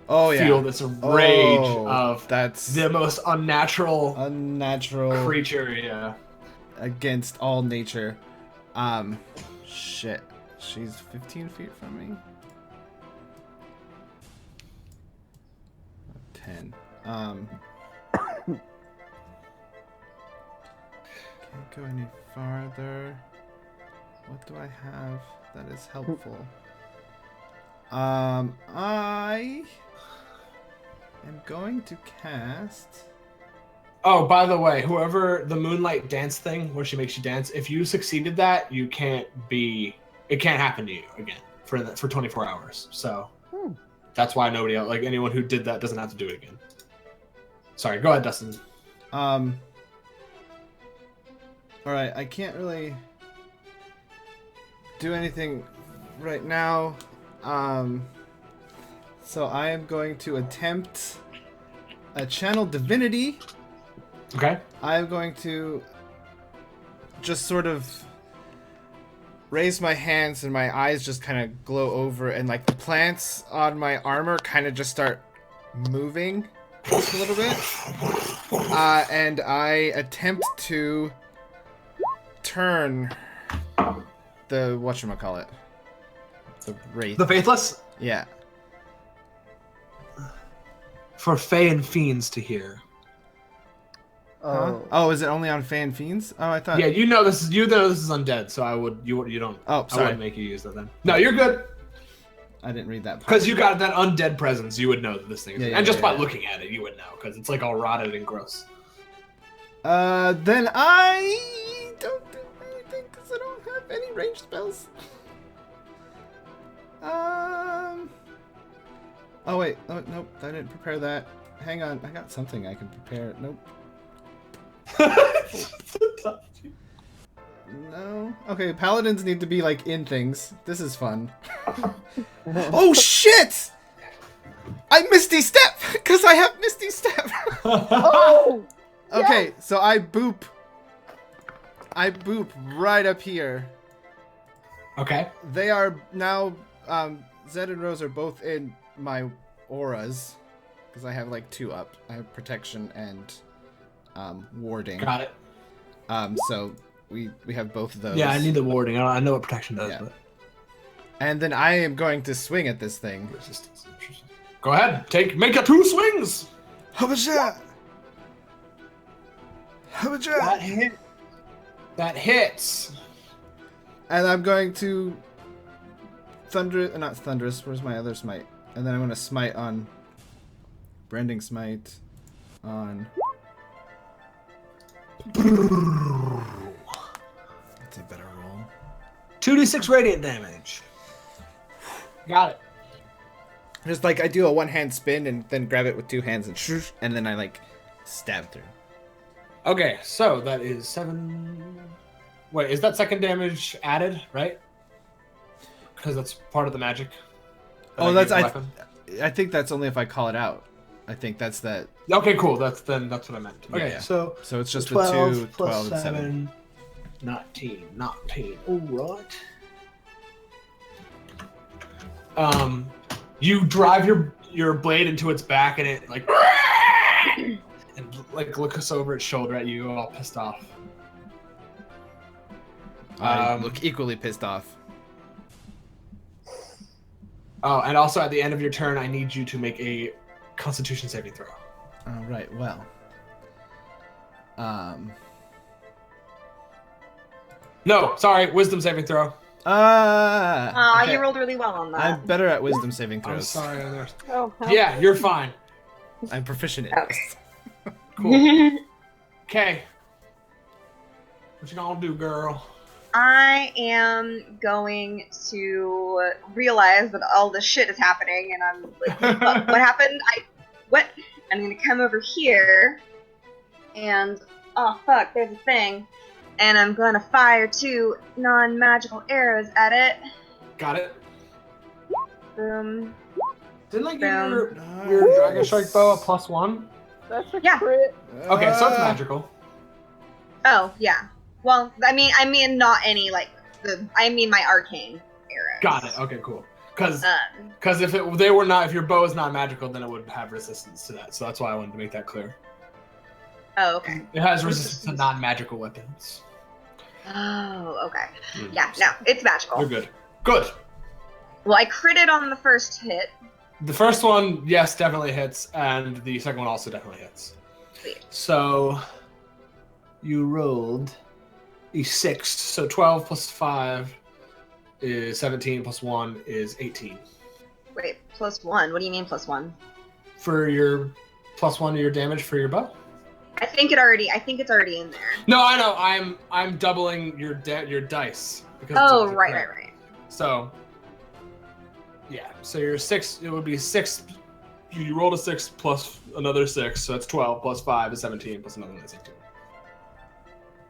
Oh yeah. feel this rage Oh, of that's the most unnatural unnatural creature. Yeah. against all nature. Shit. She's 15 feet from me. 10. Can't go any farther. What do I have that is helpful? I am going to cast. Oh, by the way, whoever the moonlight dance thing, where she makes you dance, if you succeeded that, you can't be. It can't happen to you again for 24 hours. So that's why nobody else, like anyone who did that, doesn't have to do it again. Sorry, go ahead, Dustin. All right, I can't really do anything right now. So I am going to attempt a channel divinity. Okay. I am going to just sort of raise my hands and my eyes just kind of glow over, and like the plants on my armor kind of just start moving just a little bit. And I attempt to turn the whatchamacallit. The wraith. The Faithless? Yeah. For Fae and Fiends to hear. Huh? Oh, is it only on Fan Fiends? Oh, I thought. Yeah, you know this is undead, so you don't. Oh, I sorry. wouldn't make you use that then. No, you're good. I didn't read that part. Because you got that undead presence, you would know that this thing is. Yeah, and just by yeah. looking at it, you would know because it's like all rotted and gross. Then I don't do anything because I don't have any ranged spells. Oh wait. Oh nope. I didn't prepare that. Hang on. I got something I can prepare. Nope. No. Okay. Paladins need to be like in things. This is fun. Oh shit! I Misty Step because I have Misty Step. Oh! Okay, so I boop right up here. Okay. They are now, Zed and Rose are both in my auras, because I have like 2 up. I have protection and warding. Got it. So we have both of those. Yeah, I need the warding. I know what protection does, Yeah. but And then I am going to swing at this thing. resistance. Interesting. Go ahead. Make a 2 swings. Habaja! That hit. That hits. And I'm going to not thunderous. Where's my other smite? And then I'm going to smite on branding smite on. That's a better roll. 2d6 radiant damage. Got it. Just like I do a 1-hand spin and then grab it with 2 hands and shoosh, and then I like stab through. Okay, so that is 7. Wait, is that second damage added, right? Because that's part of the magic. that Oh, I that's gave the I. weapon. I think that's only if I call it out. I think that's that. Okay, cool. That's what I meant. Okay, Yeah. so So it's just 12 the 2, plus 12, and 7. 19. All right. You drive your blade into its back, and it like and like looks over its shoulder at you, all pissed off. I look equally pissed off. Oh, and also at the end of your turn, I need you to make a Constitution saving throw. All right. Well. No, sorry, Wisdom saving throw. Aw, Okay. you rolled really well on that. I'm better at wisdom saving I'm throws. sorry. Oh, help. Yeah, you're fine. I'm proficient in Okay. this. Cool. Okay. What you gonna do, girl? I am going to realize that all this shit is happening, and I'm like, what happened? I'm gonna come over here, and oh fuck, there's a thing, and I'm gonna fire 2 non-magical arrows at it. Got it. Boom. Didn't I give Boom. your Dragon Strike bow a +1? That's a Yeah. crit. Okay, so it's magical. Oh yeah. Well, I mean not any like I mean my arcane arrows. Got it. Okay, cool. Because Um, if your bow is not magical, then it would have resistance to that. So that's why I wanted to make that clear. oh okay. It has resistance to non-magical weapons. Oh okay. Mm. Yeah, no, it's magical. You're good. Good. Well, I critted on the first hit. The first one, yes, definitely hits, and the second one also definitely hits. Sweet. So you rolled a 6. So 12 plus 5 is 17 plus 1 is 18. Wait, +1. What do you mean +1? For your +1 to your damage for your bow? I think it's already in there. No, I know. I'm doubling your dice. Because Oh, it's a right. crit. So yeah, so your 6, it would be 6. You rolled a 6 plus another 6, so that's 12 plus 5 is 17 plus another one is 18.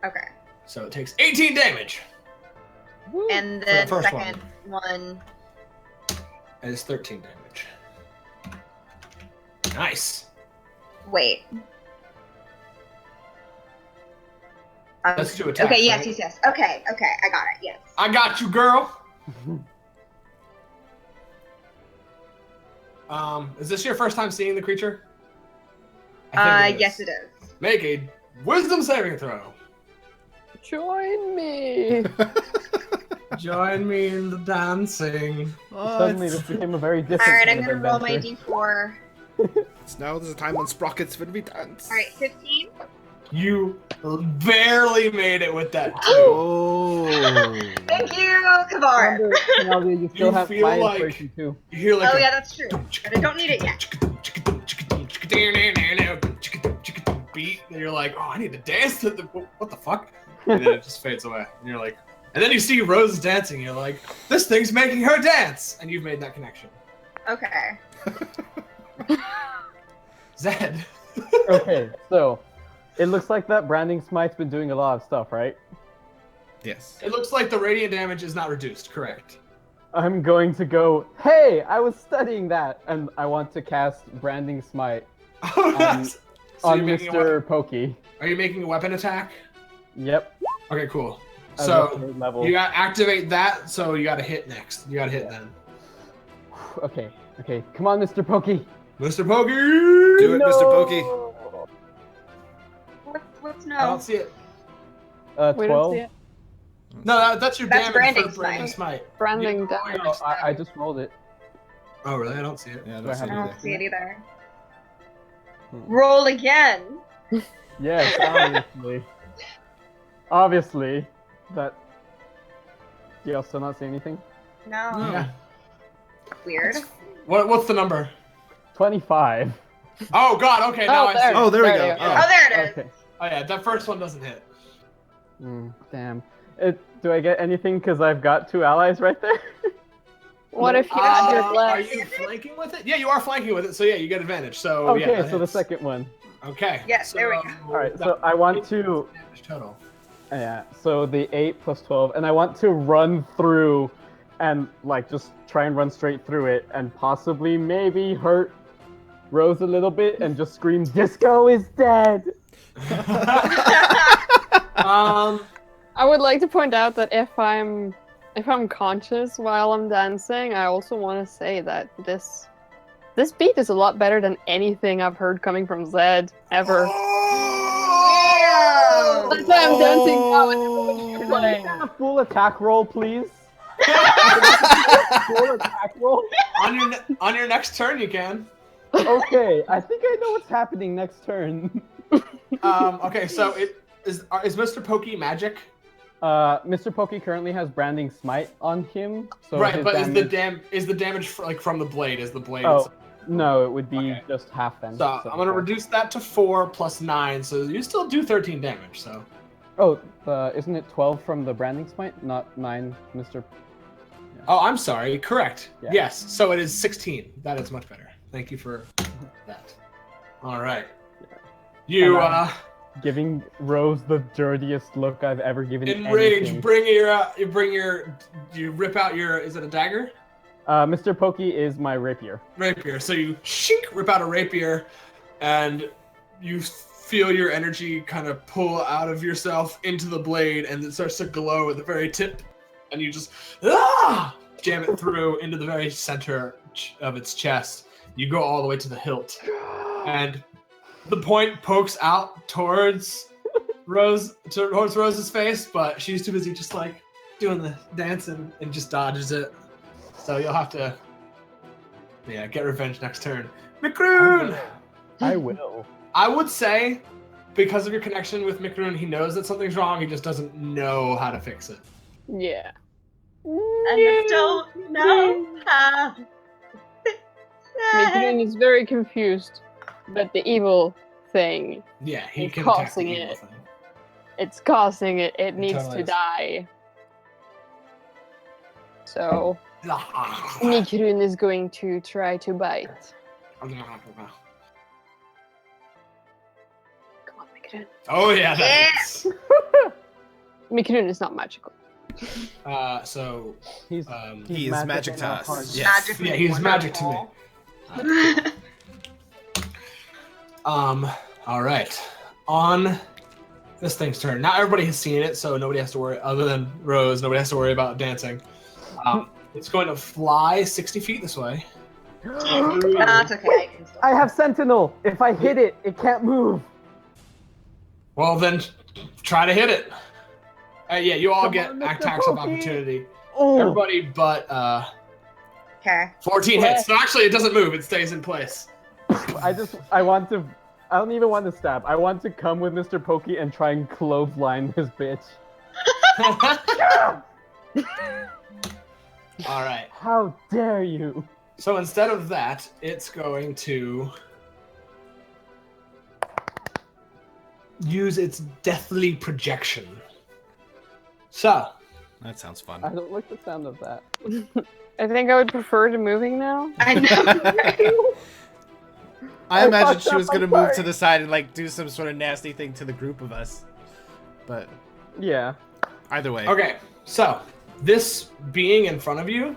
Okay. So it takes 18 damage. And For the the first second one. And it's 13 damage. Nice. Wait. That's 2 attacks. Okay, yes, right? yes. Okay, I got it, yes. I got you, girl. Is this your first time seeing the creature? I think Yes it is. Make a wisdom saving throw. Join me. Join me in the dancing. Suddenly, this became a very different. Alright, I'm kind of gonna roll my adventure. D4. It's now the time when sprockets will be dance. Alright, 15. You barely made it with that. Oh. Thank you, Kavar. Remember, Nadia, you still You have feel my like- inspiration too. You hear like Oh a yeah, that's true. But I don't need it yet. beat, and you're like, oh, I need to dance to the what the fuck? And then it just fades away, and you're like, and then you see Rose dancing, and you're like, this thing's making her dance, and you've made that connection. Okay. Zed. Okay, so it looks like that branding smite's been doing a lot of stuff, right? Yes. It looks like the radiant damage is not reduced, correct? I'm going to go, hey, I was studying that, and I want to cast branding smite So on you're making a Mr. weapon- Pokey. Are you making a weapon attack? Yep. Okay, cool. as a So third level. you got to activate that, so you got to hit next. You got to hit then. Okay, come on, Mr. Pokey. Mr. Pokey! Do it, Mr. Pokey. What's I don't no? see it. We don't 12. see it. No, that's your That's damage branding for branding smite. Branding You- damage. Oh, I just rolled it. Oh, really? I don't see it. Yeah, Do I that's have I it don't either. see it either. Hmm. Roll again. Yes, obviously. Obviously. That. Do y'all still not see anything? No. Yeah. Weird. What's the number? 25. Oh God. Okay, now I see. there. it. Oh, there we There go. you go. Oh. Oh, there it is. Okay. Oh yeah, that first one doesn't hit. Damn. Do I get anything because I've got 2 allies right there? What if you had your Are glass? you flanking with it? Yeah, you are flanking with it. So yeah, you get advantage. So Okay, yeah, that so the hits. second one. Okay. Yes, there we go. Alright, so I want to. Damage total. Yeah, so the 8 plus 12, and I want to run through and, like, just try and run straight through it and possibly maybe hurt Rose a little bit and just scream, Disco is dead! I would like to point out that if I'm conscious while I'm dancing, I also want to say that this beat is a lot better than anything I've heard coming from Zed ever. Oh! That's why I'm dancing now and Can I get a full attack roll, please? Full attack roll? On your next turn, you can. Okay, I think I know what's happening next turn. Okay, so is Mr. Pokey magic? Mr. Pokey currently has branding smite on him, so Right, his but damage... is the damage from the blade? Is the blade? Oh, no, it would be Okay. just half then. So I'm gonna reduce that to 4 plus 9, so you still do 13 damage. So Oh, isn't it 12 from the branding smite, not 9, Mr. oh, I'm sorry. Correct. Yeah. Yes. So it is 16. That is much better. Thank you for that. All right. You giving Rose the dirtiest look I've ever given Enraged, anything. you rip out your, is it a dagger? Mr. Pokey is my rapier. Rapier. So you rip out a rapier, and you feel your energy kind of pull out of yourself into the blade, and it starts to glow at the very tip, and you just jam it through into the very center of its chest. You go all the way to the hilt, and the point pokes out towards Rose's face, but she's too busy just like doing the dancing and just dodges it. So you'll have to, get revenge next turn. Mikroon! I will. I would say, because of your connection with Mikroon, he knows that something's wrong, he just doesn't know how to fix it. Yeah. I don't know how. Mikroon is very confused, but the evil thing, Yeah, he He's can attack the causing evil it. thing. it's causing it. It needs totally to is. die. So, Mikroon is going to try to bite. Come on, Mikroon. Oh yeah, that is. Mikroon is not magical. So, He's He is magic and to not us. hard. Yes. Magically yeah, he's magic to me. wonderful. All right. On this thing's turn. Now everybody has seen it, so nobody has to worry, other than Rose, nobody has to worry about dancing. It's going to fly 60 feet this way. That's okay. I can still. I have Sentinel. If I hit it, it can't move. Well, then try to hit it. Yeah, you all Come get on, Mr. attacks of Pokey. opportunity. Oh, Everybody but Okay. 14 hits. So actually, it doesn't move. It stays in place. I don't even want to stab. I want to come with Mr. Pokey and try and clothesline this bitch. All right. How dare you? So instead of that, it's going to use its deathly projection. So, That sounds I fun. don't like the sound of that. I think I would prefer to moving now. I know. I I imagine fucked she up, was I'm gonna move to sorry. the side and like do some sort of nasty thing to the group of us. But Yeah. either way. okay. So, this being in front of you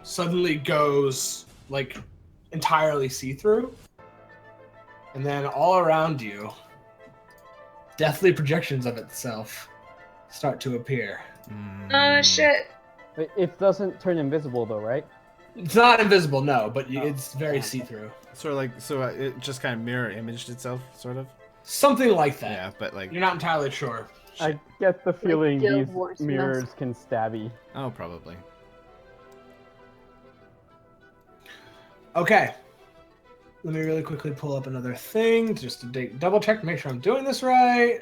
suddenly goes like entirely see-through. And then all around you, deathly projections of itself start to appear. Oh shit. It doesn't turn invisible though, right? It's not invisible, no, but Oh. it's very see-through. Sort of like it just kind of mirror imaged itself, sort of. Something like that. Yeah, but like You're not entirely sure. I get the feeling Guild these Wars mirrors can stab you. oh, probably. Okay. Let me really quickly pull up another thing just to double check to make sure I'm doing this right.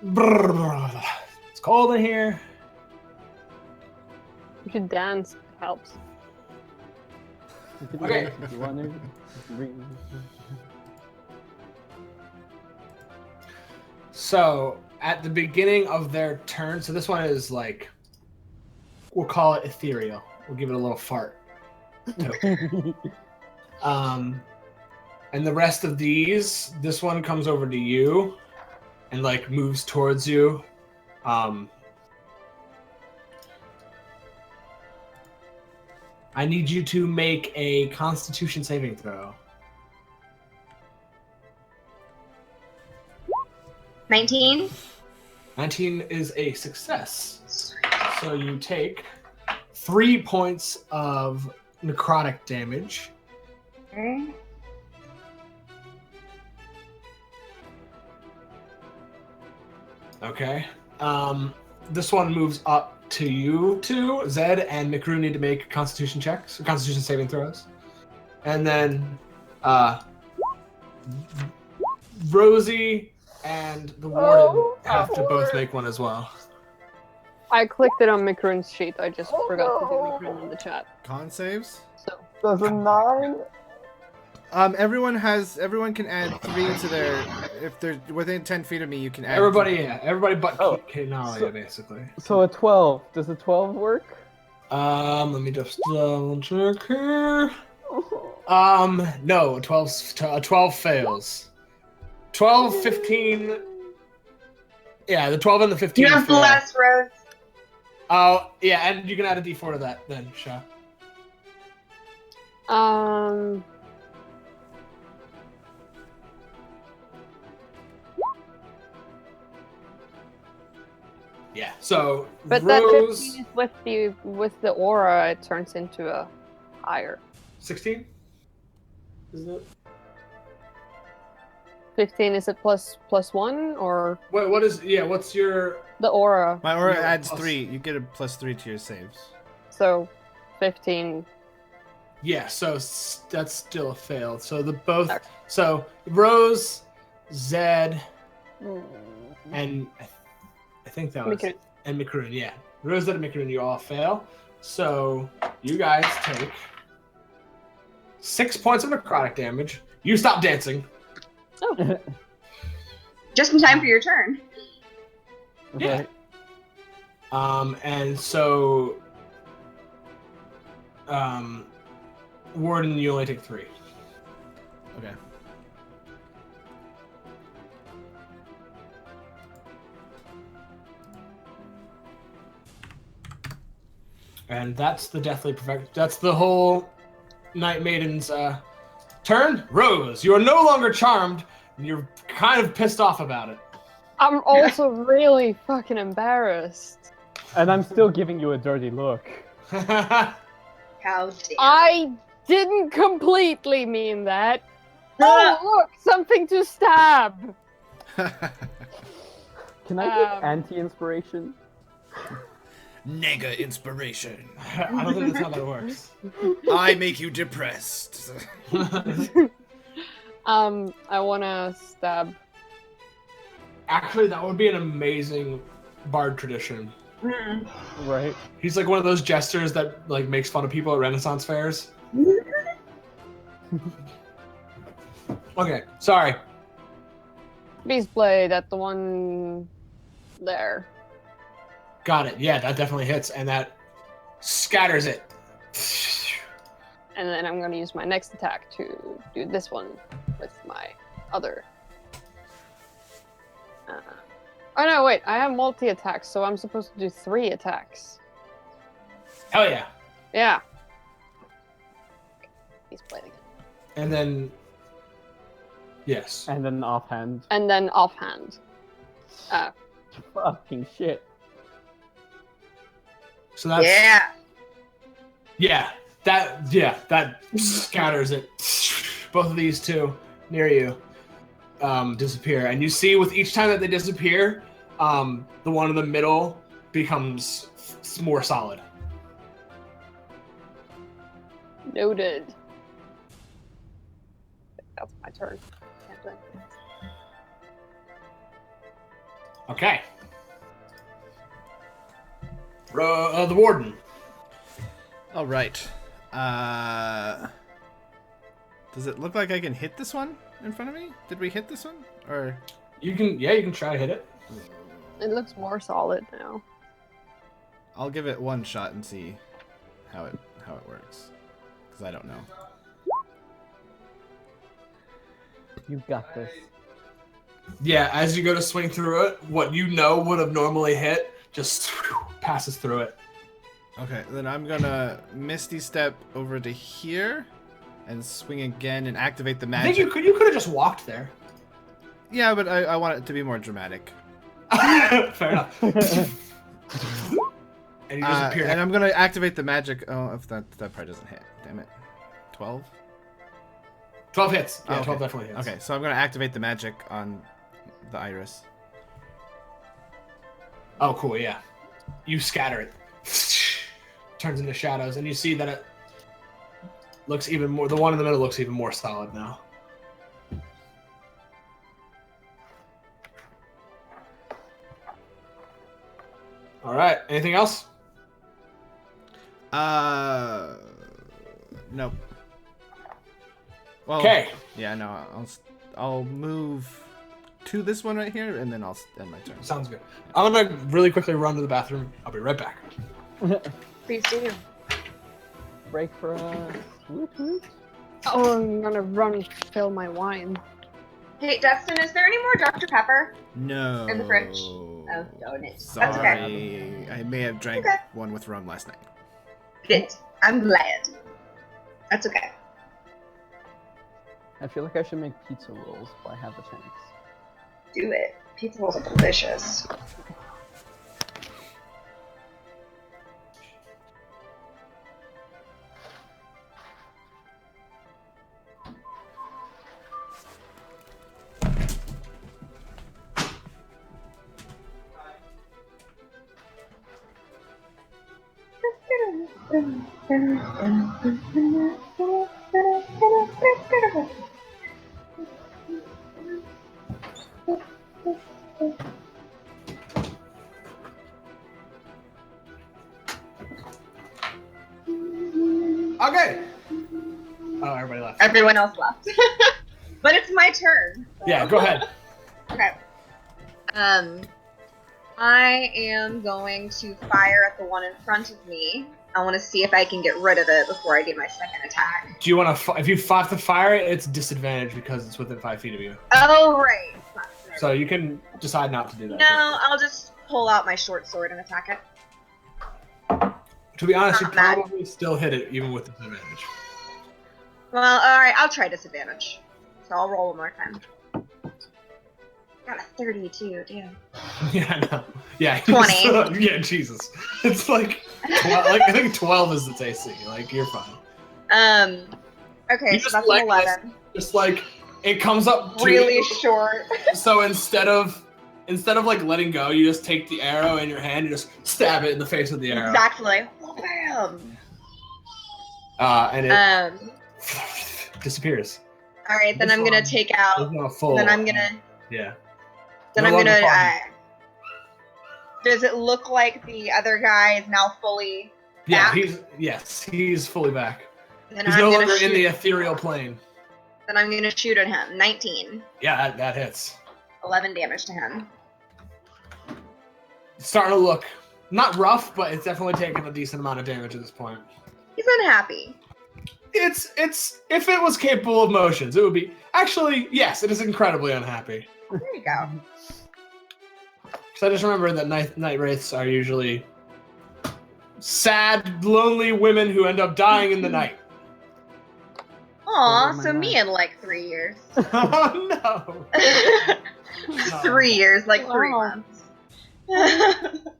Brrr. It's cold in here. You should dance. It helps. Okay. If you want to. So, at the beginning of their turn, so this one is like, we'll call it ethereal. We'll give it a little fart. And the rest of these, this one comes over to you and like moves towards you. I need you to make a Constitution saving throw. 19? 19 is a success. So you take 3 points of necrotic damage. Okay. Okay. This one moves up to you two. Zed and Mikru need to make Constitution checks, Constitution saving throws, and then Rosie and the Warden have to both make one as well. I clicked it on Mikroon's sheet. I just forgot to do Mikroon in the chat. Con saves. So Does a 9? Everyone can add 3 to their. If they're within 10 feet of me, you can add. Everybody but Oh, Kenalia, so- basically. So a 12. Does a 12 work? Let me just double check here. No, a 12 fails. 12, 15. Yeah, the 12 and the 15. You have fail. bless, Rose. Oh, yeah, and you can add a d4 to that then, Sha. Yeah, so But that Rose 15 is with the aura, it turns into a higher. 16? Isn't it? 15 is it plus 1 or What is what's your the aura? My aura Yeah, adds plus- 3. You get a +3 to your saves. So 15. so that's still a fail. So the both Okay. so Rose, Zed, and I think that was Mikaru. and Mikaroon, yeah. Rose, Zed, and Mikaroon, you all fail. So you guys take 6 points of necrotic damage. You stop dancing. Oh, Just in time for your turn. Yeah. Right. And so Warden, you only take 3. Okay. And that's the Deathly Perfect. That's the whole Night Maiden's turn. Rose, you are no longer charmed, and you're kind of pissed off about it. I'm also really fucking embarrassed. And I'm still giving you a dirty look. How dare. I didn't completely mean that. Oh, look, something to stab. Can I get Um, anti-inspiration? Nega inspiration. I don't think that's how that works. I make you depressed. I wanna stab. Actually, that would be an amazing bard tradition. Right. He's like one of those jesters that like makes fun of people at Renaissance fairs. Okay, sorry. Beast Blade at the one there. Got it. Yeah, that definitely hits, and that scatters it. And then I'm gonna use my next attack to do this one with my other. Oh no, wait, I have multi-attacks, so I'm supposed to do 3 attacks. Hell yeah. Yeah. Beast Blade again. And then, yes. And then offhand. And then offhand. Fucking shit. So that's Yeah. that scatters it. Both of these two near you disappear, and you see with each time that they disappear, the one in the middle becomes more solid. Noted. That's my turn. Can't do anything. Okay. The warden. All right. Does it look like I can hit this one in front of me? Did we hit this one? Or You can try to hit it. It looks more solid now. I'll give it one shot and see how it works, because I don't know. You got this. Yeah, as you go to swing through it, what you know would have normally hit just passes through it. Okay, then I'm gonna Misty Step over to here and swing again and activate the I magic. think you could have just walked there. Yeah, but I want it to be more dramatic. Fair enough. And you disappear. And I'm gonna activate the magic. Oh, if that part doesn't hit, damn it. 12. 12 hits. Yeah, Oh, okay. 12 definitely hits. Okay, so I'm gonna activate the magic on the iris. Oh, cool, yeah. You scatter it. Turns into shadows, and you see that it looks even more... The one in the middle looks even more solid now. Alright, anything else? Nope. Well, Okay. Yeah, no, I'll move to this one right here, and then I'll end my turn. Sounds good. I'm gonna really quickly run to the bathroom. I'll be right back. Please do. Break for a swoot woot. Oh, I'm gonna run and fill my wine. Hey, Dustin, is there any more Dr. Pepper? No. In the fridge. Oh, darn it. Sorry. That's okay. I may have drank Okay. one with rum last night. Good. I'm glad. That's okay. I feel like I should make pizza rolls if I have the chance. Do it. Pizza rolls are delicious. Okay. Oh, everybody left. Everyone else left. But it's my turn. Yeah, go ahead. Okay. I am going to fire at the one in front of me. I want to see if I can get rid of it before I do my second attack. Do you want to? If you have to fire it, it's disadvantage because it's within 5 feet of you. Oh, right. So you can decide not to do that. No, I'll just pull out my short sword and attack it. To be honest, you Not mad. probably still hit it even with disadvantage. Well, alright, I'll try disadvantage. So I'll roll one more time. Got a 32, damn. Yeah, I know. Yeah. 20. Yeah, Jesus. It's like, I think 12 is its AC. Like, you're fine. Okay, You so just that's like an 11. Just like, it comes up to Really you. short. So instead of like letting go, you just take the arrow in your hand and just stab it in the face with the arrow. Exactly. Bam! And it disappears. Alright, then This I'm gonna one take There's out. no full. Then I'm gonna. Yeah. Then No I'm longer gonna. fun. Does it look like the other guy is now fully Yeah, back? he's fully back. Then He's I'm no gonna longer in shoot. the ethereal plane. Then I'm gonna shoot at him. 19. Yeah, that hits. 11 damage to him. It's starting to look not rough, but it's definitely taking a decent amount of damage at this point. He's unhappy. It's if it was capable of motions, it would be actually yes, it is incredibly unhappy. There you go. Because I just remember that night wraiths are usually sad, lonely women who end up dying in the night. Aw, Over my so me life. in like 3 years. Oh no! 3 years, like 3 Wow. months.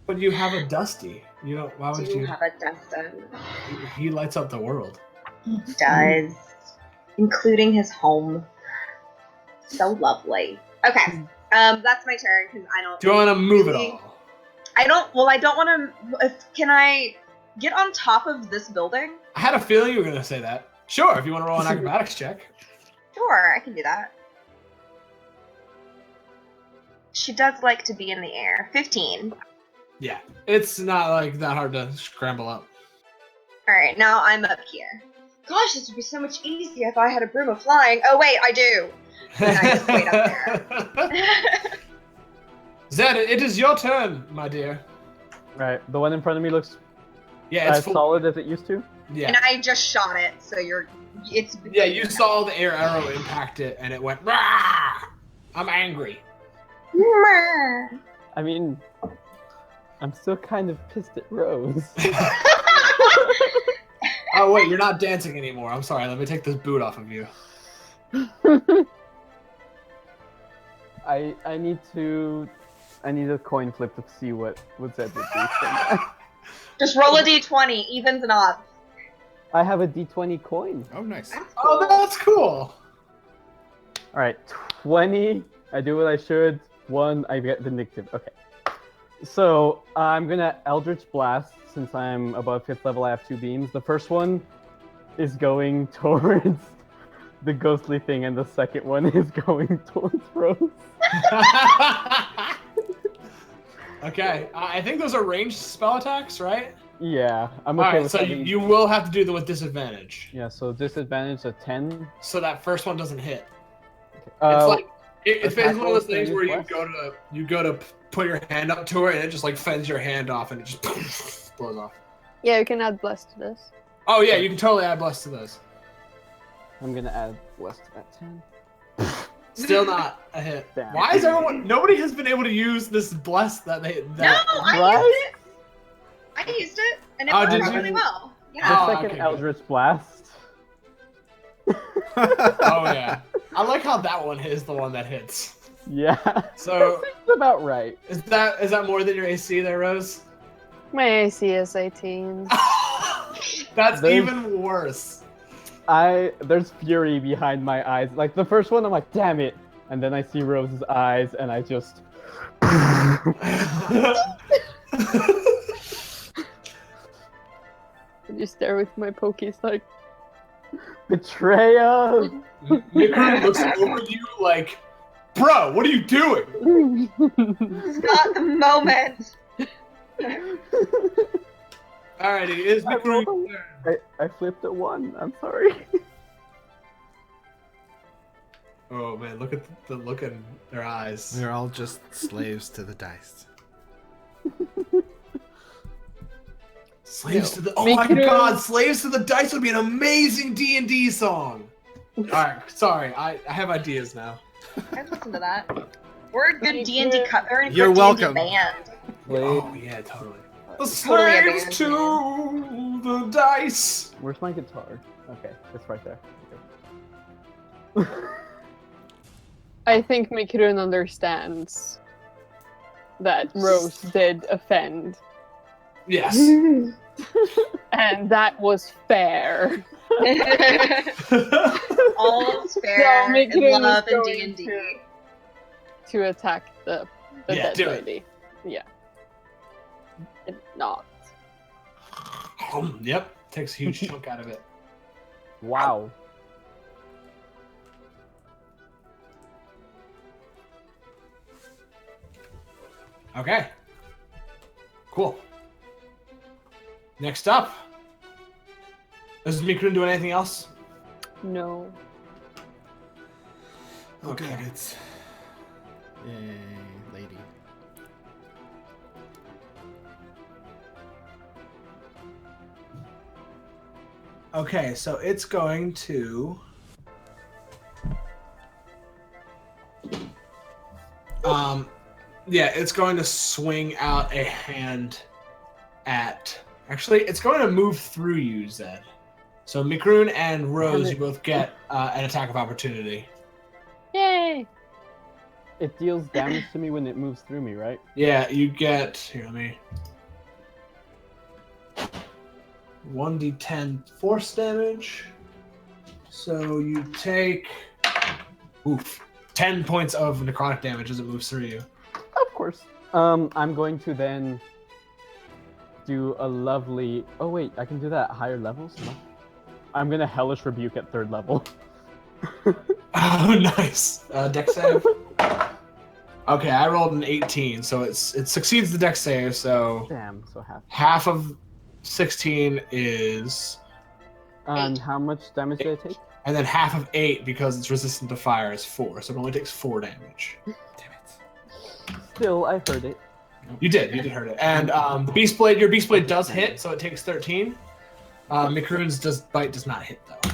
But you have a Dusty. You know why would Do you? have a Dustin. He lights up the world. He does. Including his home. So lovely. Okay. That's my turn because I don't. Do you want to move it all? I don't. Well, I don't want to. Can I get on top of this building? I had a feeling you were gonna say that. Sure, if you want to roll an acrobatics check. Sure, I can do that. She does like to be in the air. 15. Yeah, it's not like that hard to scramble up. Alright, now I'm up here. Gosh, this would be so much easier if I had a broom of flying. Oh, wait, I do. And I just wait up there. Zed, it is your turn, my dear. Right, the one in front of me looks Yeah, it's as full. solid as it used to. Yeah, And I just shot it, so it's. yeah. You saw the air arrow impact it, and it went. Rah! I'm angry. I mean, I'm still kind of pissed at Rose. Oh wait, you're not dancing anymore. I'm sorry. Let me take this boot off of you. I need a coin flip to see what Zed would do. Just roll a d20, evens and odds. I have a D20 coin. Oh, nice. That's Oh, cool. that's cool. All right, 20. I do what I should. 1, I get vindictive. Okay. So I'm gonna Eldritch Blast since I'm above 5th level. I have 2 beams. The first one is going towards the ghostly thing, and the second one is going towards Rose. Okay, I think those are ranged spell attacks, right? Yeah, I'm All okay right, with so having- you will have to do them with disadvantage. Yeah, so disadvantage of 10. So that first one doesn't hit. It's Uh, like it's basically one of those attack things where rolls you go to put your hand up to it and it just like fends your hand off and it just blows off. Yeah, you can add bless to this. Oh yeah, you can totally add bless to this. I'm gonna add bless to that 10. Still not a hit. Damn. Why is everyone? Nobody has been able to use this bless that they. No, That, Right? I used it, and it Oh, worked did really you? well. The Yeah. Oh, second okay, good. Eldritch Blast. Oh yeah, I like how that one is the one that hits. Yeah. So That's about right. is that more than your AC there, Rose? My AC is 18. That's There's- even worse. There's fury behind my eyes. Like the first one, I'm like, damn it. And then I see Rose's eyes and I just I just stare with my pokies like, betrayal. Mikuru looks over you like, bro, what are you doing? Not the moment. Alrighty, it is Mikuru's turn. I flipped a 1. I'm sorry. Oh man, look at the look in their eyes. We're all just slaves to the dice. Slaves to the Mikuru- my god, Slaves to the Dice would be an amazing D&D song. Alright, sorry, I have ideas now. I'd listen to that. We're a good Thank D&D you. cut. We're a good You're D&D welcome. band. Oh yeah, totally. The Totally a slaves band, to the dice. Where's my guitar? Okay, it's right there. Okay. I think Mikirun understands that Rose did offend, Yes. and that was fair. All is fair So in Mikirun love is and going D&D. to attack the Yeah, dead do it. lady. Yeah. It not. Yep, takes a huge chunk out of it. Wow. Okay. Cool. Next up. Does Mikurun do anything else? No. Okay, Okay. it's yay, lady. Okay, so it's going to. Yeah, it's going to swing out a hand at. Actually, it's going to move through you, Zed. So Mikurun and Rose, you both get an attack of opportunity. Yay! It deals damage to me when it moves through me, right? Yeah, you get. Here, let me. 1d10 force damage. So you take. Oof. 10 points of necrotic damage as it moves through you. Of course. I'm going to then do a lovely. Oh wait, I can do that at higher levels. No? I'm gonna hellish rebuke at 3rd level. Oh, nice. Dex save. Okay, I rolled an 18, so it succeeds the dex save. So Damn, so happy. half of 16 is, And how much damage did I take? and then half of 8 because it's resistant to fire is 4, so it only takes 4 damage. Damn it. Still, I heard it. You did hurt it. And the beast blade, your beast blade does hit, so it takes 13. Mikurun's bite does not hit though.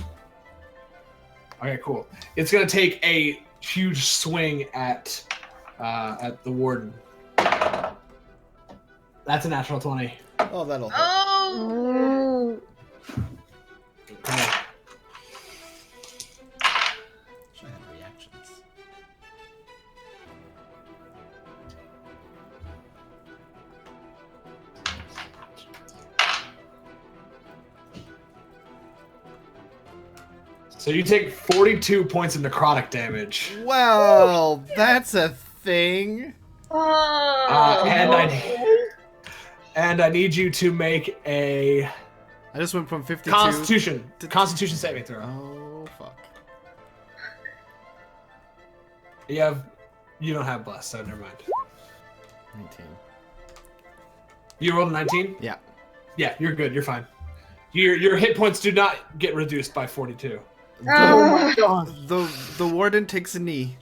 Okay, cool. It's gonna take a huge swing at the warden. That's a natural 20. Oh, that'll hit. Oh! Okay. Should I have reactions? So you take 42 points of necrotic damage. Well, that's a thing. Oh! And I need you to make a I just went from 52. Constitution saving throw. Oh fuck. You don't have bless, so never mind. 19. You rolled a 19? Yeah. Yeah, you're good. You're fine. Your hit points do not get reduced by 42. Oh. The warden takes a knee.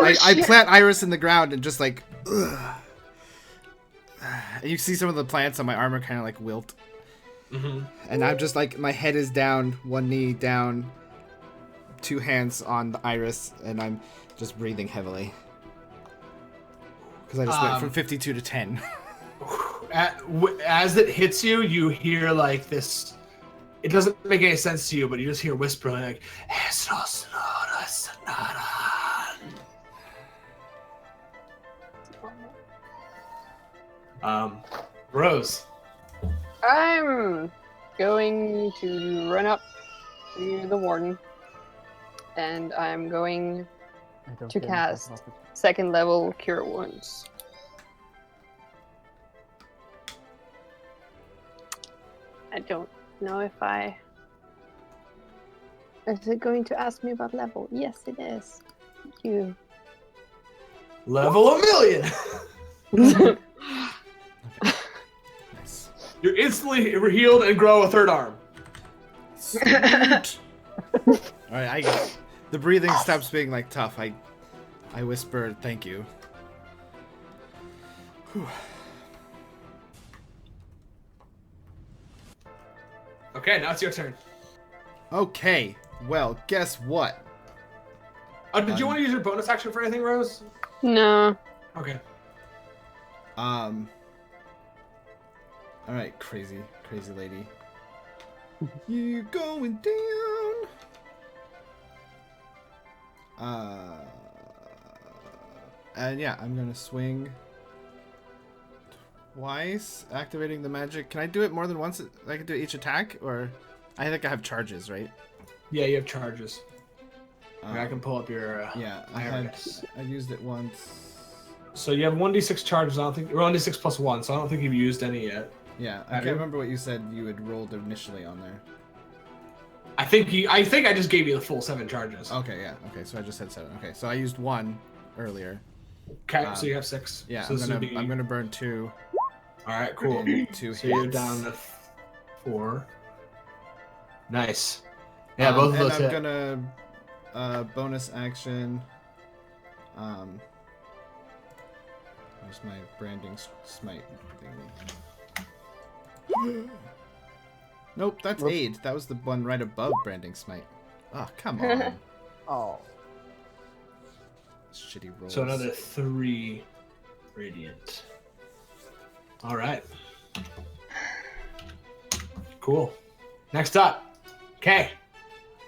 I plant Iris in the ground and just like, ugh. And you see some of the plants on my armor kind of like wilt. Mm-hmm. And I'm just like, my head is down, one knee down, 2 hands on the iris, and I'm just breathing heavily. Because I just went from 52 to 10. As it hits you, you hear like this. It doesn't make any sense to you, but you just hear whispering like, Rose. I'm going to run up to the warden, and I'm going I don't to get cast myself off 2nd level Cure Wounds. I don't know if I... Is it going to ask me about level? Yes, it is. Thank you. Level 1,000,000. Nice. You're instantly healed and grow a 3rd arm. Sweet. Alright, the breathing stops being like tough. I whisper thank you. Whew. Okay, now it's your turn. Okay, well, guess what? Did you want to use your bonus action for anything, Rose? No. Okay. Alright, crazy lady. You going down? And yeah, I'm gonna swing twice, activating the magic. Can I do it more than once? I can do each attack, or I think I have charges, right? Yeah, you have charges. I can pull up your. Yeah, I used it once. So you have 1d6 charges. I don't think, or 1d6 plus 1. So I don't think you've used any yet. Yeah, I can't remember what you said you had rolled initially on there. I think I just gave you the full 7 charges. Okay, yeah. Okay, so I just had 7. Okay, so I used 1 earlier. Okay, so you have 6. Yeah, so I'm gonna burn 2. All right, cool. And 2 So you're hits. down to 4. Nice. Yeah, both of those and I'm hit. gonna bonus action. Where's my branding smite thingy? Nope, that's Whoop. aid. That was the one right above branding smite. Oh, come on. Oh. Shitty rolls. So another 3 radiant. All right. Cool. Next up, Kay.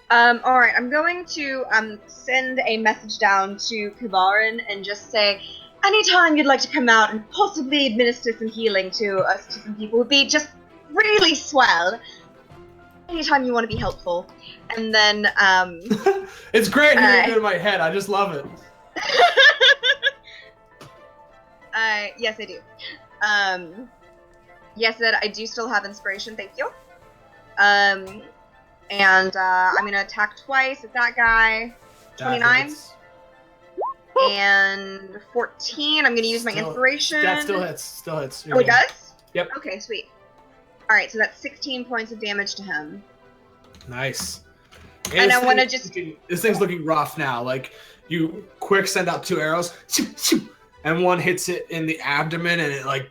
All right. I'm going to send a message down to Kivarin and just say, anytime you'd like to come out and possibly administer some healing to us, to some people, would be just really swell. Anytime you want to be helpful, and then It's great hearing it in my head. I just love it. yes, I do. Yes, that I do still have inspiration. Thank you. And I'm gonna attack twice at that guy. 29 and 14. I'm gonna use my Still- inspiration. That still hits. Still hits. You're Oh, it good. does? Yep. Okay, sweet. Alright, so that's 16 points of damage to him. Nice. And this I wanna thing- just- This thing's looking rough now. Like, you quick send out 2 arrows, and one hits it in the abdomen, and it like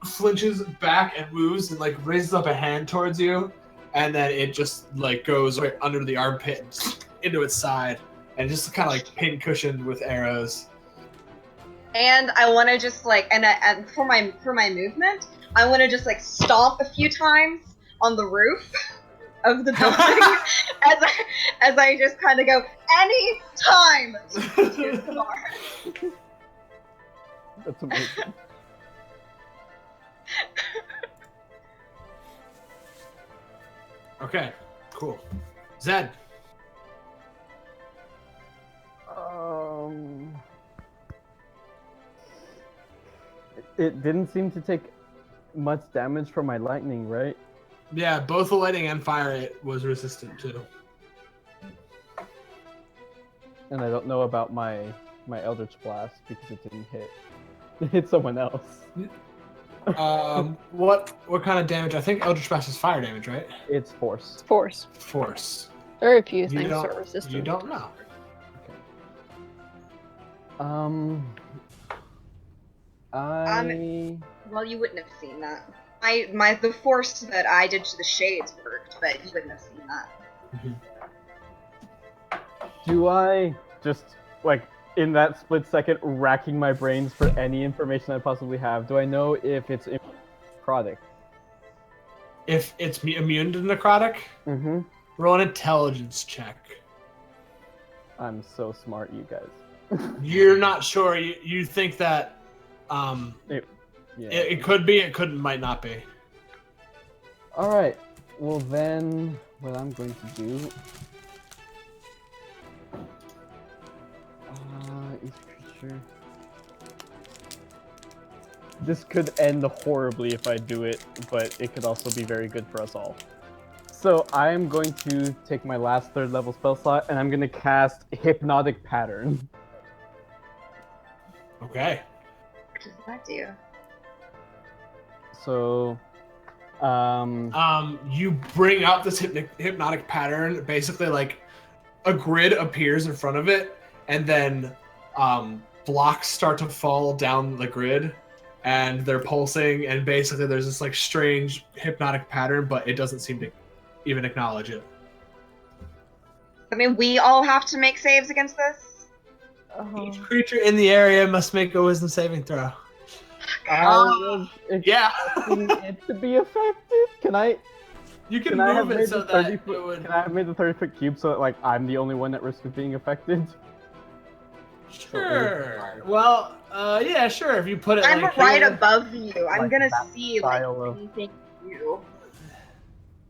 flinches back and moves, and like raises up a hand towards you, and then it just like goes right under the armpit and into its side, and just kind of like pin cushioned with arrows. And I wanna just like, and for my movement, I wanna just like stomp a few times on the roof of the building as I just kind of go, any time to Kamar. That's amazing. Okay, cool. Zed. It didn't seem to take much damage from my lightning, right? Yeah, both the lightning and fire it was resistant to. And I don't know about my Eldritch Blast because it didn't hit. It hit someone else. What kind of damage? I think Eldritch Blast is fire damage, right? It's force. Force. Force. Very few You things are don't, resistant. you don't know. Well, you wouldn't have seen that. The force that I did to the shades worked, but you wouldn't have seen that. Do I just, like, in that split second, racking my brains for any information I possibly have, do I know if it's necrotic? If it's immune to necrotic, Mm-hmm. roll an intelligence check. I'm so smart, you guys. You're not sure. You think that Yeah. it could be, it couldn't, might not be. Alright, well then, what I'm going to do... each creature... This could end horribly if I do it, but it could also be very good for us all. So I am going to take my last 3rd level spell slot, and I'm going to cast Hypnotic Pattern. Okay. What does that do? So... You bring up this hypnotic pattern. Basically, like a grid appears in front of it, and then blocks start to fall down the grid, and they're pulsing. And basically, there's this like strange hypnotic pattern, but it doesn't seem to even acknowledge it. I mean, we all have to make saves against this. Each creature in the area must make a wisdom saving throw. I was Yeah. expecting it to be effective. Can I? You can Can I have move made it so the that 30 it foot? would. Can I have made the 30-foot cube so that like I'm the only one at risk of being affected? Sure. Well, yeah, sure. If you put it I'm like right here. above you. I'm Like gonna that see like style of- anything you.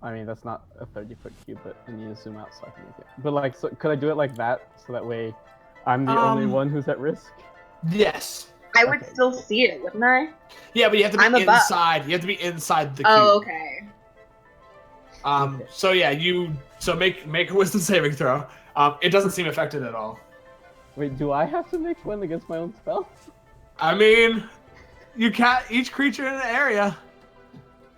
I mean, that's not a 30-foot cube, but I need to zoom out so I can make it. But like, so could I do it like that so that way I'm the only one who's at risk? Yes. I would Okay. still see it, wouldn't I? Yeah, but you have to I'm be above. inside. You have to be inside the cube. Oh, okay. Okay. So yeah, make a wisdom saving throw. It doesn't seem affected at all. Wait, do I have to make one against my own spell? I mean, you can't. Each creature in the area.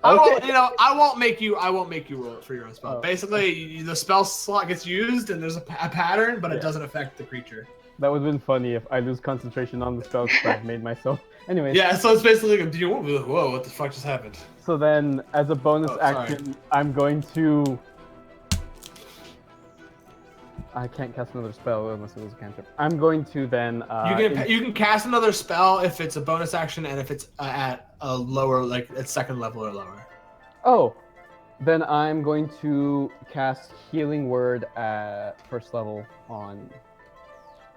Okay. I won't make you roll it for your own spell. Oh. Basically, the spell slot gets used, and there's a pattern, but it Yeah. doesn't affect the creature. That would have been funny if I lose concentration on the spell because I've made myself. Anyways, Yeah, so it's basically like, whoa, what the fuck just happened? so then as a bonus Oh, sorry. action, I'm going to. I can't cast another spell unless it was a cantrip. I'm going to then. You can cast another spell if it's a bonus action, and if it's at a lower, like at 2nd level or lower. Oh, then I'm going to cast Healing Word at 1st level on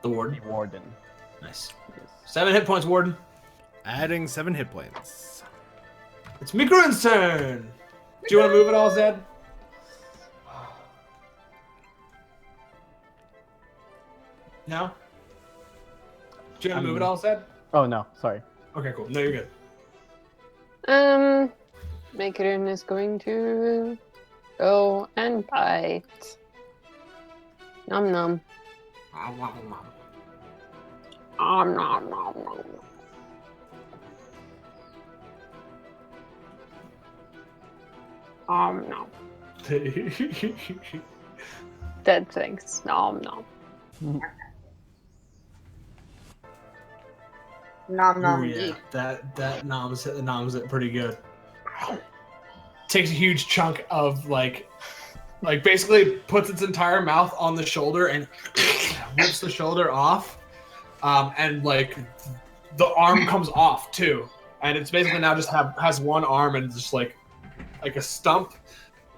The the warden. Warden. Nice. Yes. 7 hit points, warden. Adding 7 hit points. It's Mikurin's turn. Do you want to move it all, Zed? No? Do you want to move it all, Zed? Oh no, sorry. Okay, cool. No, you're good. Macaron is going to go and bite. Nom nom. Nom nom nom nom. Nom. Dead things. Nom nom. Nom nom. Ooh, yeah. That noms it pretty good. Takes a huge chunk of like basically puts its entire mouth on the shoulder and rips the shoulder off, and like the arm comes off too, and it's basically now just has one arm and just like a stump,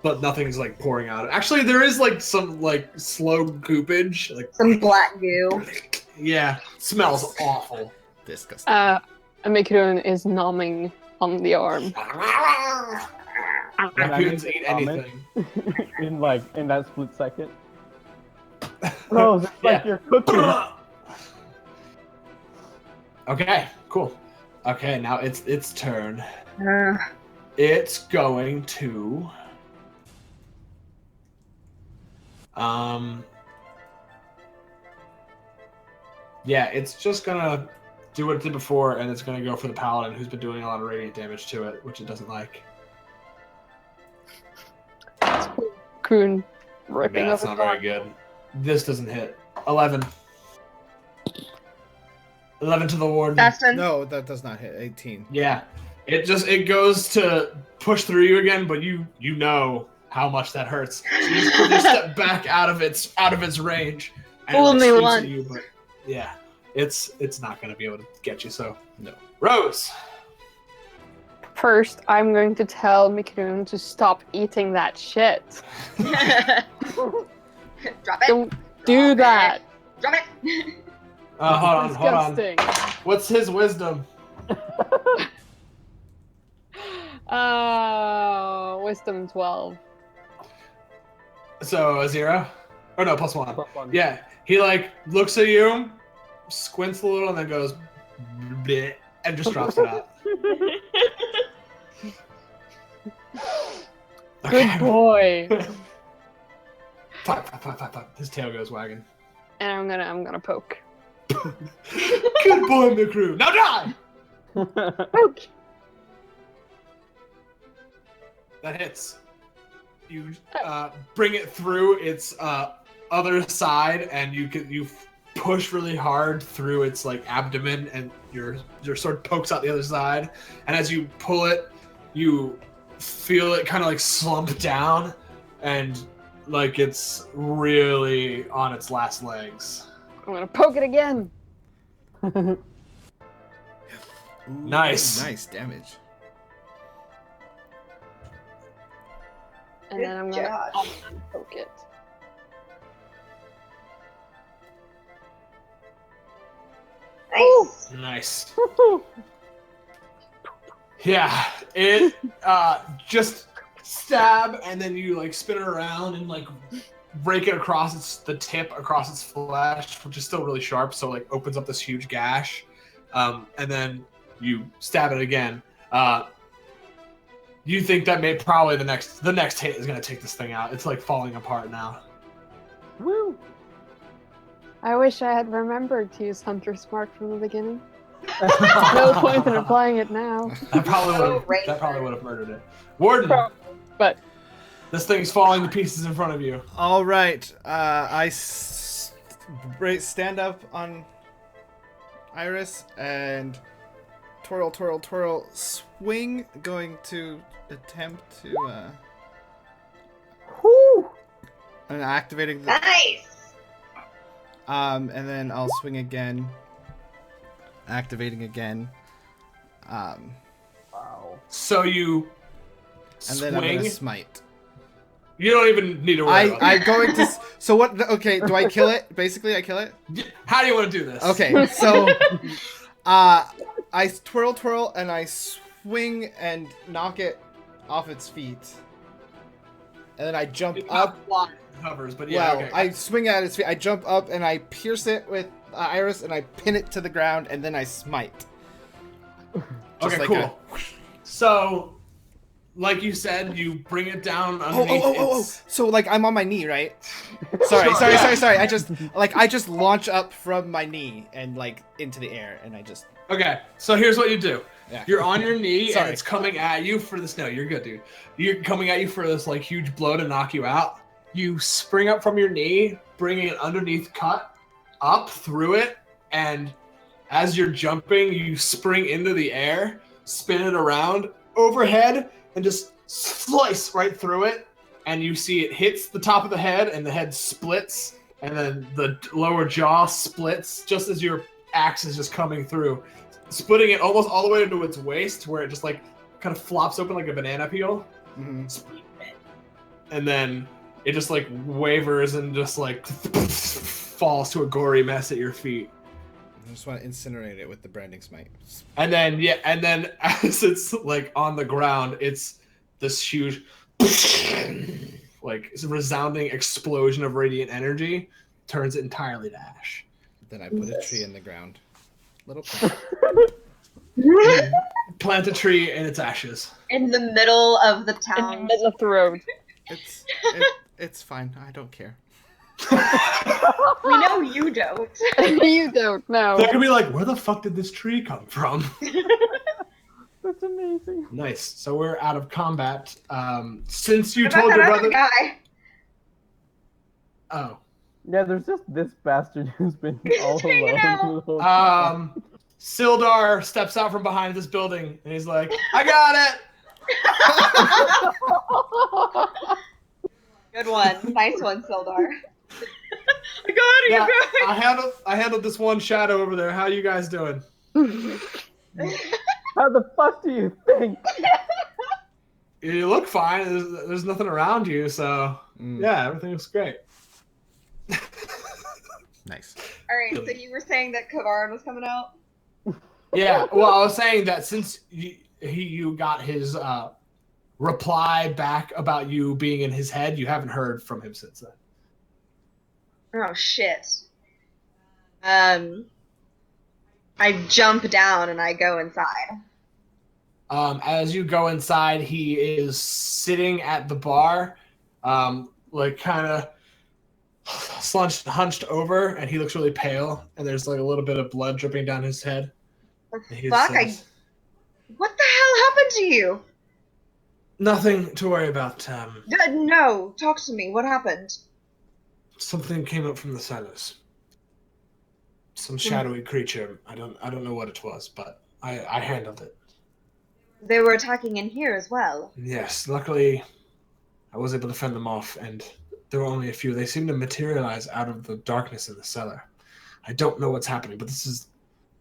but nothing's like pouring out. Actually, there is like some like slow goopage, like Some black goo. yeah, smells awful. Disgusting. Macaron is nomming on the arm. Raccoons eat comment? anything. in that split second. Rose, it's like Yeah. you're cooking. Okay, cool. Okay, now it's turn. Uh, It's going to yeah, it's just gonna do what it did before, and it's gonna go for the paladin who's been doing a lot of radiant damage to it, which it doesn't like. Coon ripping Yeah, that's over not very good. This doesn't hit. 11. 11 to the warden. Dustin. No, that does not hit. 18. Yeah, it goes to push through you again, but you know how much that hurts. So you just quickly step back out of its range, And Fool it, me shoots once. at you, but yeah, it's not gonna be able to get you. So No. Rose. First, I'm going to tell Mikun to stop eating that shit. Drop it. Don't do Drop that. it. Drop it. Hold on. Disgusting. What's his wisdom? Wisdom 12. So a 0? Or no, +1. Plus one. Yeah, he like looks at you, squints a little, and then goes, bleh, and just drops it out. Good boy. Pop. His tail goes wagging. And I'm gonna poke. Good boy, McCrew. Now die! Poke. That hits. You bring it through its other side, and you push really hard through its like abdomen, and your sword pokes out the other side. And as you pull it, you feel it kind of like slump down, and like it's really on its last legs. I'm gonna poke it again. Ooh, Nice. Nice damage. And then I'm Good gonna job. poke it. Nice. Nice. Yeah, it just stab, and then you like spin it around and like break it across the tip across its flesh, which is still really sharp, so like opens up this huge gash, and then you stab it again. You think that probably the next hit is gonna take this thing out. It's like falling apart now. Woo! I wish I had remembered to use Hunter's Mark from the beginning. No point in applying it now. That probably Oh, right. would have murdered it. Warden, But this thing's falling to pieces in front of you. All right. Stand up on Iris and twirl, swing. Going to attempt to and activating the Nice. and then I'll swing again, activating again, Wow. So you and swing. then I'm gonna smite. You don't even need to worry about I'm going to. So what? Okay, do I kill it? Basically, I kill it. it. How do you want to do this? Okay, so I twirl, and I swing and knock it off its feet, and then I jump It's up. not flying, it hovers, but yeah. Well, Okay. I swing at its feet. I jump up and I pierce it with Iris, and I pin it to the ground, and then I smite. Just Okay, like cool. So, like you said, you bring it down underneath Oh. its... So like I'm on my knee, right? Sorry. I just launch up from my knee and like into the air, and I just. Okay, so here's what you do. Yeah. You're on your knee, Sorry. and it's coming at you for this... No, you're good, dude. You're coming at you for this, like, huge blow to knock you out. You spring up from your knee, bringing an underneath cut up through it, and as you're jumping, you spring into the air, spin it around overhead, and just slice right through it. And you see it hits the top of the head, and the head splits, and then the lower jaw splits just as your axe is just coming through, splitting it almost all the way into its waist, where it just like kind of flops open like a banana peel, and then it just like wavers and just like falls to a gory mess at your feet. I just want to incinerate it with the branding smite. And then as it's like on the ground, it's this huge like resounding explosion of radiant energy, turns it entirely to ash. Then I put a tree in the ground. Little plant. Plant a tree in its ashes. In the middle of the In the town. middle of the road. It's fine. I don't care. We know you don't. You don't know. They're gonna be like, where the fuck did this tree come from? That's amazing. Nice. So we're out of combat. Since you What about told your that other brother. guy? Oh. Yeah, there's just this bastard who's been all Hanging alone out. the whole time. Sildar steps out from behind this building and he's like, I got it! Good one. Nice one, Sildar. I good? Yeah, Are you I handled this one shadow over there. How you guys doing? How the fuck do you think? You look fine. There's nothing around you, so Mm, yeah, everything looks great. nice. All right. So you were saying that Kavaran was coming out. Yeah, well, I was saying that since you got his reply back about you being in his head, you haven't heard from him since then. Oh shit. I jump down and I go inside. As you go inside, he is sitting at the bar, like kind of hunched over, and he looks really pale, and there's like a little bit of blood dripping down his head. The And he fuck? says, What the hell happened to you? nothing to worry about. No, talk to me. What happened? Something came up from the cellars. Some shadowy creature. I don't know what it was, but I handled it. They were attacking in here as well. Yes, luckily I was able to fend them off, and there were only a few. They seem to materialize out of the darkness in the cellar. I don't know what's happening, but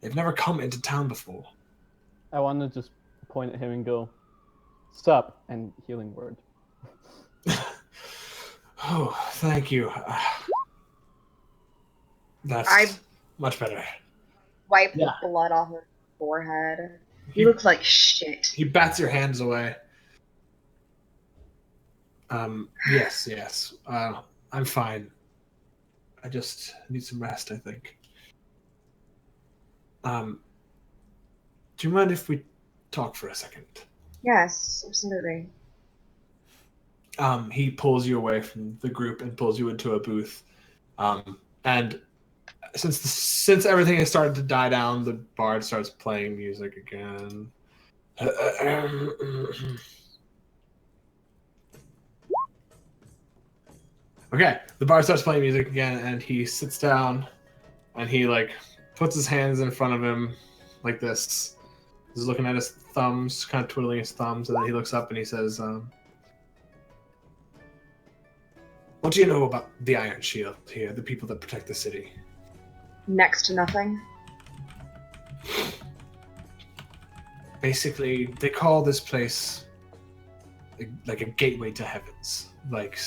they've never come into town before. I want to just point at him and go, "Sup," and healing word. Oh, thank you. That's I much better. wipe Yeah. the blood off his forehead. He He, looks like shit. he bats your hands away. Yes. I'm fine. I just need some rest, I think. Do you mind if we talk for a second? Yes, absolutely. He pulls you away from the group and pulls you into a booth. And since everything has started to die down, the bard starts playing music again. Okay, the bard starts playing music again, and he sits down, and he like puts his hands in front of him like this. He's looking at his thumbs, kind of twiddling his thumbs, and then he looks up and he says, "What do you know about the Iron Shield here, the people that protect the city?" Next to nothing. Basically, they call this place like a gateway to heavens. Like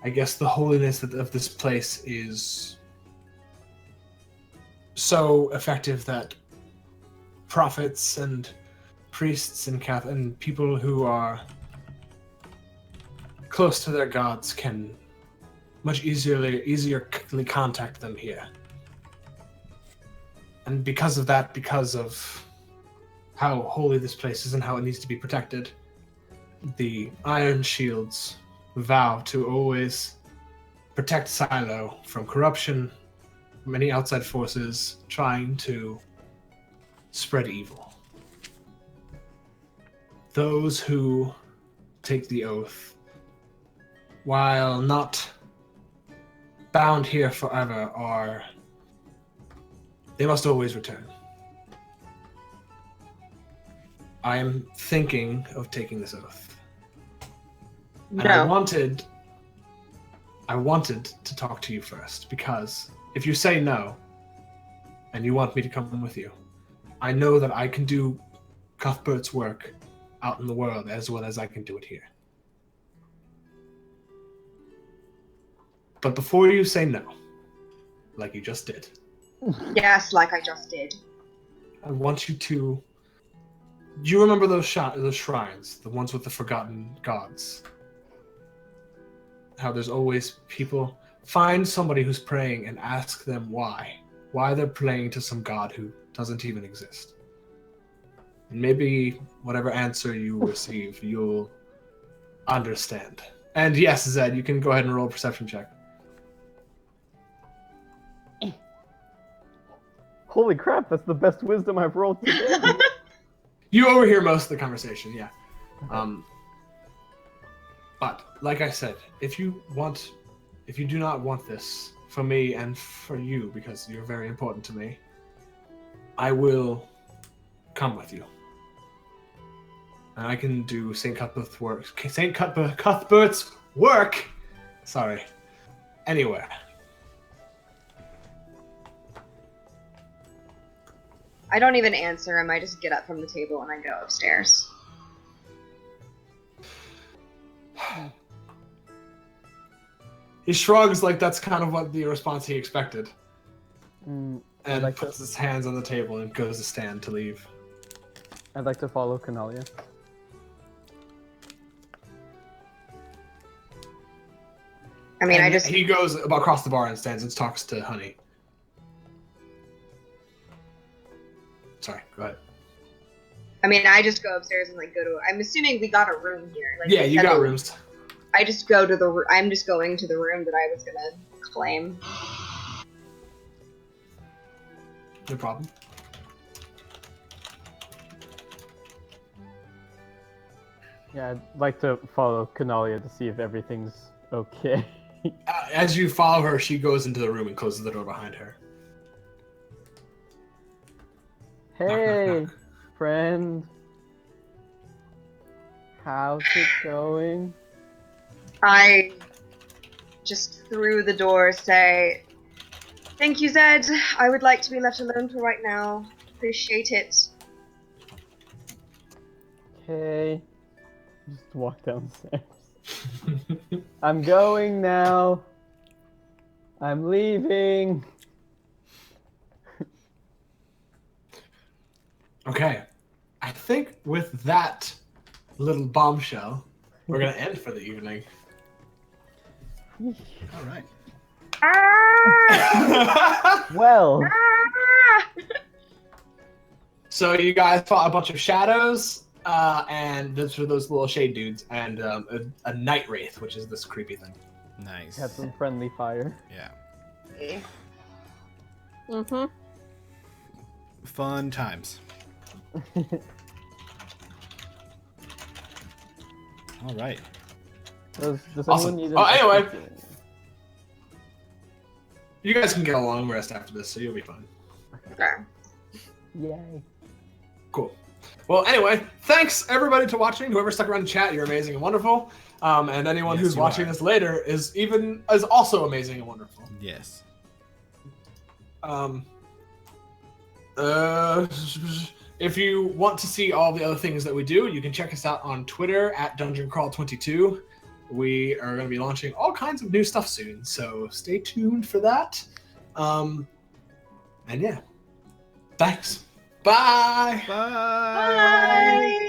I guess the holiness of this place is so effective that prophets and priests and people who are close to their gods can much easier contact them here. And because of that, because of how holy this place is and how it needs to be protected, the Iron Shields vow to always protect Silo from corruption, from any outside forces trying to spread evil. Those who take the oath, while not bound here forever, they must always return. I am thinking of taking this oath. And No. I wanted to talk to you first, because if you say no, and you want me to come with you, I know that I can do Cuthbert's work out in the world as well as I can do it here. But before you say no, like you just did, Yes, like I just did. I want you to... Do you remember those shrines, the ones with the forgotten gods? How there's always people... Find somebody who's praying and ask them why. Why they're praying to some god who doesn't even exist. And maybe whatever answer you receive, you'll understand. And yes, Zed, you can go ahead and roll a perception check. Holy crap, that's the best wisdom I've rolled today. You overhear most of the conversation, yeah. But like I said, if you do not want this for me and for you, because you're very important to me, I will come with you. And I can do St. Cuthbert's work. Sorry. Anywhere. I don't even answer him. I just get up from the table and I go upstairs. He shrugs like that's kind of what the response he expected, Mm, and like puts his hands on the table and goes to stand to leave. I'd like to follow Canalia. I mean, And he goes across the bar and stands and talks to Honey. Sorry, go ahead. I just go upstairs and like go to. I'm assuming we got a room here. Like, Yeah, they you said got the- rooms. I just go to the. I'm just going to the room that I was gonna claim. No problem. Yeah, I'd like to follow Canalia to see if everything's okay. As you follow her, she goes into the room and closes the door behind her. Hey, knock. friend. How's it going? I just through the door say, "Thank you, Zed. I would like to be left alone for right now. Appreciate it." Okay. Just walk downstairs. I'm going now. I'm leaving. Okay. I think with that little bombshell, we're going to end for the evening. All right. Well, So you guys fought a bunch of shadows, and those were those little shade dudes, and a night wraith, which is this creepy thing. Nice. had some friendly fire. Yeah. Mm-hmm. Fun times. All right. Does Awesome. anyone need Oh, an anyway. extra- You guys can get a long rest after this, so you'll be fine. Sure. Yay. Cool. Well, anyway, thanks everybody to watching. Whoever stuck around to chat, you're amazing and wonderful. And anyone Yes, who's you watching are. this later is also amazing and wonderful. Yes. If you want to see all the other things that we do, you can check us out on Twitter at DungeonCrawl22. We are going to be launching all kinds of new stuff soon, so stay tuned for that. And yeah, thanks. Bye. Bye. Bye.